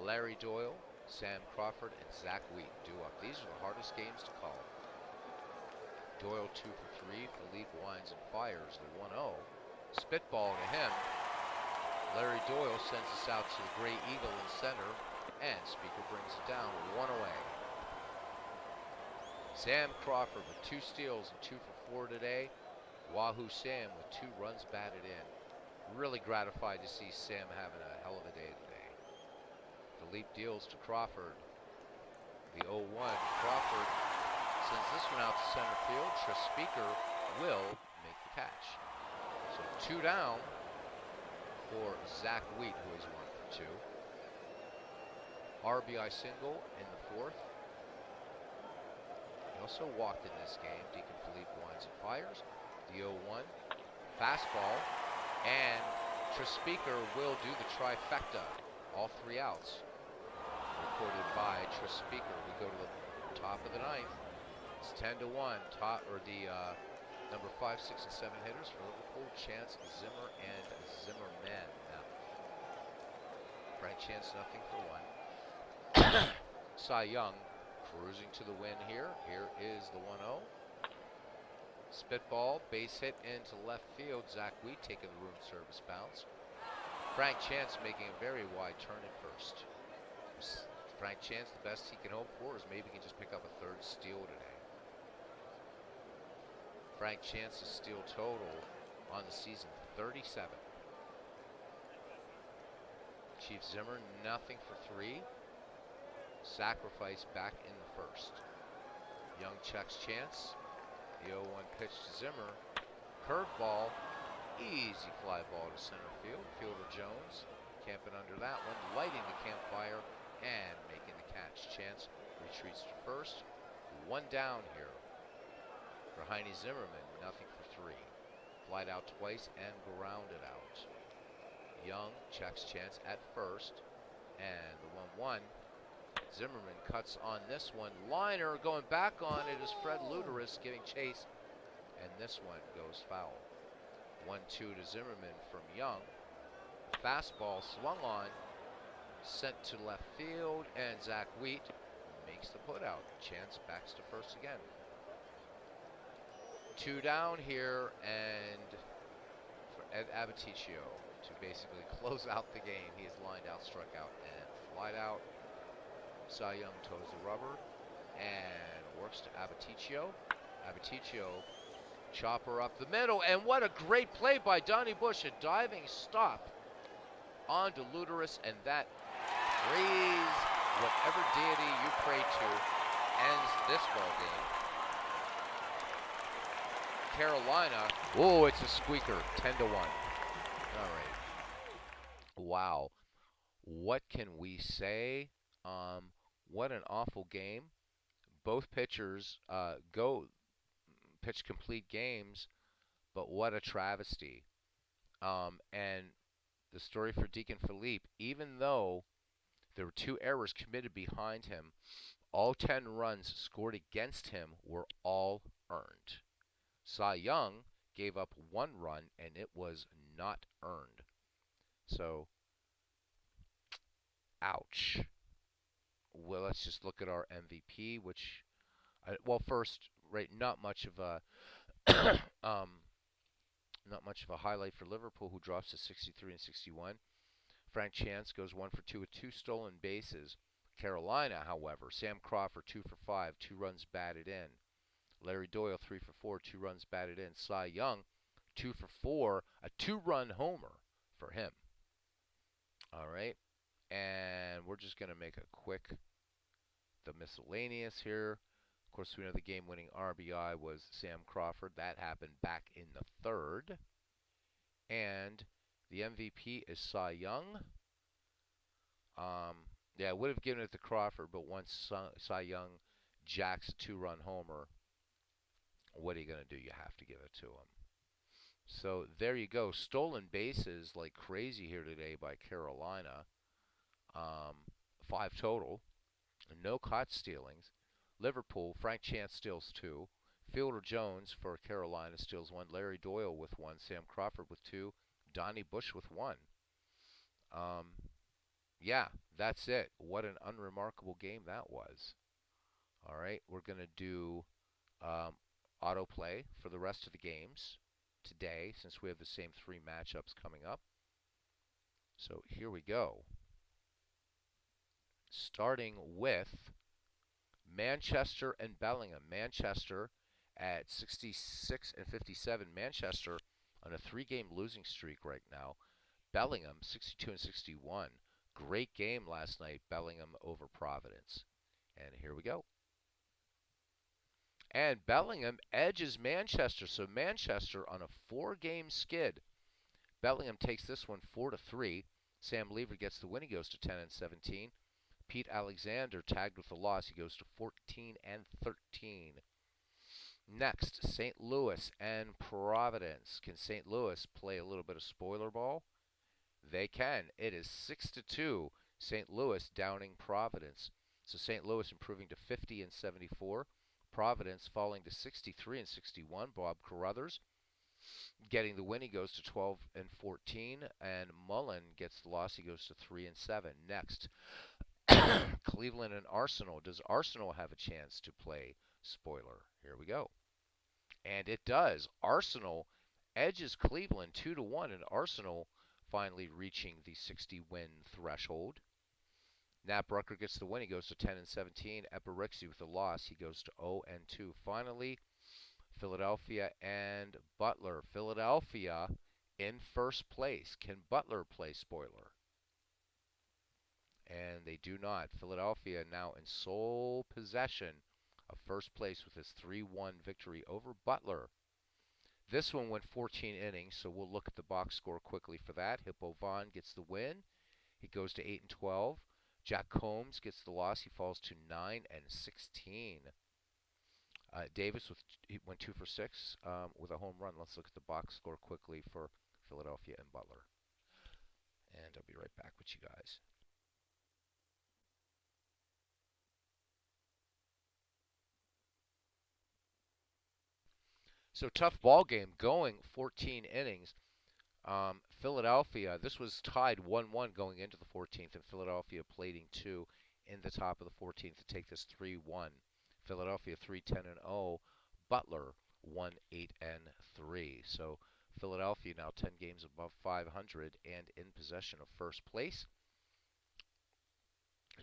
Larry Doyle, Sam Crawford, and Zach Wheat due up. These are the hardest games to call. Doyle 2 for 3. Philippe winds and fires the 1-0. Spitball to him. Larry Doyle sends us out to the Gray Eagle in center, and Speaker brings it down 1 away. Sam Crawford with 2 steals and 2 for 4 today. Wahoo Sam with 2 runs batted in. Really gratified to see Sam having a hell of a day today. Philippe deals to Crawford. The 0-1. Crawford sends this one out to center field. Speaker will make the catch. So 2 down for Zach Wheat, who is 1 for 2. RBI single in the 4th. He also walked in this game. Deacon Philippe winds and fires. The 0-1. Fastball. And Speaker will do the trifecta. All 3 outs. Recorded by Speaker. We go to the top of the 9th. It's 10-1. Top, or the number 5, 6, and 7 hitters for Liverpool: Chance, Zimmer, and Zimmerman. Frank Chance, nothing for 1. Cy Young cruising to the win here. Here is the 1-0. Spitball, base hit into left field. Zach Wheat taking the room service bounce. Frank Chance making a very wide turn at first. Frank Chance, the best he can hope for is maybe he can just pick up a 3rd steal today. Frank Chance's steal total on the season, 37. Chief Zimmer, nothing for 3. Sacrifice back in the 1st. Young checks Chance. The 0-1 pitch to Zimmer. Curveball. Easy fly ball to center field. Fielder Jones camping under that one, lighting the campfire and making the catch. Chance retreats to 1st. 1 down here for Heine Zimmerman. Nothing for 3. Flied out twice and grounded out. Young checks Chance at 1st. And the 1-1. Zimmerman cuts on this one. Liner going back on it is Fred Luderus giving chase. And this one goes foul. 1-2 to Zimmerman from Young. Fastball swung on. Sent to left field. And Zach Wheat makes the putout. Chance backs to 1st again. 2 down here. And for Ed Abaticio to basically close out the game. He is lined out, struck out, and flied out. Cy Young toes the rubber and works to Abaticio. Abaticio, chopper up the middle, and what a great play by Donnie Bush. A diving stop on to Luderus, and that praise whatever deity you pray to ends this ball game. Carolina, oh, it's a squeaker, 10-1. All right. Wow. What can we say? What an awful game. Both pitchers go pitch complete games, but what a travesty. And the story for Deacon Philippe, even though there were 2 errors committed behind him, all 10 runs scored against him were all earned. Cy Young gave up 1 run, and it was not earned. So, ouch. Well, let's just look at our MVP, which, well, first, right, not much of a, not much of a highlight for Liverpool, who drops to 63 and 61. Frank Chance goes 1 for 2 with 2 stolen bases. Carolina, however, Sam Crawford 2 for 5, 2 runs batted in. Larry Doyle 3 for 4, 2 runs batted in. Cy Young 2 for 4, a 2-run homer for him. All right, and we're just gonna make a quick the miscellaneous here. Of course, we know the game-winning RBI was Sam Crawford. That happened back in the third. And the MVP is Cy Young. Yeah, I would have given it to Crawford, but once Cy Young jacks a 2-run homer, what are you going to do? You have to give it to him. So there you go. Stolen bases like crazy here today by Carolina. 5 total. No caught stealings. Liverpool, Frank Chance steals 2. Fielder Jones for Carolina steals 1. Larry Doyle with 1. Sam Crawford with 2. Donnie Bush with 1. Yeah, that's it. What an unremarkable game that was. All right, we're going to do autoplay for the rest of the games today since we have the same 3 matchups coming up. So here we go. Starting with Manchester and Bellingham. Manchester at 66 and 57. Manchester on a 3-game losing streak right now. Bellingham 62 and 61. Great game last night, Bellingham over Providence. And here we go. And Bellingham edges Manchester. So Manchester on a 4-game skid. Bellingham takes this one 4-3. Sam Lever gets the win. He goes to 10 and 17. Pete Alexander tagged with the loss. He goes to 14 and 13. Next, St. Louis and Providence. Can St. Louis play a little bit of spoiler ball? They can. It is 6-2. St. Louis downing Providence. So St. Louis improving to 50 and 74. Providence falling to 63 and 61. Bob Carruthers getting the win. He goes to 12 and 14. And Mullen gets the loss. He goes to 3 and 7. Next, Cleveland and Arsenal. Does Arsenal have a chance to play spoiler? Here we go. And it does. Arsenal edges Cleveland 2-1, and Arsenal finally reaching the 60-win threshold. Nat Brucker gets the win. He goes to 10 and 17. Eperixi with the loss. He goes to 0 and 2. Finally, Philadelphia and Butler. Philadelphia in first place. Can Butler play spoiler? And they do not. Philadelphia now in sole possession of first place with his 3-1 victory over Butler. This one went 14 innings, so we'll look at the box score quickly for that. Hippo Vaughn gets the win. He goes to 8 and 12. Jack Combs gets the loss. He falls to 9 and 16. Davis he went 2 for 6 with a home run. Let's look at the box score quickly for Philadelphia and Butler. And I'll be right back with you guys. So tough ball game going 14 innings. Philadelphia, this was tied 1-1 going into the 14th, and Philadelphia plating 2 in the top of the 14th to take this 3-1. Philadelphia 3-10 and 0. Butler 1-8 and 3. So Philadelphia now 10 games above 500 and in possession of first place.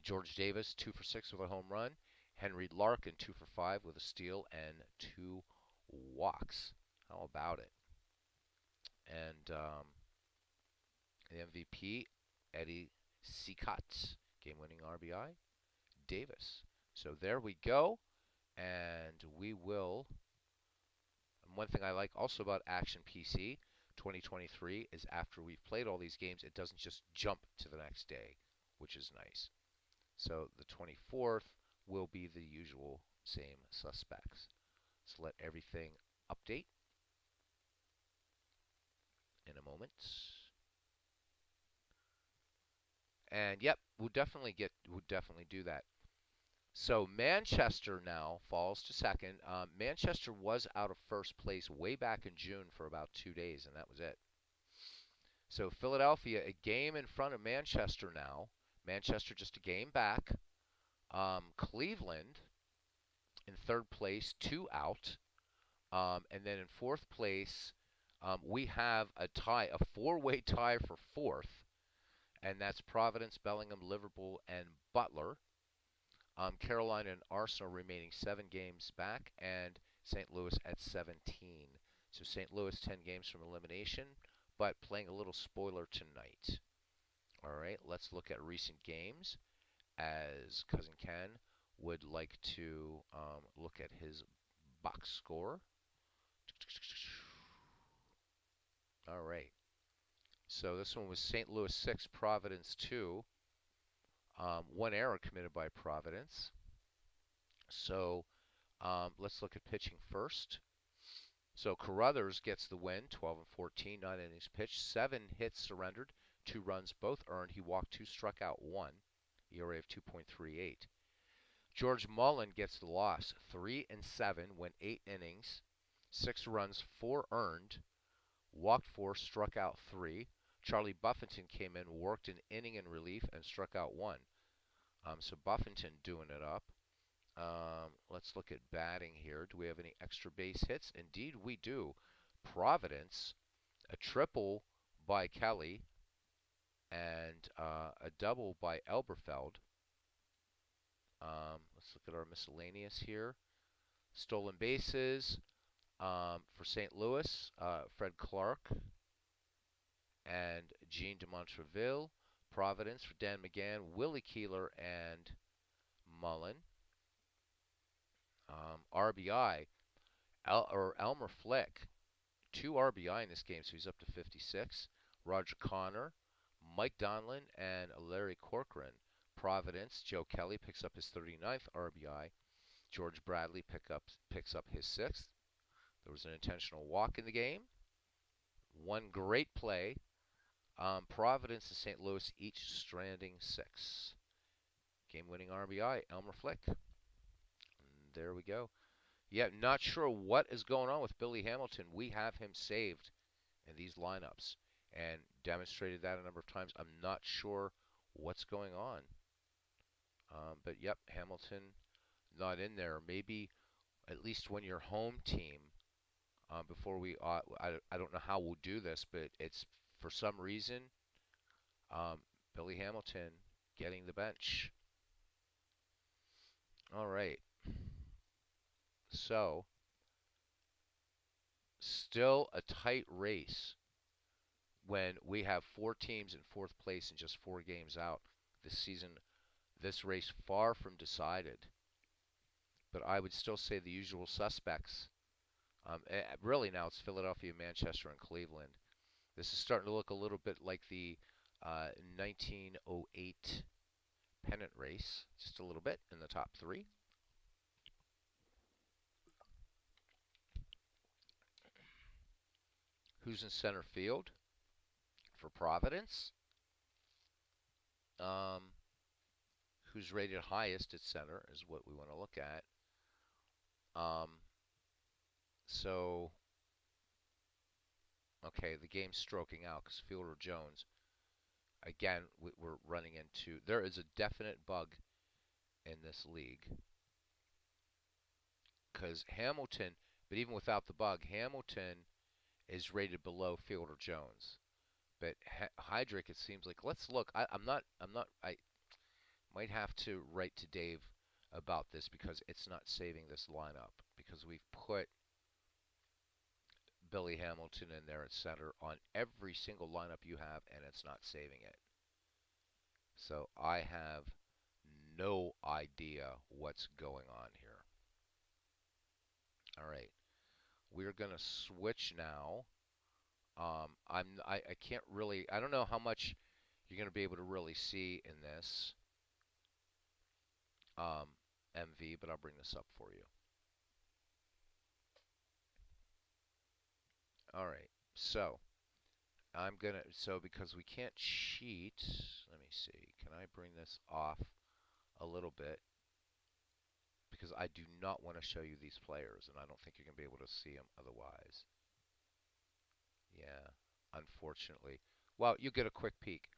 George Davis 2 for 6 with a home run. Henry Larkin 2 for 5 with a steal and 2 walks. How about it? And the MVP, Eddie Cicotte, game-winning RBI, Davis. So there we go, and we will. And one thing I like also about Action PC 2023 is after we've played all these games, it doesn't just jump to the next day, which is nice. So the 24th will be the usual same suspects. So let everything update in a moment. And yep, we'll definitely do that. So Manchester now falls to second. Manchester was out of first place way back in June for about 2 days, and that was it. So Philadelphia a game in front of Manchester now. Manchester just a game back. Cleveland in third place, 2 out. And then in fourth place, we have a tie, a 4-way tie for fourth. And that's Providence, Bellingham, Liverpool, and Butler. Carolina and Arsenal remaining 7 games back, and St. Louis at 17. So St. Louis 10 games from elimination, but playing a little spoiler tonight. All right, let's look at recent games as Cousin Ken would like to look at his box score. All right. So this one was St. Louis 6, Providence 2. One error committed by Providence. So let's look at pitching first. So Carruthers gets the win, 12 and 14, 9 innings pitched, 7 hits surrendered, 2 runs both earned. He walked 2, struck out 1, ERA of 2.38. George Mullen gets the loss, 3 and 7, went 8 innings, 6 runs, 4 earned, walked 4, struck out 3. Charlie Buffington came in, worked an inning in relief, and struck out 1. So Buffington doing it up. Let's look at batting here. Do we have any extra base hits? Indeed, we do. Providence, a triple by Kelly, and a double by Elberfeld. Let's look at our miscellaneous here. Stolen bases for St. Louis, Fred Clark and Gene de Montreville. Providence for Dan McGann, Willie Keeler, and Mullen. RBI, Elmer Flick, 2 RBI in this game, so he's up to 56. Roger Connor, Mike Donlin, and Larry Corcoran. Providence, Joe Kelly picks up his 39th RBI. George Bradley picks up his 6th. There was an intentional walk in the game. One great play. Providence and St. Louis each stranding 6. Game-winning RBI, Elmer Flick. And there we go. Yeah, not sure what is going on with Billy Hamilton. We have him saved in these lineups and demonstrated that a number of times. I'm not sure what's going on. But yep, Hamilton not in there. Maybe at least when your home team, before I don't know how we'll do this, but it's for some reason, Billy Hamilton getting the bench. All right. So, still a tight race when we have 4 teams in 4th place and just 4 games out this season. This race far from decided. But I would still say the usual suspects. Really now it's Philadelphia, Manchester, and Cleveland. This is starting to look a little bit like the 1908 pennant race, just a little bit in the top 3. Who's in center field for Providence? Who's rated highest at center is what we want to look at. So, okay, the game's stroking out because Fielder Jones, again, we're running into, there is a definite bug in this league because Hamilton, but even without the bug, Hamilton is rated below Fielder Jones. But Heydrich, it seems like, let's look. I might have to write to Dave about this because it's not saving this lineup because we've put Billy Hamilton in there at center on every single lineup you have, and it's not saving it. So I have no idea what's going on here. All right, we're gonna switch now. I can't really, I don't know how much you're gonna be able to really see in this MV, but I'll bring this up for you. All right, so so because we can't cheat, let me see, can I bring this off a little bit? Because I do not want to show you these players, and I don't think you're going to be able to see them otherwise. Yeah, unfortunately. Well, you get a quick peek.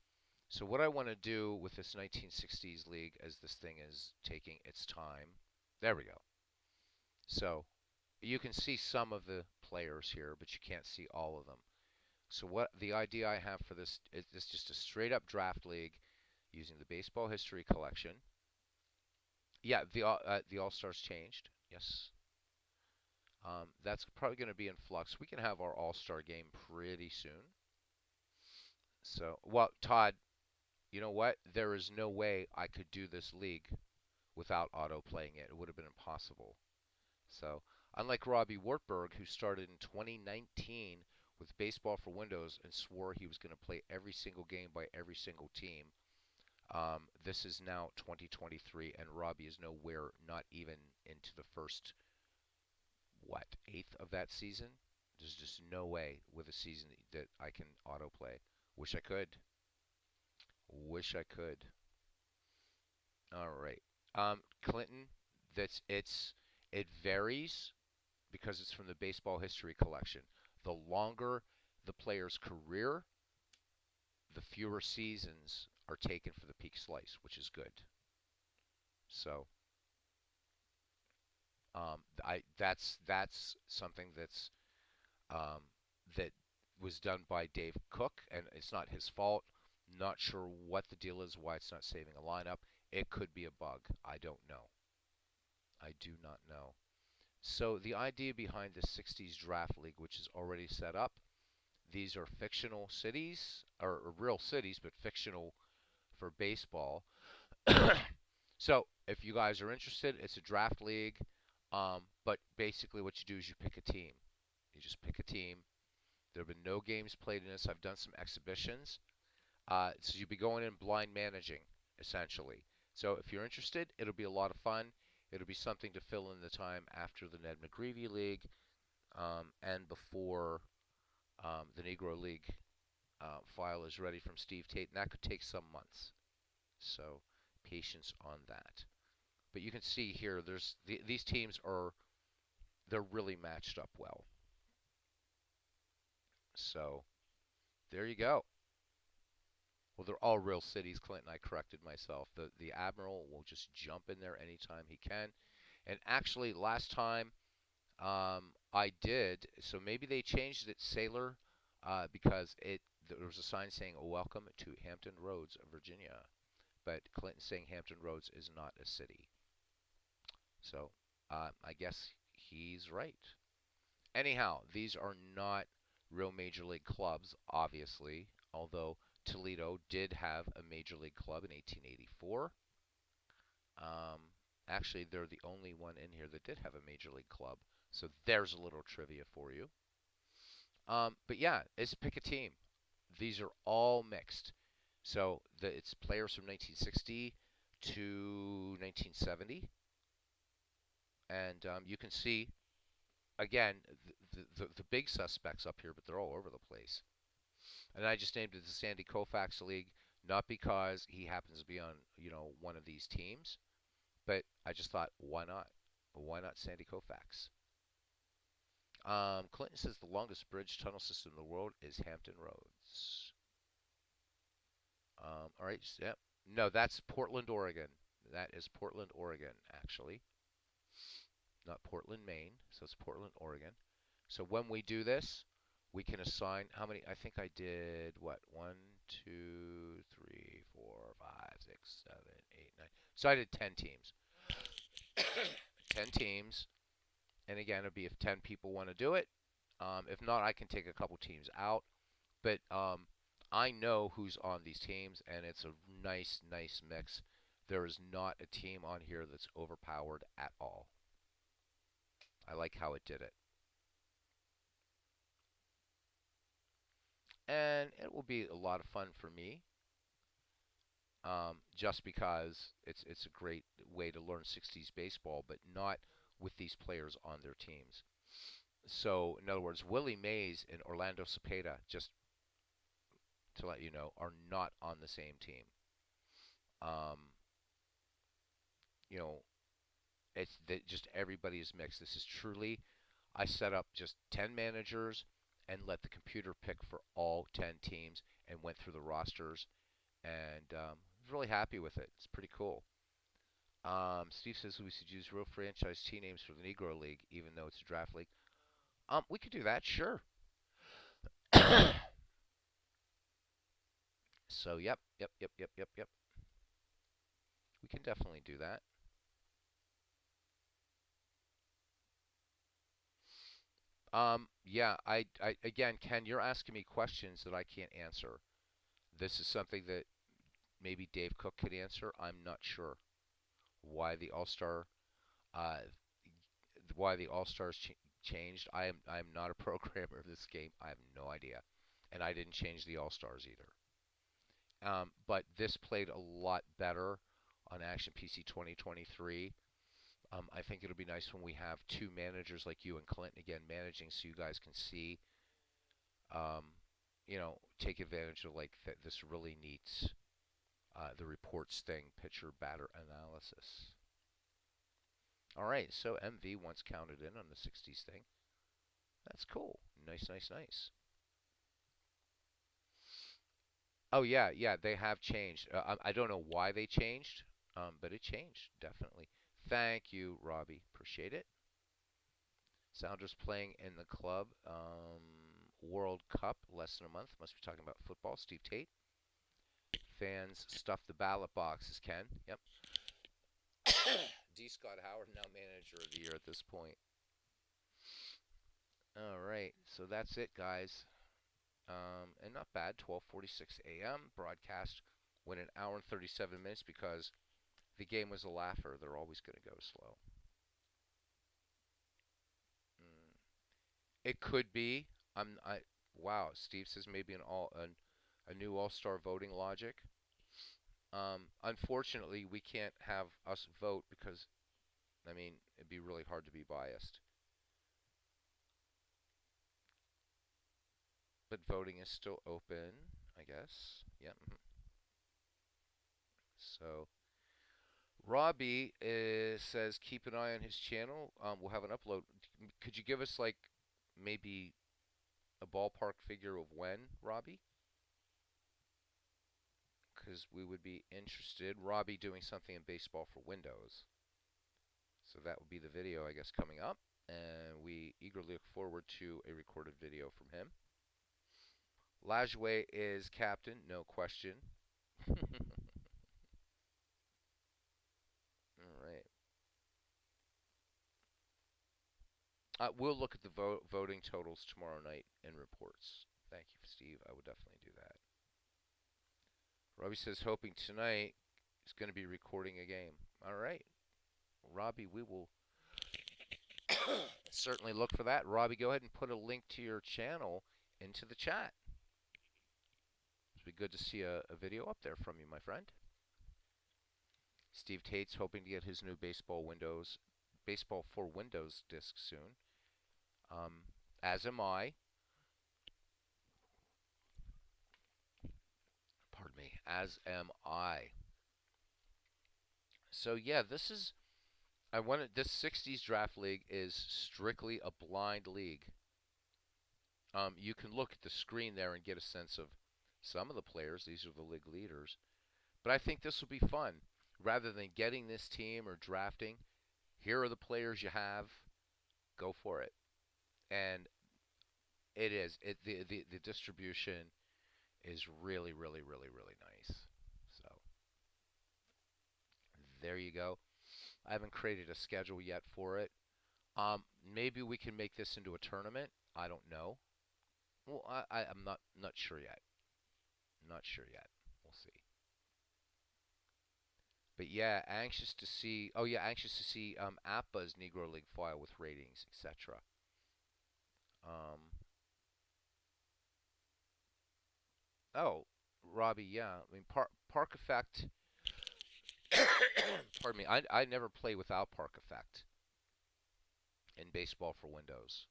So what I want to do with this 1960s league as this thing is taking its time, there we go. So you can see some of the players here, but you can't see all of them. So what the idea I have for this is just a straight up draft league using the baseball history collection. Yeah, the All Stars changed. Yes, that's probably going to be in flux. We can have our All Star game pretty soon. So, well, Todd, you know what? There is no way I could do this league without auto playing it. It would have been impossible. So, unlike Robbie Wartburg, who started in 2019 with Baseball for Windows and swore he was going to play every single game by every single team, this is now 2023, and Robbie is nowhere, not even into the first, what, eighth of that season. There's just no way with a season that I can autoplay. Wish I could. Wish I could. All right. Clinton, it varies because it's from the baseball history collection. The longer the player's career, the fewer seasons are taken for the peak slice, which is good. So, that's something um, that was done by Dave Cook, and it's not his fault. Not sure what the deal is, why it's not saving a lineup. It could be a bug. I don't know. I do not know. So the idea behind the 60s draft league, which is already set up, these are fictional cities, or real cities, but fictional for baseball. So if you guys are interested, it's a draft league. But basically, what you do is you pick a team. You just pick a team. There have been no games played in this. I've done some exhibitions. So you'll be going in blind managing, essentially. So if you're interested, it'll be a lot of fun. It'll be something to fill in the time after the Ned McGreevy League and before the Negro League file is ready from Steve Tate, and that could take some months. So patience on that. But you can see here, these teams they're really matched up well. So there you go. Well, they're all real cities, Clinton. I corrected myself. The Admiral will just jump in there anytime he can. And actually, last time I did, so maybe they changed it Sailor because there was a sign saying "Welcome to Hampton Roads, Virginia," but Clinton saying Hampton Roads is not a city. So I guess he's right. Anyhow, these are not real major league clubs, obviously, although Toledo did have a major league club in 1884. Um, Actually, they're the only one in here that did have a major league club. So there's a little trivia for you. But yeah, it's pick a team. These are all mixed. So it's players from 1960 to 1970, and you can see again the big suspects up here, but they're all over the place. And I just named it the Sandy Koufax League, not because he happens to be on one of these teams, but I just thought, why not? Why not Sandy Koufax? Clinton says the longest bridge tunnel system in the world is Hampton Roads. All right, yep. No, that's Portland, Oregon. That is Portland, Oregon, actually, not Portland, Maine. So it's Portland, Oregon. So when we do this, we can assign how many? I think I did what? One, two, three, four, five, six, seven, eight, nine. So I did 10 teams. 10 teams. And again, it'll be if 10 people want to do it. If not, I can take a couple teams out. But I know who's on these teams, and it's a nice, nice mix. There is not a team on here that's overpowered at all. I like how it did it. And it will be a lot of fun for me, just because it's a great way to learn 60s baseball, but not with these players on their teams. So, in other words, Willie Mays and Orlando Cepeda, just to let you know, are not on the same team. Um, you know, it's that just everybody is mixed. This is truly, I set up just 10 managers and let the computer pick for all 10 teams and went through the rosters and was really happy with it. It's pretty cool. Steve says we should use real franchise team names for the Negro League, even though it's a draft league. We could do that, sure. So, yep, yep, yep, yep, yep, yep. We can definitely do that. Yeah, I again, Ken, you're asking me questions that I can't answer. This is something that maybe Dave Cook could answer. I'm not sure why the All Star, uh, why the All Stars changed. I'm not a programmer of this game. I have no idea, and I didn't change the All Stars either. But this played a lot better on Action PC 2023. I think it'll be nice when we have two managers like you and Clinton again managing, so you guys can see, um, take advantage of like this really neat the reports thing, pitcher batter analysis. All right, so MV once counted in on the 60s thing. That's cool. Nice, nice, nice. Oh yeah, yeah, they have changed. I don't know why they changed, but it changed definitely. Thank you, Robbie. Appreciate it. Sounders playing in the club. World Cup, less than a month. Must be talking about football. Steve Tate. Fans stuff the ballot boxes. Ken. Yep. D. Scott Howard, now manager of the year at this point. All right, so that's it, guys. And not bad. 12:46 a.m. broadcast went an hour and 37 minutes because the game was a laugher. They're always going to go slow. Mm. It could be. I. Wow. Steve says maybe a new all-star voting logic. Unfortunately, we can't have us vote because I mean it'd be really hard to be biased. But voting is still open, I guess. Yeah. So Robbie says keep an eye on his channel. We'll have an upload. Could you give us like maybe a ballpark figure of when, Robbie? Because we would be interested. Robbie doing something in baseball for Windows. So that would be the video, I guess, coming up. And we eagerly look forward to a recorded video from him. Lajway is captain, no question. All right. We'll look at the voting totals tomorrow night in reports. Thank you, Steve. I would definitely do that. Robbie says, hoping tonight is going to be recording a game. All right. Robbie, we will certainly look for that. Robbie, go ahead and put a link to your channel into the chat. It'd be good to see a video up there from you, my friend. Steve Tate's hoping to get his new baseball for Windows disc soon. As am I. Pardon me. As am I. So yeah, this 60s draft league is strictly a blind league. You can look at the screen there and get a sense of some of the players. These are the league leaders. But I think this will be fun. Rather than getting this team or drafting, here are the players you have. Go for it. And it is. The distribution is really, really, really, really nice. So there you go. I haven't created a schedule yet for it. Maybe we can make this into a tournament. I don't know. Well, I'm not sure yet. Not sure yet. We'll see. But yeah, anxious to see. Oh yeah, anxious to see Appa's Negro League file with ratings, etc. Um, oh, Robbie, yeah. I mean, Park Effect. Pardon me. I never play without Park Effect in baseball for Windows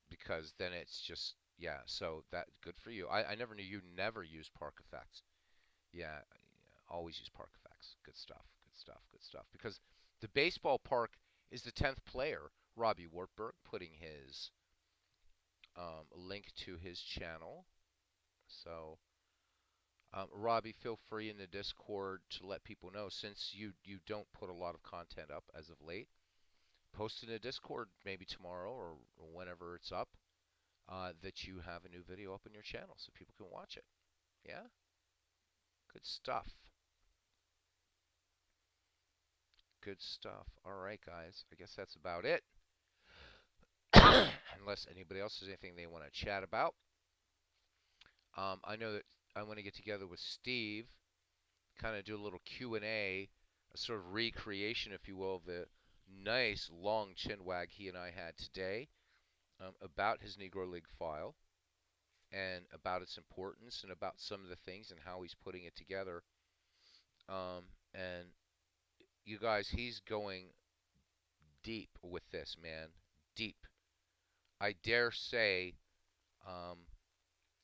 because then it's just yeah. So that good for you. I never knew you never used Park Effect. Yeah, always use Park Effects. Good stuff. Good stuff. Good stuff. Because the baseball park is the 10th player. Robbie Wartburg putting his link to his channel. So, Robbie, feel free in the Discord to let people know since you don't put a lot of content up as of late. Post in the Discord maybe tomorrow or whenever it's up that you have a new video up on your channel so people can watch it. Yeah, good stuff. Good stuff. All right, guys. I guess that's about it. Unless anybody else has anything they want to chat about. I know that I want to get together with Steve, kind of do a little Q&A, a sort of recreation, if you will, of the nice long chin wag he and I had today about his Negro League file and about its importance and about some of the things and how he's putting it together. And you guys, he's going deep with this, man. Deep. I dare say, um,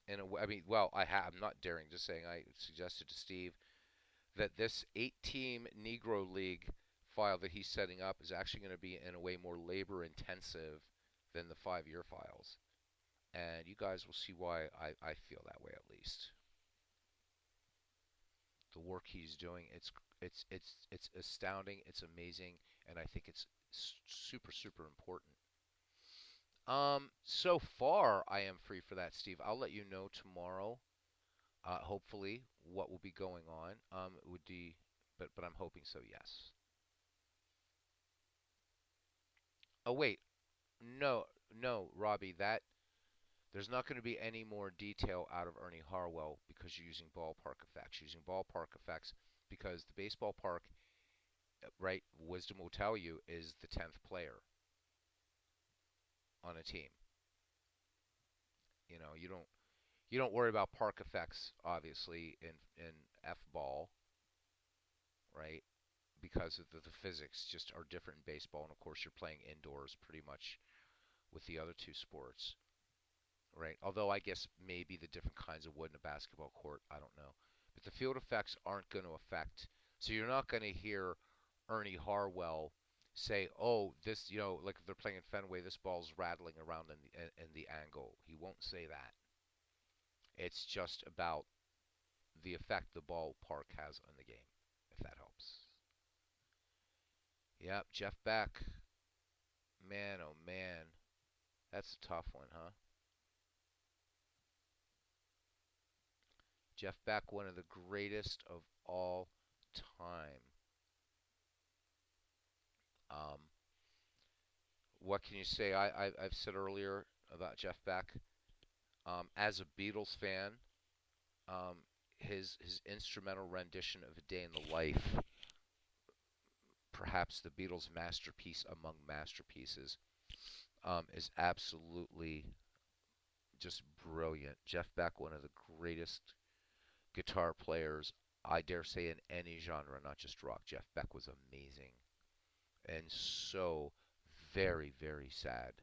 I mean, well, I'm not daring, just saying I suggested to Steve that this 8-team Negro League file that he's setting up is actually going to be, in a way, more labor intensive than the 5-year files. And you guys will see why I feel that way, at least. The work he's doing, it's astounding, it's amazing, and I think it's super super important. So far I am free for that, Steve. I'll let you know tomorrow. Hopefully, what will be going on. It would be, but I'm hoping so. Yes. Oh wait, no, no, Robbie. That there's not going to be any more detail out of Ernie Harwell because you're using ballpark effects. You're using ballpark effects because the baseball park, right? Wisdom will tell you is the 10th player on a team. You don't worry about park effects obviously in F ball, right? Because of the physics just are different in baseball, and of course you're playing indoors pretty much with the other two sports, right? Although I guess maybe the different kinds of wood in a basketball court, I don't know. But the field effects aren't going to affect. So you're not going to hear Ernie Harwell say, "Oh, this, like if they're playing in Fenway, this ball's rattling around in the angle." He won't say that. It's just about the effect the ballpark has on the game, if that helps. Yep, Jeff Beck. Man, oh man, that's a tough one, huh? Jeff Beck, one of the greatest of all time. Um, what can you say? I've said earlier about Jeff Beck. As a Beatles fan, um, his instrumental rendition of "A Day in the Life," perhaps the Beatles' masterpiece among masterpieces, is absolutely just brilliant. Jeff Beck, one of the greatest guitar players, I dare say, in any genre, not just rock. Jeff Beck was amazing and so very, very sad.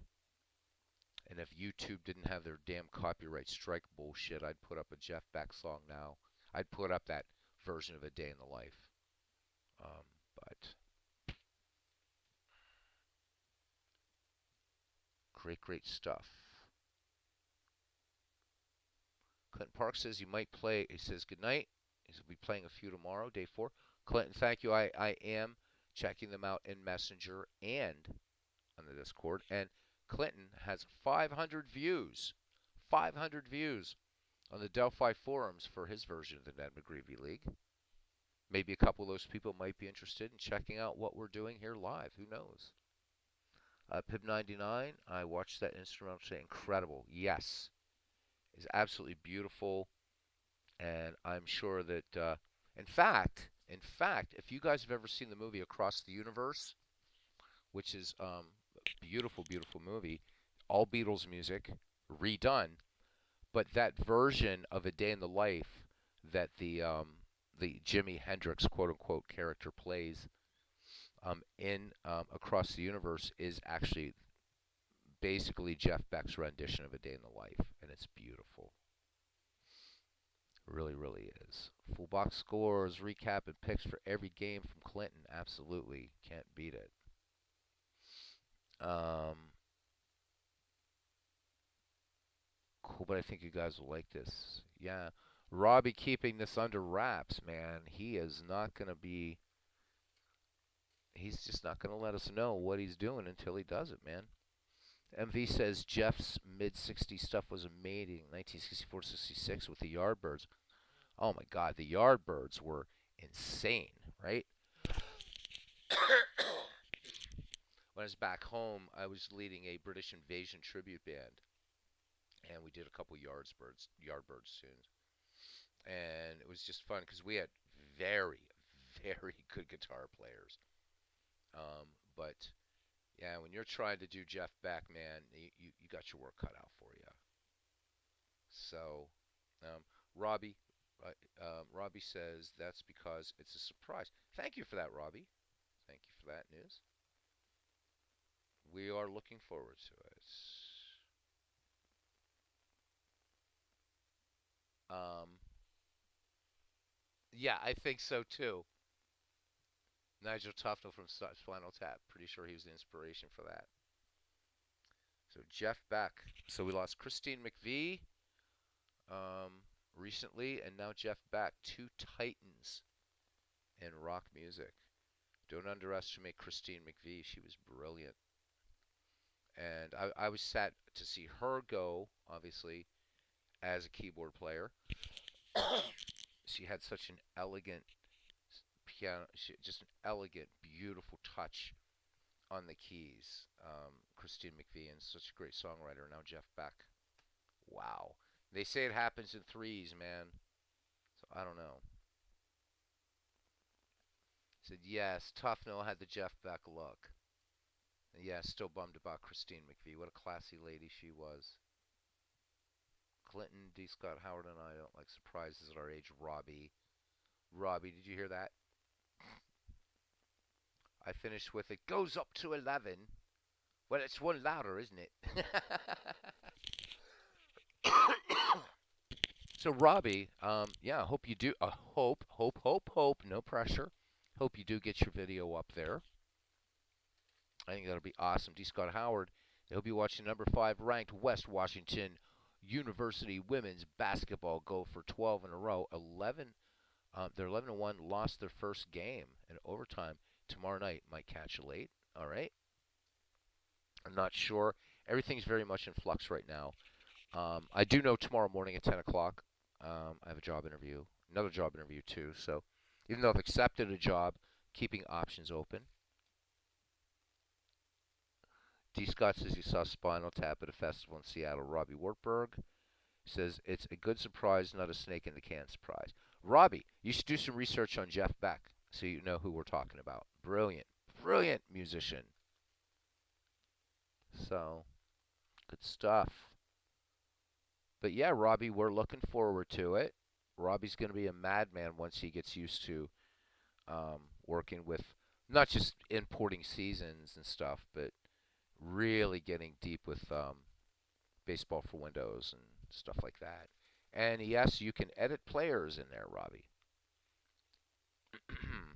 And if YouTube didn't have their damn copyright strike bullshit, I'd put up a Jeff Beck song now. I'd put up that version of "A Day in the Life." Um, but great, great stuff. Clinton Park says he might play. He says good night. He'll be playing a few tomorrow, day 4. Clinton, thank you. I am checking them out in Messenger and on the Discord. And Clinton has 500 views. 500 views on the Delphi forums for his version of the Ned McGreevy League. Maybe a couple of those people might be interested in checking out what we're doing here live. Who knows? Pib99, I watched that instrumental today. Incredible. Yes. It's absolutely beautiful. And I'm sure that, in fact, if you guys have ever seen the movie Across the Universe, which is a beautiful, beautiful movie, all Beatles music, redone, but that version of "A Day in the Life" that the Jimi Hendrix quote unquote character plays in Across the Universe is actually basically Jeff Beck's rendition of "A Day in the Life," and it's beautiful. It really, really is. Full box scores, recap, and picks for every game from Clinton. Absolutely can't beat it. Um, cool, but I think you guys will like this. Yeah. Robbie keeping this under wraps, man. He is not going to be. He's just not going to let us know what he's doing until he does it, man. MV says Jeff's mid 60s stuff was amazing. 1964-66 with the Yardbirds. Oh my God, the Yardbirds were insane, right? When was back home, I was leading a British Invasion tribute band, and we did a couple Yardbirds tunes, and it was just fun because we had very, very good guitar players. Um, but yeah, when you're trying to do Jeff Beck, man, you got your work cut out for you. So, um, Robbie, Robbie says that's because it's a surprise. Thank you for that, Robbie. Thank you for that news. We are looking forward to it. Um, yeah, I think so too. Nigel Tufnell from Spinal Tap. Pretty sure he was the inspiration for that. So Jeff Beck. So we lost Christine McVie um, recently, and now Jeff Beck. Two titans in rock music. Don't underestimate Christine McVie. She was brilliant. And I was sad to see her go, obviously, as a keyboard player. She had such an elegant piano, just an elegant, beautiful touch on the keys. Christine McVie, and such a great songwriter. Now Jeff Beck. Wow. They say it happens in threes, man. So I don't know. Said yes, Tufnell had the Jeff Beck look. And yeah, still bummed about Christine McVie. What a classy lady she was. Clinton, D. Scott Howard, and I don't like surprises at our age. Robbie. Robbie, did you hear that? I finished with it goes up to 11. Well, it's one louder, isn't it? So, Robbie, yeah, hope you do. Hope, no pressure. Hope you do get your video up there. I think that'll be awesome. D. Scott Howard, he'll be watching number 5 ranked West Washington University women's basketball go for 12 in a row. 11, they're 11-1, lost their first game in overtime. Tomorrow night might catch a late. All right. I'm not sure. Everything's very much in flux right now. I do know tomorrow morning at 10 o'clock, I have a job interview, another job interview too. So even though I've accepted a job, keeping options open. D. Scott says he saw Spinal Tap at a festival in Seattle. Robbie Wartburg says it's a good surprise, not a snake in the can surprise. Robbie, you should do some research on Jeff Beck so you know who we're talking about. Brilliant, brilliant musician. So, good stuff. But yeah, Robbie, we're looking forward to it. Robbie's going to be a madman once he gets used to working with not just importing seasons and stuff, but really getting deep with baseball for Windows and stuff like that. And yes, you can edit players in there, Robbie.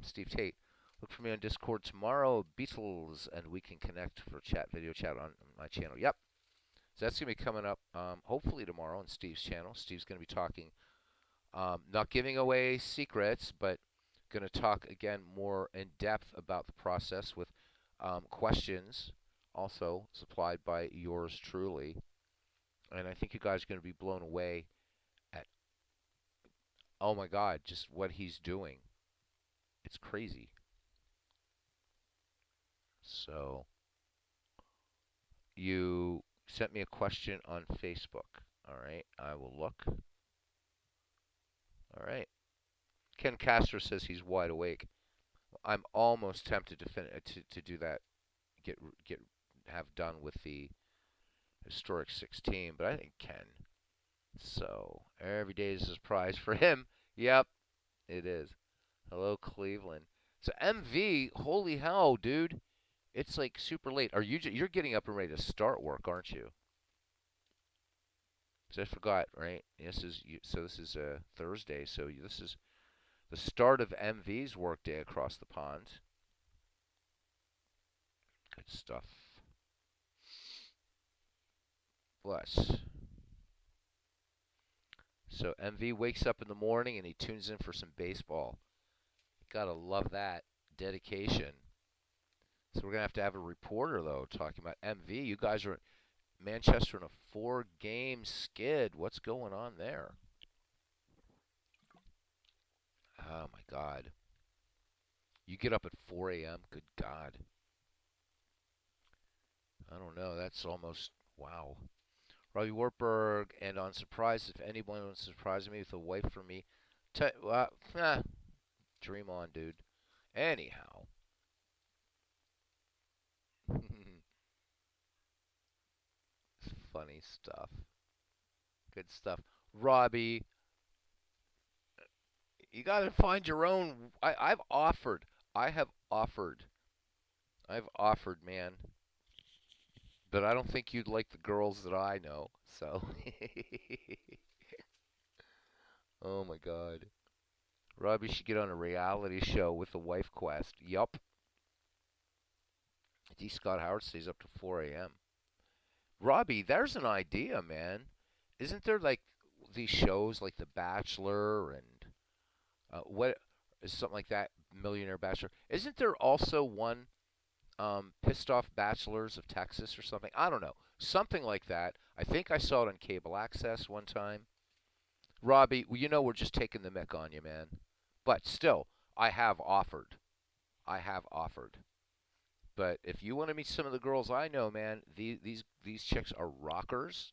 Steve Tate, look for me on Discord tomorrow, Beatles, and we can connect for video chat on my channel. Yep. So that's going to be coming up hopefully tomorrow on Steve's channel. Steve's going to be talking, not giving away secrets, but going to talk again more in depth about the process with questions also supplied by yours truly. And I think you guys are going to be blown away at, oh my God, just what he's doing. It's crazy. So you sent me a question on Facebook. All right, I will look. All right. Ken Castro says he's wide awake. I'm almost tempted to do that. Get get have done with the historic 16, but I think Ken. So every day is a surprise for him. Yep, it is. Hello, Cleveland. So MV, holy hell, dude! It's like super late. Are you're getting up and ready to start work, aren't you? So I forgot, right? This is Thursday. So this is the start of MV's workday across the pond. Good stuff. Bless. So MV wakes up in the morning and he tunes in for some baseball. Gotta love that dedication. So we're gonna have a reporter though talking about MV. You guys are Manchester in a 4-game skid. What's going on there? Oh my God. You get up at 4 a.m. Good God. I don't know. That's almost wow. Robbie Wartburg, and on surprise, if anyone wants to surprise me with a wife for me, eh, dream on, dude. Anyhow, funny stuff. Good stuff. Robbie, you got to find your own. I've offered. I have offered. I've offered, man. But I don't think you'd like the girls that I know. So, oh my God. Robbie should get on a reality show with the wife quest. Yup. D. Scott Howard stays up to 4 a.m. Robbie, there's an idea, man. Isn't there like these shows like The Bachelor and what is something like that, Millionaire Bachelor? Isn't there also one Pissed Off Bachelors of Texas or something? I don't know. Something like that. I think I saw it on cable access one time. Robbie, well, you know we're just taking the mick on you, man. But still, I have offered. I have offered. But if you want to meet some of the girls I know, man, these chicks are rockers.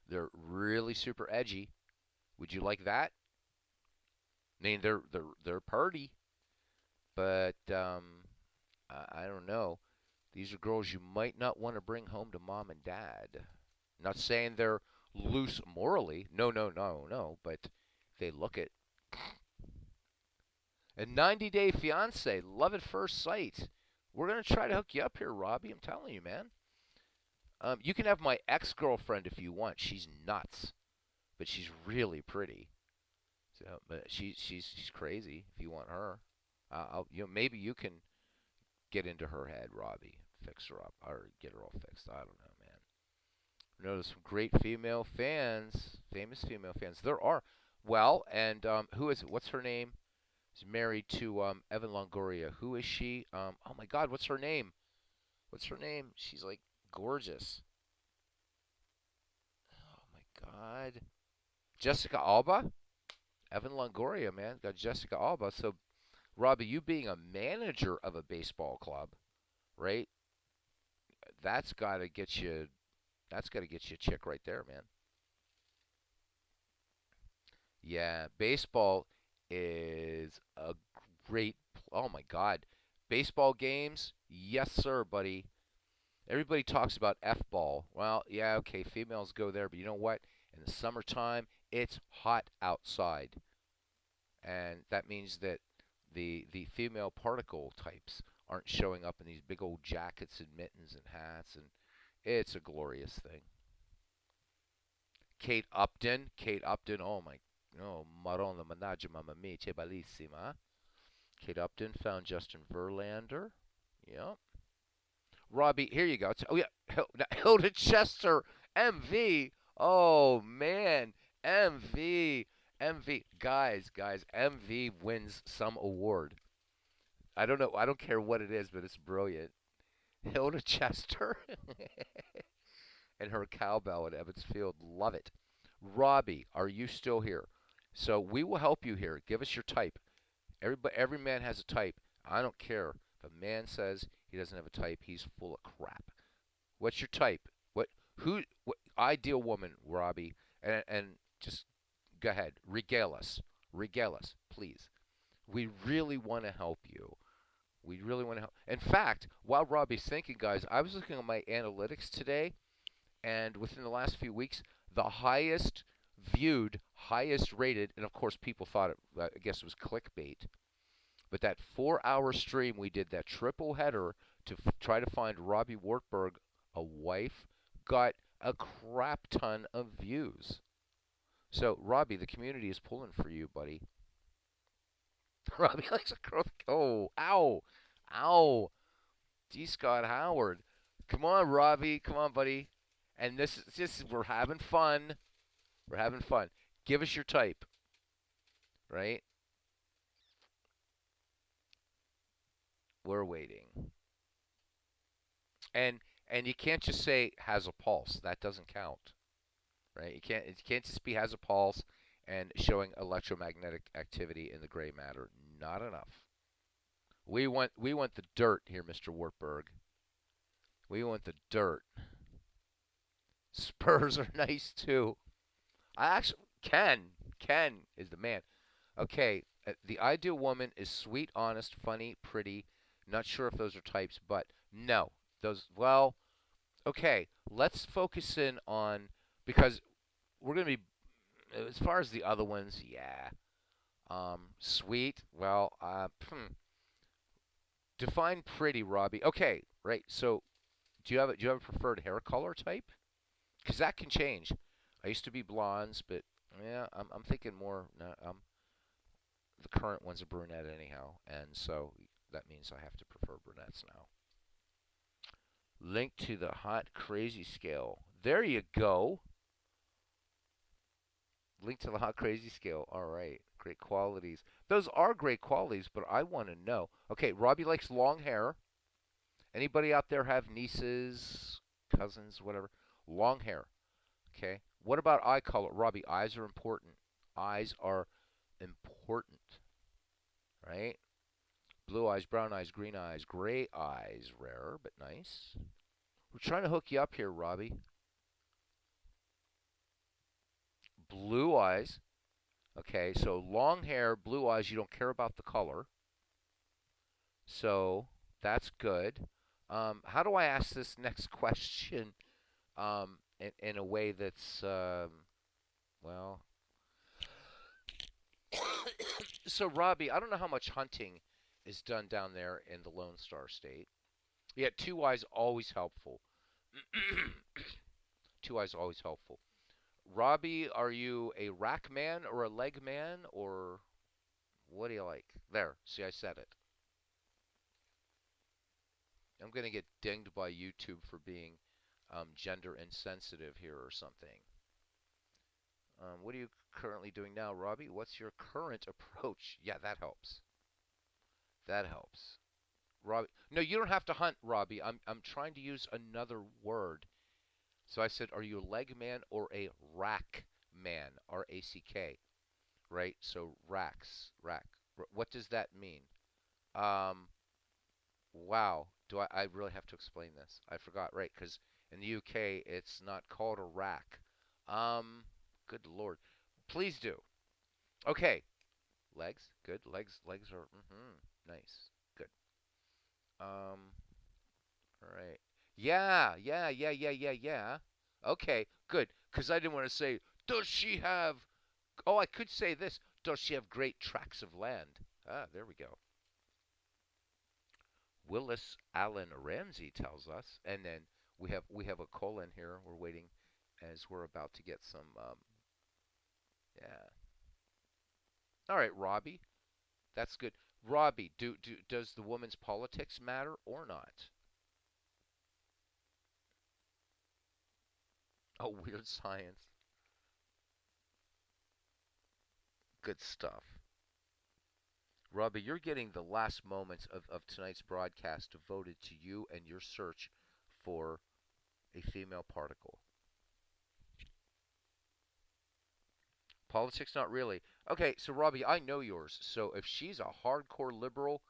They're really super edgy. Would you like that? I mean, they're party, but I don't know. These are girls you might not want to bring home to mom and dad. Not saying they're loose morally. No, no, no, no. But they look it. A 90-day fiance, love at first sight. We're gonna try to hook you up here, Robbie. I'm telling you, man. You can have my ex-girlfriend if you want. She's nuts, but she's really pretty. So, but she's crazy. If you want her, maybe you can get into her head, Robbie. Fix her up or get her all fixed. I don't know, man. Notice some great female fans, famous female fans. There are. Well, and who is it? What's her name? She's married to Evan Longoria. Who is she? Oh my God, what's her name? What's her name? She's like gorgeous. Oh my God, Jessica Alba. Evan Longoria, man, got Jessica Alba. So, Robbie, you being a manager of a baseball club, right? That's got to get you. That's got to get you a chick right there, man. Yeah, baseball is a great. Oh my God, baseball games. Yes, sir, buddy. Everybody talks about F ball. Well, yeah, okay, females go there, but you know what? In the summertime, it's hot outside, and that means that the female particle types aren't showing up in these big old jackets and mittens and hats, and it's a glorious thing. Kate Upton, oh my, oh, Marona Managgia Mamma Mia, che bellissima. Kate Upton found Justin Verlander. Yep. Robbie, here you go. Oh yeah, Hilda Chester, MV. Oh man, MV, MV. Guys, MV wins some award. I don't know. I don't care what it is, but it's brilliant. Hilda Chester and her cowbell at Evans Field. Love it. Robbie, are you still here? So we will help you here. Give us your type. Every man has a type. I don't care. If a man says he doesn't have a type, he's full of crap. What's your type? What ideal woman, Robbie? And just go ahead. Regale us. Regale us, please. We really want to help you. We really want to help. In fact, while Robbie's thinking, guys, I was looking at my analytics today, and within the last few weeks, the highest viewed, highest rated, and of course, people thought I guess it was clickbait, but that 4 hour stream we did, that triple header to try to find Robbie Wartburg a wife, got a crap ton of views. So, Robbie, the community is pulling for you, buddy. Robbie likes a growth. Oh, ow, ow. D. Scott Howard. Come on, Robbie. Come on, buddy. And this is just, we're having fun. We're having fun. Give us your type, right? We're waiting. And and you can't just say has a pulse. That doesn't count, right? You can't just be has a pulse and showing electromagnetic activity in the gray matter. Not enough. We want the dirt here, Mr. Wartburg. We went the dirt. Spurs are nice too. I actually Ken is the man. Okay, the ideal woman is sweet, honest, funny, pretty. Not sure if those are types, but no. Those well, okay, let's focus in on because we're going to be as far as the other ones, yeah. Sweet, well, define pretty, Robbie. Okay, right. So, do you have a preferred hair color type? Because that can change. I used to be blondes, but yeah, I'm thinking more. No, the current one's a brunette anyhow, and so that means I have to prefer brunettes now. Link to the hot crazy scale. There you go. Link to the hot crazy scale. All right, great qualities. Those are great qualities, but I want to know. Okay, Robbie likes long hair. Anybody out there have nieces, cousins, whatever? Long hair. Okay. What about eye color? Robbie, eyes are important. Eyes are important, right? Blue eyes, brown eyes, green eyes, gray eyes, rare but nice. We're trying to hook you up here, Robbie. Blue eyes. Okay, so long hair, blue eyes, you don't care about the color. So that's good. How do I ask this next question in a way that's, well, so Robbie, I don't know how much hunting is done down there in the Lone Star State. Yeah, two eyes always helpful. Two eyes always helpful. Robbie, are you a rack man or a leg man or what do you like? There, see, I said it. I'm gonna get dinged by YouTube for being gender insensitive here or something. What are you currently doing now, Robbie? What's your current approach? Yeah, that helps. That helps. Robbie, no, you don't have to hunt, Robbie. I'm trying to use another word. So I said, are you a leg man or a rack man? R-A-C-K, right? So racks, rack. What does that mean? Um, wow. I really have to explain this? I forgot, right? Because in the UK, it's not called a rack. Um, good lord. Please do. Okay. Legs, good. Legs are nice. Good. Um, all right. Yeah. Okay, good. Because I didn't want to say, does she have. Oh, I could say this. Does she have great tracts of land? Ah, there we go. Willis Allen Ramsey tells us, and then we have a colon here. We're waiting as we're about to get some. Yeah. All right, Robbie. That's good. Robbie, does the woman's politics matter or not? Oh, weird science. Good stuff. Robbie, you're getting the last moments of tonight's broadcast devoted to you and your search for a female particle. Politics, not really. Okay, so Robbie, I know yours. So if she's a hardcore liberal,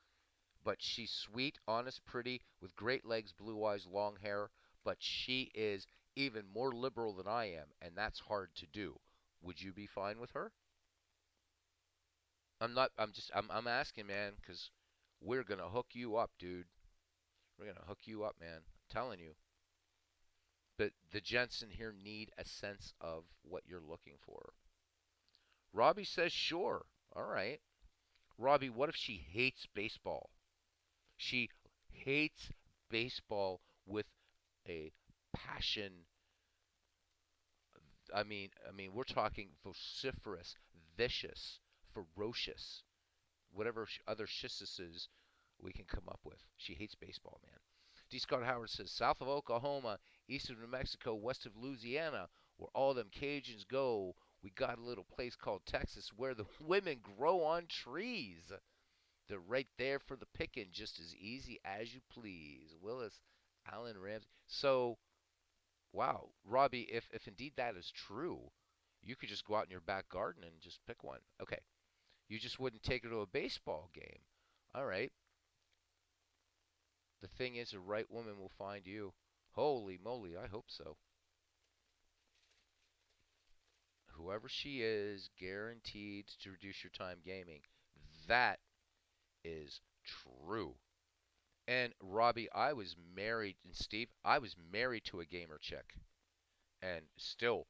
but she's sweet, honest, pretty, with great legs, blue eyes, long hair, but she is even more liberal than I am, and that's hard to do, would you be fine with her? I'm not. I'm asking, man, because we're gonna hook you up, dude. We're gonna hook you up, man. I'm telling you. But the gents in here need a sense of what you're looking for. Robbie says, sure. All right. Robbie, what if she hates baseball? She hates baseball with a passion. I mean, we're talking vociferous, vicious, ferocious, whatever other shisses we can come up with. She hates baseball, man. D. Scott Howard says, south of Oklahoma, east of New Mexico, west of Louisiana, where all them Cajuns go, we got a little place called Texas where the women grow on trees. They're right there for the picking, just as easy as you please. Willis Allen Ramsey. So, wow, Robbie, if indeed that is true, you could just go out in your back garden and just pick one. Okay. You just wouldn't take her to a baseball game. All right. The thing is, the right woman will find you. Holy moly, I hope so. Whoever she is, guaranteed to reduce your time gaming. That is true. And Robbie, I was married, and Steve, I was married to a gamer chick and still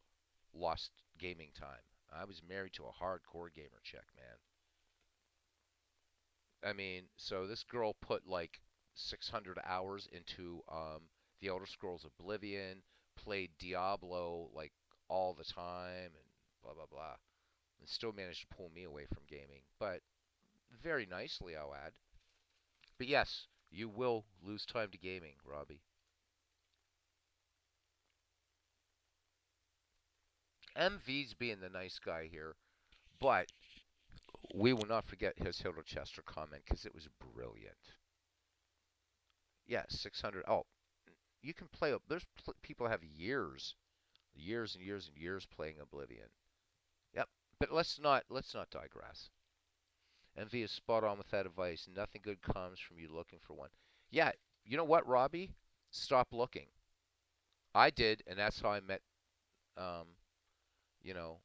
lost gaming time. I was married to a hardcore gamer chick, man. I mean, so this girl put like 600 hours into the Elder Scrolls Oblivion, played Diablo like all the time, and blah blah blah, and still managed to pull me away from gaming, but very nicely, I'll add. But yes, you will lose time to gaming, Robbie. MV's being the nice guy here, but we will not forget his Hilda Chester comment because it was brilliant. Yeah, 600. Oh, you can play. There's people have years, years and years and years playing Oblivion. Yep. But let's not digress. MV is spot on with that advice. Nothing good comes from you looking for one. Yeah, you know what, Robbie? Stop looking. I did, and that's how I met. Um, you know,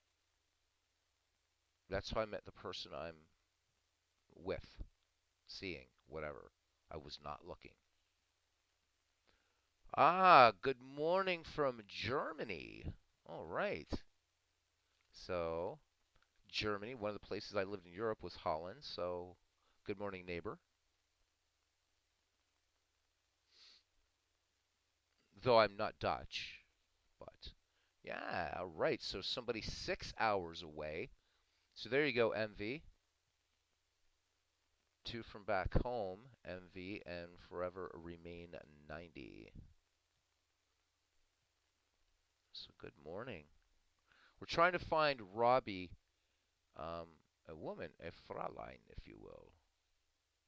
that's how I met the person I'm with, seeing, whatever. I was not looking. Ah, good morning from Germany. All right. So, Germany, one of the places I lived in Europe was Holland. So, good morning, neighbor. Though I'm not Dutch, but yeah, all right. So, somebody 6 hours away. So, there you go, MV. Two from back home, MV, and forever remain 90. So, good morning. We're trying to find Robbie, um, a woman, a Fräulein, if you will.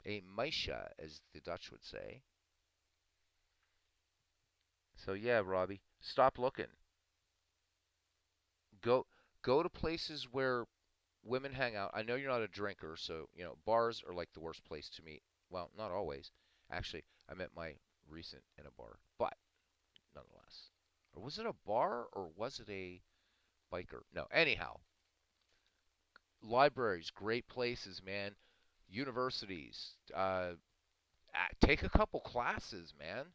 A Meisha, as the Dutch would say. So yeah, Robbie, stop looking. Go go to places where women hang out. I know you're not a drinker, so bars are like the worst place to meet. Well, not always. Actually, I met my recent in a bar, but nonetheless. Or was it a bar or was it a biker? No. Anyhow, libraries, great places, man. Universities. Take a couple classes, man.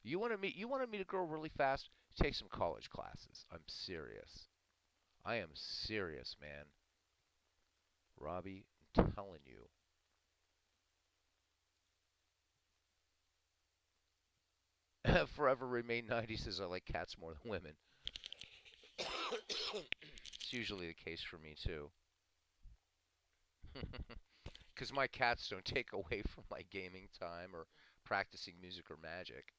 You want to meet a girl really fast? Take some college classes. I'm serious. I am serious, man. Robbie, I'm telling you. Forever remain 90 says I like cats more than women. It's usually the case for me too. Because my cats don't take away from my gaming time or practicing music or magic.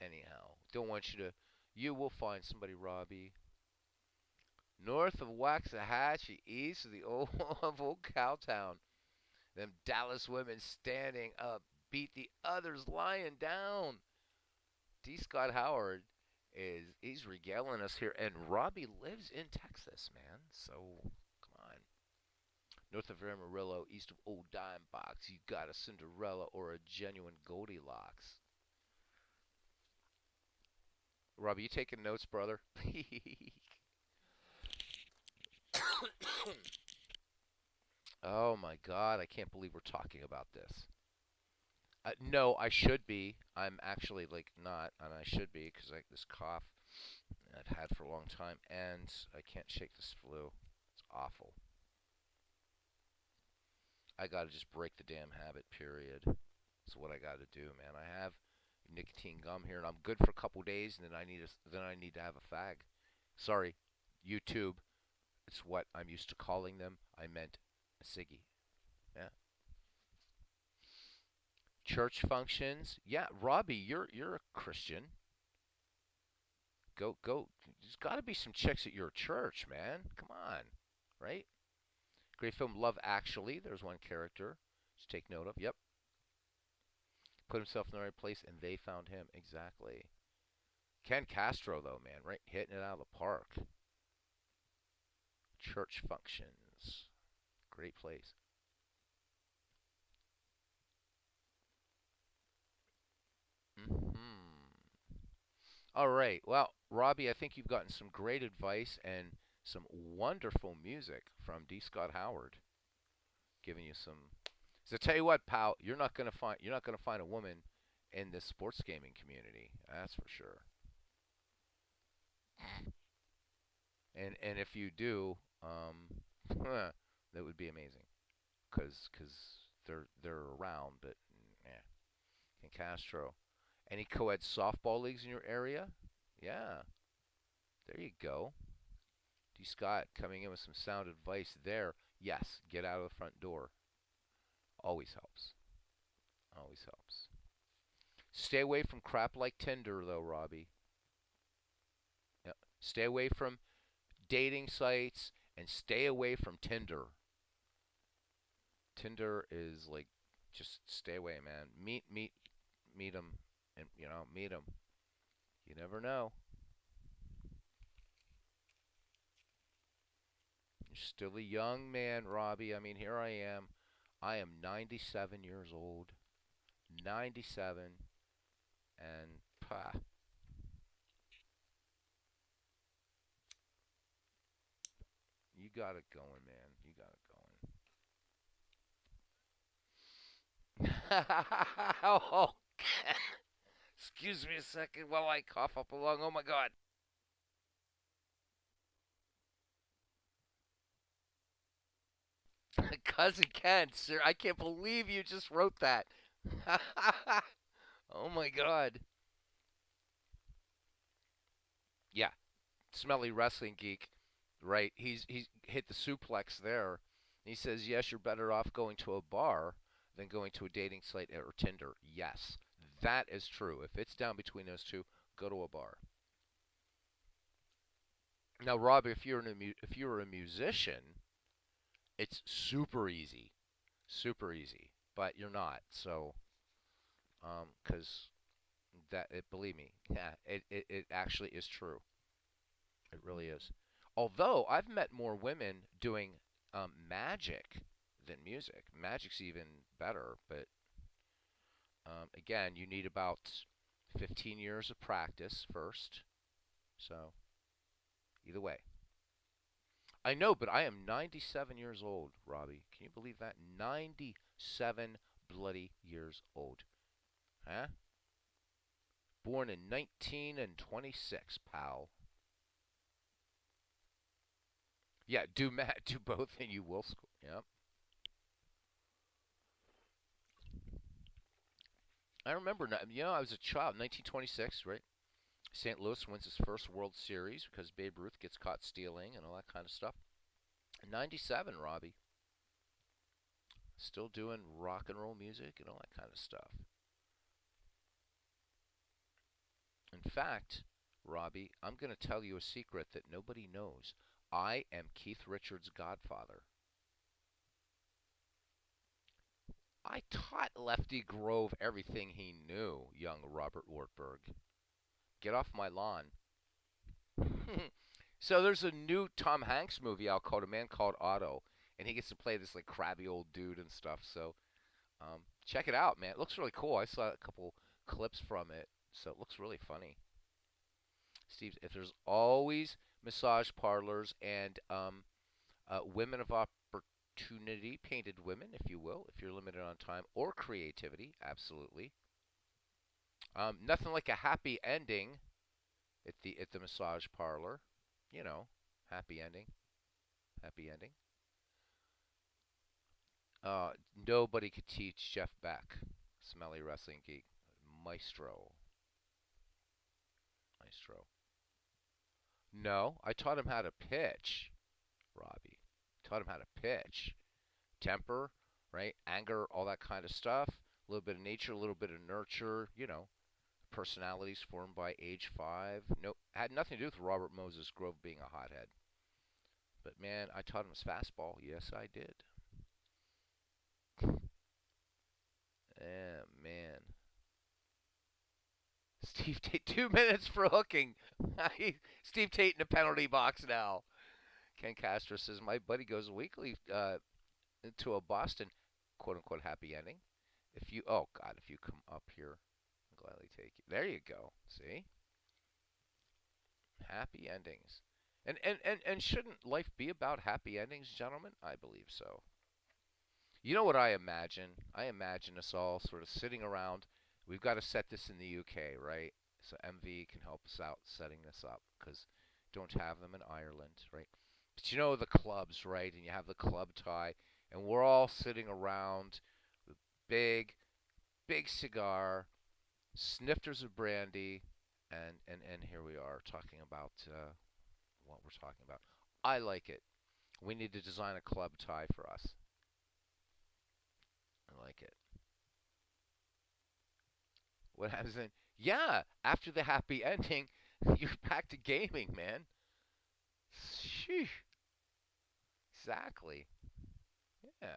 Anyhow, don't want you to. You will find somebody, Robbie. North of Waxahachie, east of the old of Old Cowtown. Them Dallas women standing up beat the others lying down. D. Scott Howard he's regaling us here, and Robbie lives in Texas, man. So come on, north of Amarillo, east of Old Dime Box, you got a Cinderella or a genuine Goldilocks. Robbie, you taking notes, brother? Oh my God, I can't believe we're talking about this. No, I should be. I'm actually like not, and I should be because like this cough I've had for a long time, and I can't shake this flu. It's awful. I gotta just break the damn habit. Period. That's what I gotta do, man. I have nicotine gum here, and I'm good for a couple days, and then I need to have a fag. Sorry, YouTube. It's what I'm used to calling them. I meant a ciggy. Yeah. Church functions. Yeah, Robbie, you're a Christian. Go. There's got to be some chicks at your church, man. Come on, right? Great film, Love Actually. There's one character. Just take note of. Yep. Put himself in the right place, and they found him. Exactly. Ken Castro, though, man, right? Hitting it out of the park. Church functions. Great place. All right. Well, Robbie, I think you've gotten some great advice and some wonderful music from D. Scott Howard, giving you some. So tell you what, pal, you're not gonna find a woman in this sports gaming community. That's for sure. And if you do, that would be amazing. Cause they're around, but yeah. In Castro, any co-ed softball leagues in your area? Yeah, there you go. D. Scott coming in with some sound advice there. Yes, get out of the front door. Always helps. Always helps. Stay away from crap like Tinder, though, Robbie. Yeah. Stay away from dating sites and stay away from Tinder. Tinder is like, just stay away, man. Meet them, and meet them. You never know. You're still a young man, Robbie. I mean, here I am. I am 97 years old. 97, and pah, you got it going, man. You got it going. Oh, excuse me a second while I cough up a lung. Oh my God. Cousin Ken, sir, I can't believe you just wrote that. Oh my God. Yeah, smelly wrestling geek, right? He's hit the suplex there. He says, yes, you're better off going to a bar than going to a dating site or Tinder. Yes, that is true. If it's down between those two, go to a bar. Now, Rob, if you're a musician, it's super easy, super easy. But you're not, so because believe me, yeah, it actually is true. It really is. Although I've met more women doing magic than music. Magic's even better, but again, you need about 15 years of practice first. So either way, I know, but I am 97 years old, Robbie. Can you believe that? 97 bloody years old, huh? Born in 1926, pal. Yeah, do both, and you will score. Yep. I remember, I was a child, 1926, right? St. Louis wins his first World Series because Babe Ruth gets caught stealing and all that kind of stuff. 97, Robbie. Still doing rock and roll music and all that kind of stuff. In fact, Robbie, I'm going to tell you a secret that nobody knows. I am Keith Richards' godfather. I taught Lefty Grove everything he knew, young Robert Wartburg. Get off my lawn. So there's a new Tom Hanks movie out called A Man Called Otto, and he gets to play this like crabby old dude and stuff. So check it out, man. It looks really cool. I saw a couple clips from it, so it looks really funny. Steve, if there's always massage parlors and women of opportunity, painted women, if you will, if you're limited on time or creativity, absolutely. Nothing like a happy ending at the massage parlor. You know, happy ending, happy ending. Uh, Nobody could teach Jeff Beck, smelly wrestling geek, maestro, maestro. No, I taught him how to pitch, Robbie. Taught him how to pitch, temper, right, anger, all that kind of stuff. A little bit of nature, a little bit of nurture. Personalities formed by age 5. No, had nothing to do with Robert Moses Grove being a hothead. But man, I taught him his fastball. Yes, I did. Yeah, man. Steve Tate, 2 minutes for hooking. Steve Tate in the penalty box now. Ken Castro says my buddy goes weekly into a Boston quote unquote happy ending. If you come up here, I'll gladly take you. There you go. See? Happy endings. And shouldn't life be about happy endings, gentlemen? I believe so. You know what I imagine? I imagine us all sort of sitting around. We've got to set this in the UK, right? So MV can help us out setting this up because don't have them in Ireland, right? But you know the clubs, right? And you have the club tie, and we're all sitting around with big cigar, snifters of brandy, and here we are talking about what we're talking about. I like it. We need to design a club tie for us. I like it. What happens then? Yeah, after the happy ending, you're back to gaming, man. Sheesh. Exactly. Yeah.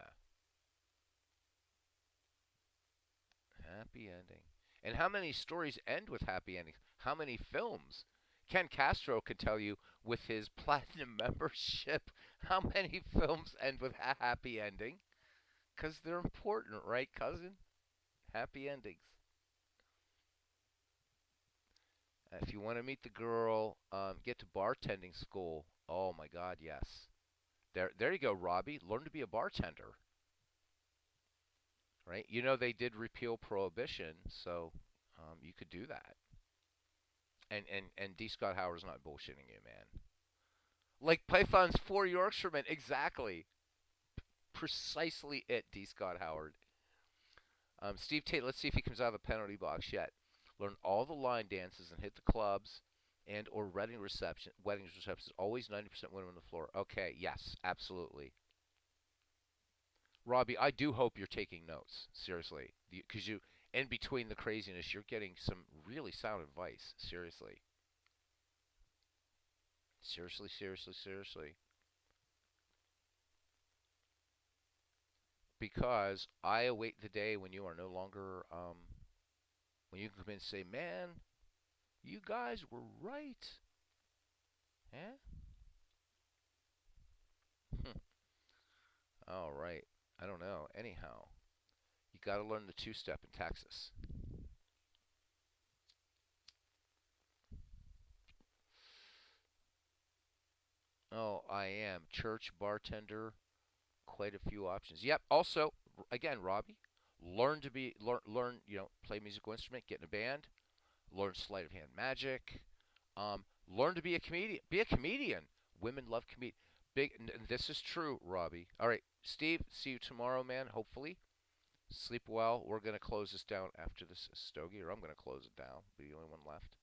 Happy ending. And how many stories end with happy endings? How many films? Ken Castro could tell you with his platinum membership how many films end with a happy ending. Because they're important, right, cousin? Happy endings. If you want to meet the girl, get to bartending school. Oh my God, yes. There you go, Robbie. Learn to be a bartender, right? You know they did repeal prohibition, so you could do that. And D. Scott Howard's not bullshitting you, man. Like Python's 4 Yorkshiremen, exactly, precisely it. D. Scott Howard. Steve Tate. Let's see if he comes out of the penalty box yet. Learn all the line dances and hit the clubs and or weddings receptions. Always 90% women on the floor. Okay, yes, absolutely. Robbie, I do hope you're taking notes, seriously, because you, in between the craziness, you're getting some really sound advice. Seriously, seriously, seriously, seriously. Because I await the day when you are no longer, when you can come in and say, "Man, you guys were right." Eh? All right. I don't know. Anyhow, you got to learn the two-step in Texas. Oh, I am church bartender, quite a few options. Yep. Also, again, Robbie, learn, play a musical instrument, get in a band, learn sleight of hand magic, learn to be a comedian. Be a comedian. Women love comedian. This is true, Robbie. All right, Steve. See you tomorrow, man. Hopefully, sleep well. We're gonna close this down after this stogie, or I'm gonna close it down. Be the only one left.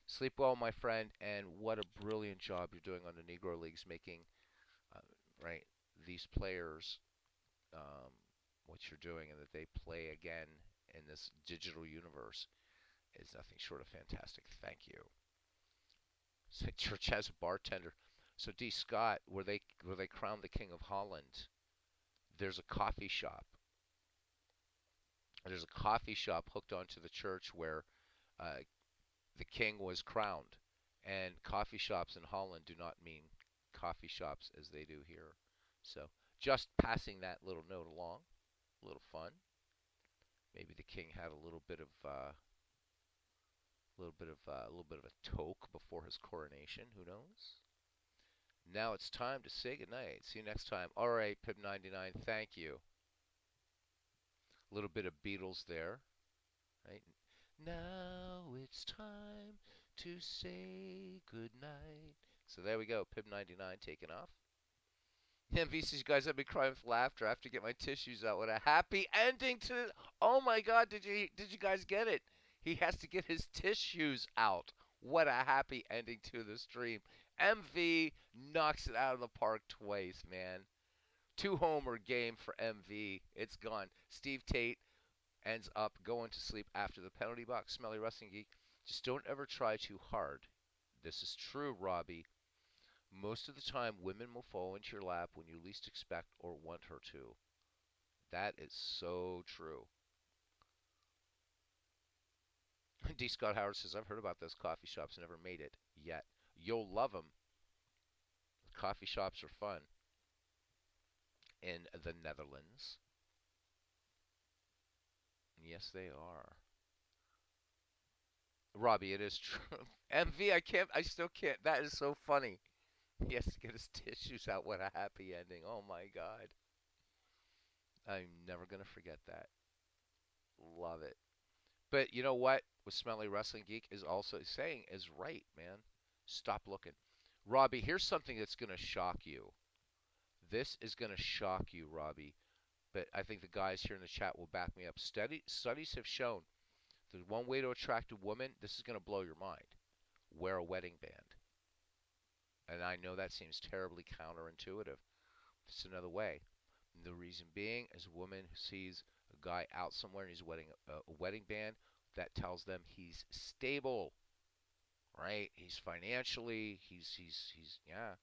Sleep well, my friend, and what a brilliant job you're doing on the Negro Leagues, making uh, right these players um, what you're doing and that they play again in this digital universe is nothing short of fantastic. Thank you. So church has a bartender. So D. Scott, where they crowned the King of Holland, there's a coffee shop. There's a coffee shop hooked onto the church where uh, the king was crowned. And coffee shops in Holland do not mean coffee shops as they do here. So just passing that little note along, a little fun. Maybe the king had a little bit of a toke before his coronation. Who knows? Now it's time to say goodnight. See you next time. All right, Pip 99. Thank you. A little bit of Beatles there, right? Now it's time to say goodnight. So there we go. Pip 99 taking off. MVC's guys, I've been crying with laughter. I have to get my tissues out. What a happy ending to. Oh my God! Did you guys get it? He has to get his tissues out. What a happy ending to the stream. MV knocks it out of the park twice, man. Two-homer game for MV. It's gone. Steve Tate ends up going to sleep after the penalty box. Smelly Wrestling Geek. Just don't ever try too hard. This is true, Robbie. Most of the time, women will fall into your lap when you least expect or want her to. That is so true. D. Scott Howard says, I've heard about those coffee shops, never made it yet. You'll love them. Coffee shops are fun in the Netherlands. Yes, they are. Robbie, it is true. MV, I can't. I still can't. That is so funny. He has to get his tissues out. What a happy ending. Oh my God. I'm never gonna forget that. Love it. But you know what? What Smelly Wrestling Geek is also saying is right, man. Stop looking. Robbie, here's something that's gonna shock you. This is gonna shock you, Robbie. But I think the guys here in the chat will back me up. Studies have shown that one way to attract a woman, this is gonna blow your mind. Wear a wedding band. And I know that seems terribly counterintuitive. It's another way. The reason being is a woman who sees a guy out somewhere and he's wearing a wedding band, that tells them he's stable, right? He's financially, yeah.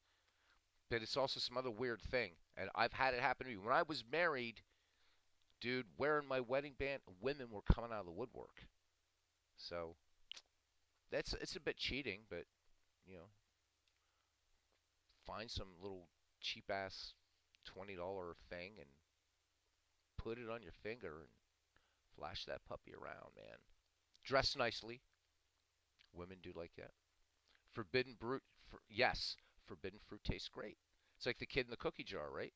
But it's also some other weird thing. And I've had it happen to me. When I was married, dude, wearing my wedding band, women were coming out of the woodwork. So that's it's a bit cheating, but you know, find some little cheap ass $20 thing and put it on your finger and flash that puppy around, man. Dress nicely. Women do like that. Forbidden fruit. Yes, forbidden fruit tastes great. It's like the kid in the cookie jar, right?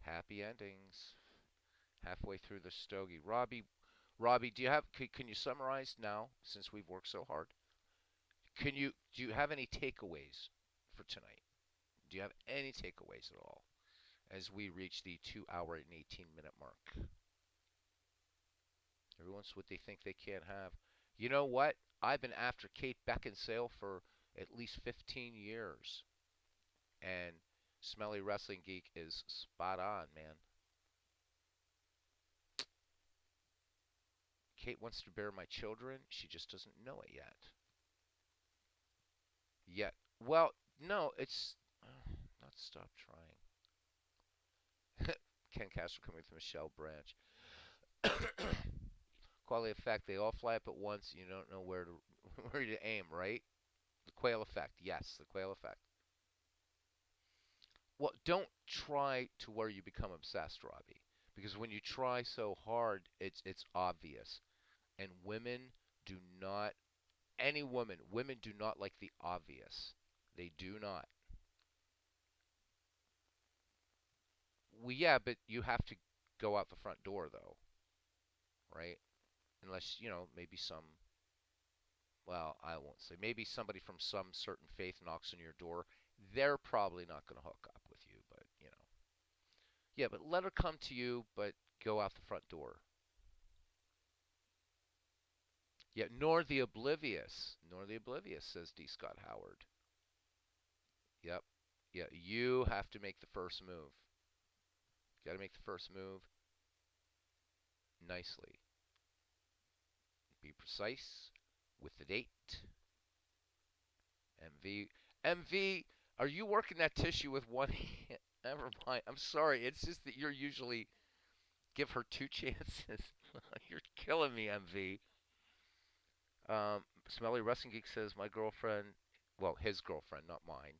Happy endings. Halfway through the stogie. Robbie, do you have? Can you summarize now since we've worked so hard? Do you have any takeaways for tonight? Do you have any takeaways at all as we reach the 2 hour and 18-minute mark? Everyone's what they think they can't have. You know what? I've been after Kate Beckinsale for at least 15 years. And Smelly Wrestling Geek is spot on, man. Kate wants to bear my children. She just doesn't know it yet. Yet. Well, no, it's. Not stop trying. Ken Castro coming with Michelle Branch. Quality effect. They all fly up at once. And you don't know where to where to aim, right? The quail effect. Yes, the quail effect. Well, don't try to where you become obsessed, Robbie, because when you try so hard, it's obvious. And women do not. Women do not like the obvious. They do not. Well, yeah, but you have to go out the front door, though, right? Unless maybe some. Well, I won't say. Maybe somebody from some certain faith knocks on your door. They're probably not going to hook up with you, but yeah, but let her come to you, but go out the front door. Yeah, nor the oblivious, says D. Scott Howard. Yep. Yeah, you have to make the first move. Got to make the first move nicely. Be precise with the date. MV. MV, are you working that tissue with one hand? Never mind. I'm sorry. It's just that you're usually give her two chances. You're killing me, MV. Smelly Wrestling Geek says my girlfriend, well, his girlfriend, not mine.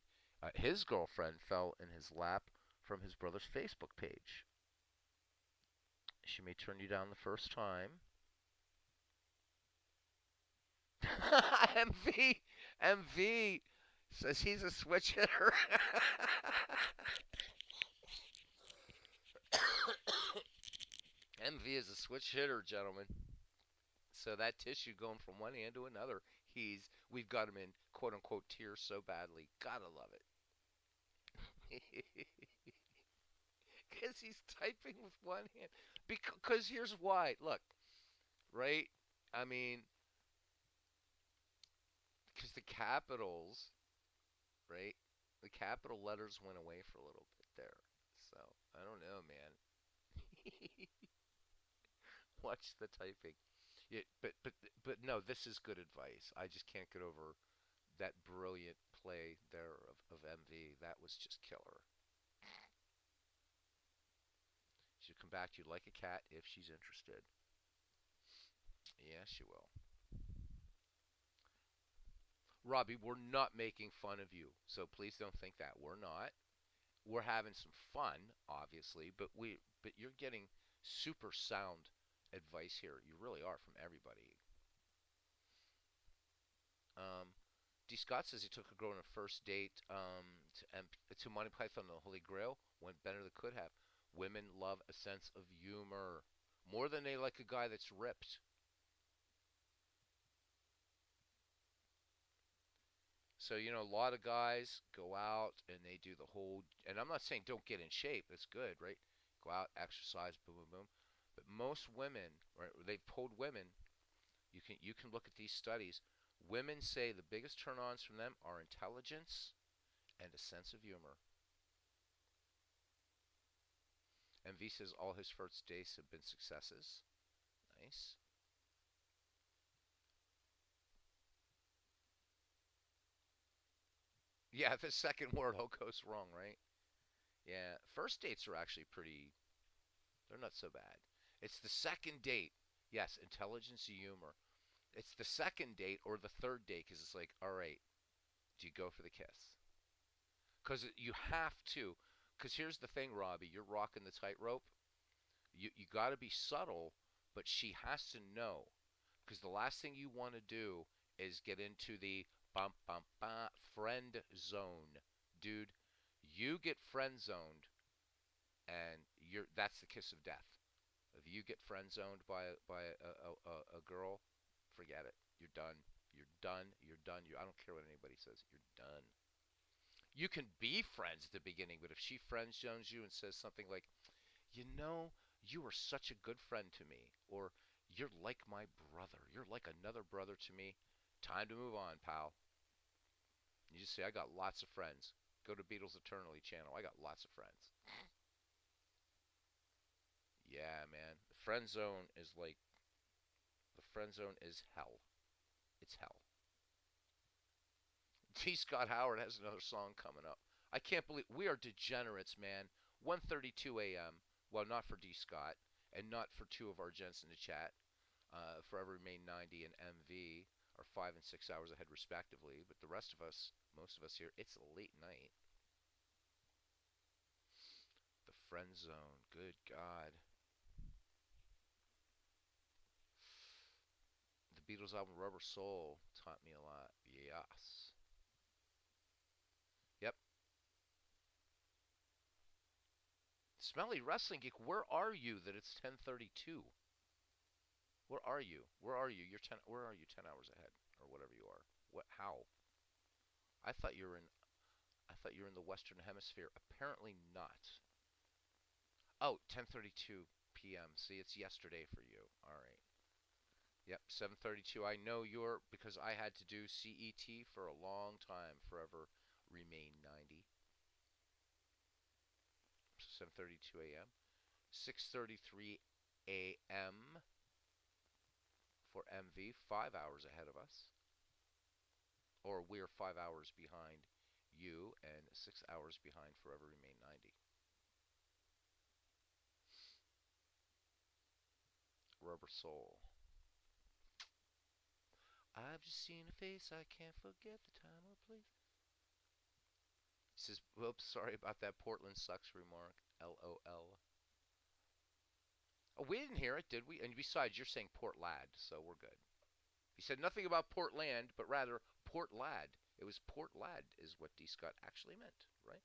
His girlfriend fell in his lap from his brother's Facebook page. She may turn you down the first time. MV, MV says he's a switch hitter. MV is a switch hitter, gentlemen. So that tissue going from one hand to another, we've got him in quote unquote tears so badly. Gotta love it. Because he's typing with one hand. Because here's why. Look, right? I mean, because the capitals, right? The capital letters went away for a little bit there. So I don't know, man. Watch the typing. Yeah, but no, this is good advice. I just can't get over that brilliant play there of MV. That was just killer. She'll come back to you like a cat if she's interested. Yeah, she will. Robbie, we're not making fun of you, so please don't think that. We're not. We're having some fun, obviously, but you're getting super sound advice here. You really are from everybody. Um, D. Scott says he took a girl on a first date to Monty Python and the Holy Grail. Went better than could have. Women love a sense of humor more than they like a guy that's ripped. So, a lot of guys go out and they do the whole, and I'm not saying don't get in shape. That's good, right? Go out, exercise, boom, boom, boom. But most women, right, they've told women, you can look at these studies. Women say the biggest turn-ons from them are intelligence and a sense of humor. MV says all his first dates have been successes. Nice. Yeah, the second word all goes wrong, right? Yeah, first dates are actually pretty. They're not so bad. It's the second date. Yes, intelligence, humor. It's the second date or the third date because it's like, all right, do you go for the kiss? Because you have to. Because here's the thing, Robbie, you're rocking the tightrope. You got to be subtle, but she has to know. Because the last thing you want to do is get into the bum bum bum friend zone, dude. You get friend zoned, and that's the kiss of death. If you get friend zoned by a girl, forget it. You're done. You're done. You're done. I don't care what anybody says. You're done. You can be friends at the beginning, but if she friend zones you and says something like, you are such a good friend to me, or you're like my brother, you're like another brother to me, time to move on, pal. You just say, I got lots of friends. Go to Beatles Eternally channel. I got lots of friends. Yeah, man. The friend zone is hell. It's hell. T. Scott Howard has another song coming up. I can't believe we are degenerates, man. 1:32 a.m. Well, not for D. Scott, and not for two of our gents in the chat. Forever Remain 90 and MV are 5 and 6 hours ahead, respectively. But the rest of us, most of us here, it's a late night. The friend zone. Good God. The Beatles album Rubber Soul taught me a lot. Yes. Yep. Smelly Wrestling Geek, where are you that it's 10:32? Where are you? Where are you? Where are you 10 hours ahead or whatever you are? What how? I thought you were in I thought you were in the Western Hemisphere. Apparently not. Oh, 10:32 p.m. See, it's yesterday for you. All right. Yep, 7:32. I know you're because I had to do CET for a long time. Forever Remain 90. 7:32 a.m. 6:33 a.m. for MV, 5 hours ahead of us. Or we're 5 hours behind you and 6 hours behind Forever Remain 90. Rubber Soul. I've just seen a face I can't forget the time or place. He says, whoops, sorry about that Portland sucks remark. LOL. Oh, we didn't hear it, did we? And besides, you're saying Port Lad, so we're good. He said nothing about Portland, but rather Port Lad. It was Port Lad, is what D. Scott actually meant, right?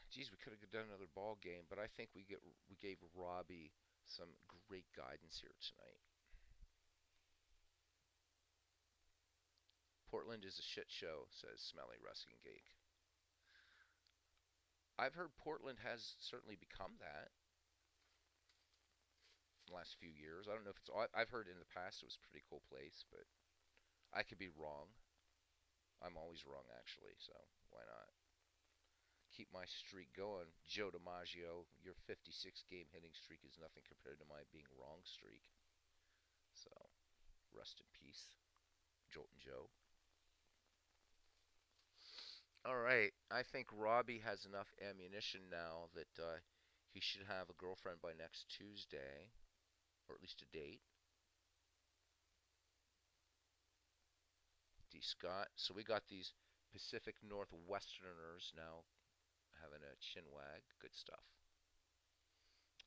Geez, we could have done another ball game, but I think we gave Robbie some great guidance here tonight. Portland is a shit show, says Smelly Wrestling Geek. I've heard Portland has certainly become that in the last few years. I don't know if it's. I've heard in the past it was a pretty cool place, but I could be wrong. I'm always wrong, actually, so why not? Keep my streak going. Joe DiMaggio, your 56 game hitting streak is nothing compared to my being wrong streak. So, rest in peace, Jolton Joe. All right, I think Robbie has enough ammunition now that he should have a girlfriend by next Tuesday, or at least a date. D. Scott. So we got these Pacific Northwesterners now having a chin wag. Good stuff.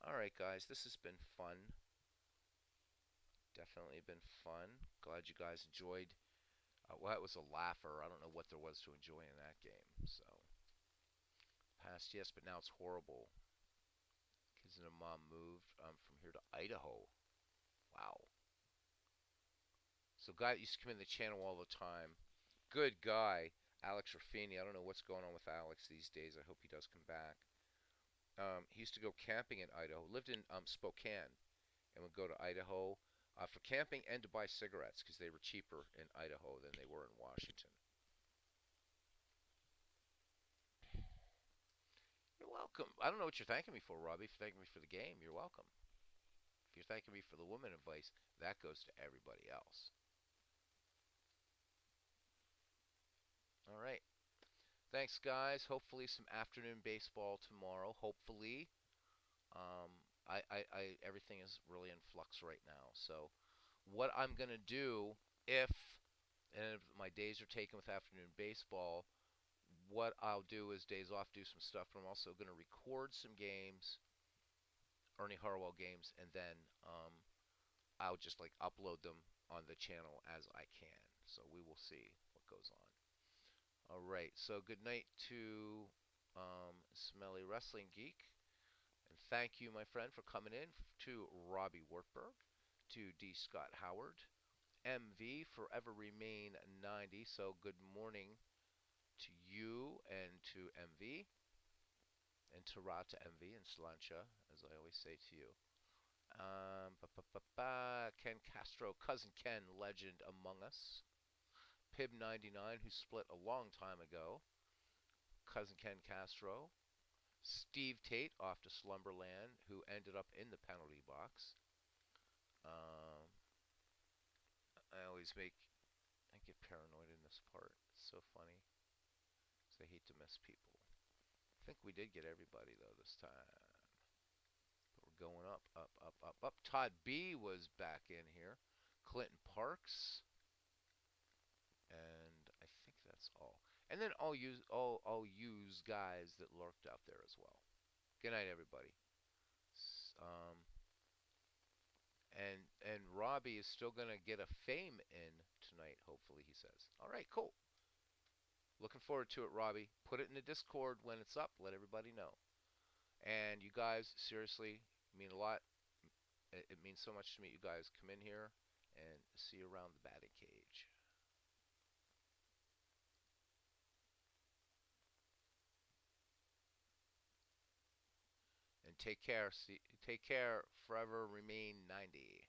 All right, guys, this has been fun. Definitely been fun. Glad you guys enjoyed. Well, that was a laugher. I don't know what there was to enjoy in that game. So, past yes, but now it's horrible. Kids and a mom moved from here to Idaho. Wow. So, guy used to come in the channel all the time. Good guy, Alex Raffini. I don't know what's going on with Alex these days. I hope he does come back. He used to go camping in Idaho. Lived in Spokane, and would go to Idaho for camping and to buy cigarettes because they were cheaper in Idaho than they were in Washington. You're welcome. I don't know what you're thanking me for, Robbie. If you're thanking me for the game, you're welcome. If you're thanking me for the woman advice, that goes to everybody else. All right. Thanks, guys. Hopefully, some afternoon baseball tomorrow. Hopefully. Um, everything is really in flux right now. So, what I'm gonna do if and if my days are taken with afternoon baseball, what I'll do is days off, do some stuff. But I'm also gonna record some games, Ernie Harwell games, and then I'll just like upload them on the channel as I can. So we will see what goes on. All right. So good night to Smelly Wrestling Geek. And thank you, my friend, for coming in. To Robbie Wartberg, to D. Scott Howard, MV Forever Remain 90. So good morning to you and to MV, and to Ra to MV, and Slancha, as I always say to you. Ken Castro, Cousin Ken, legend among us. Pib 99, who split a long time ago. Cousin Ken Castro. Steve Tate off to Slumberland, who ended up in the penalty box. Um, I get paranoid in this part. It's so funny. 'Cause I hate to miss people. I think we did get everybody though this time. But we're going up, up, up, up, up. Todd B was back in here. Clinton Parks, and I think that's all. And then I'll use guys that lurked out there as well. Good night, everybody. And Robbie is still gonna get a fame in tonight. Hopefully, he says. All right, cool. Looking forward to it, Robbie. Put it in the Discord when it's up. Let everybody know. And you guys, seriously, mean a lot. It means so much to me. You guys come in here and see you around the batting cage. And take care. Take care. Forever remain 90.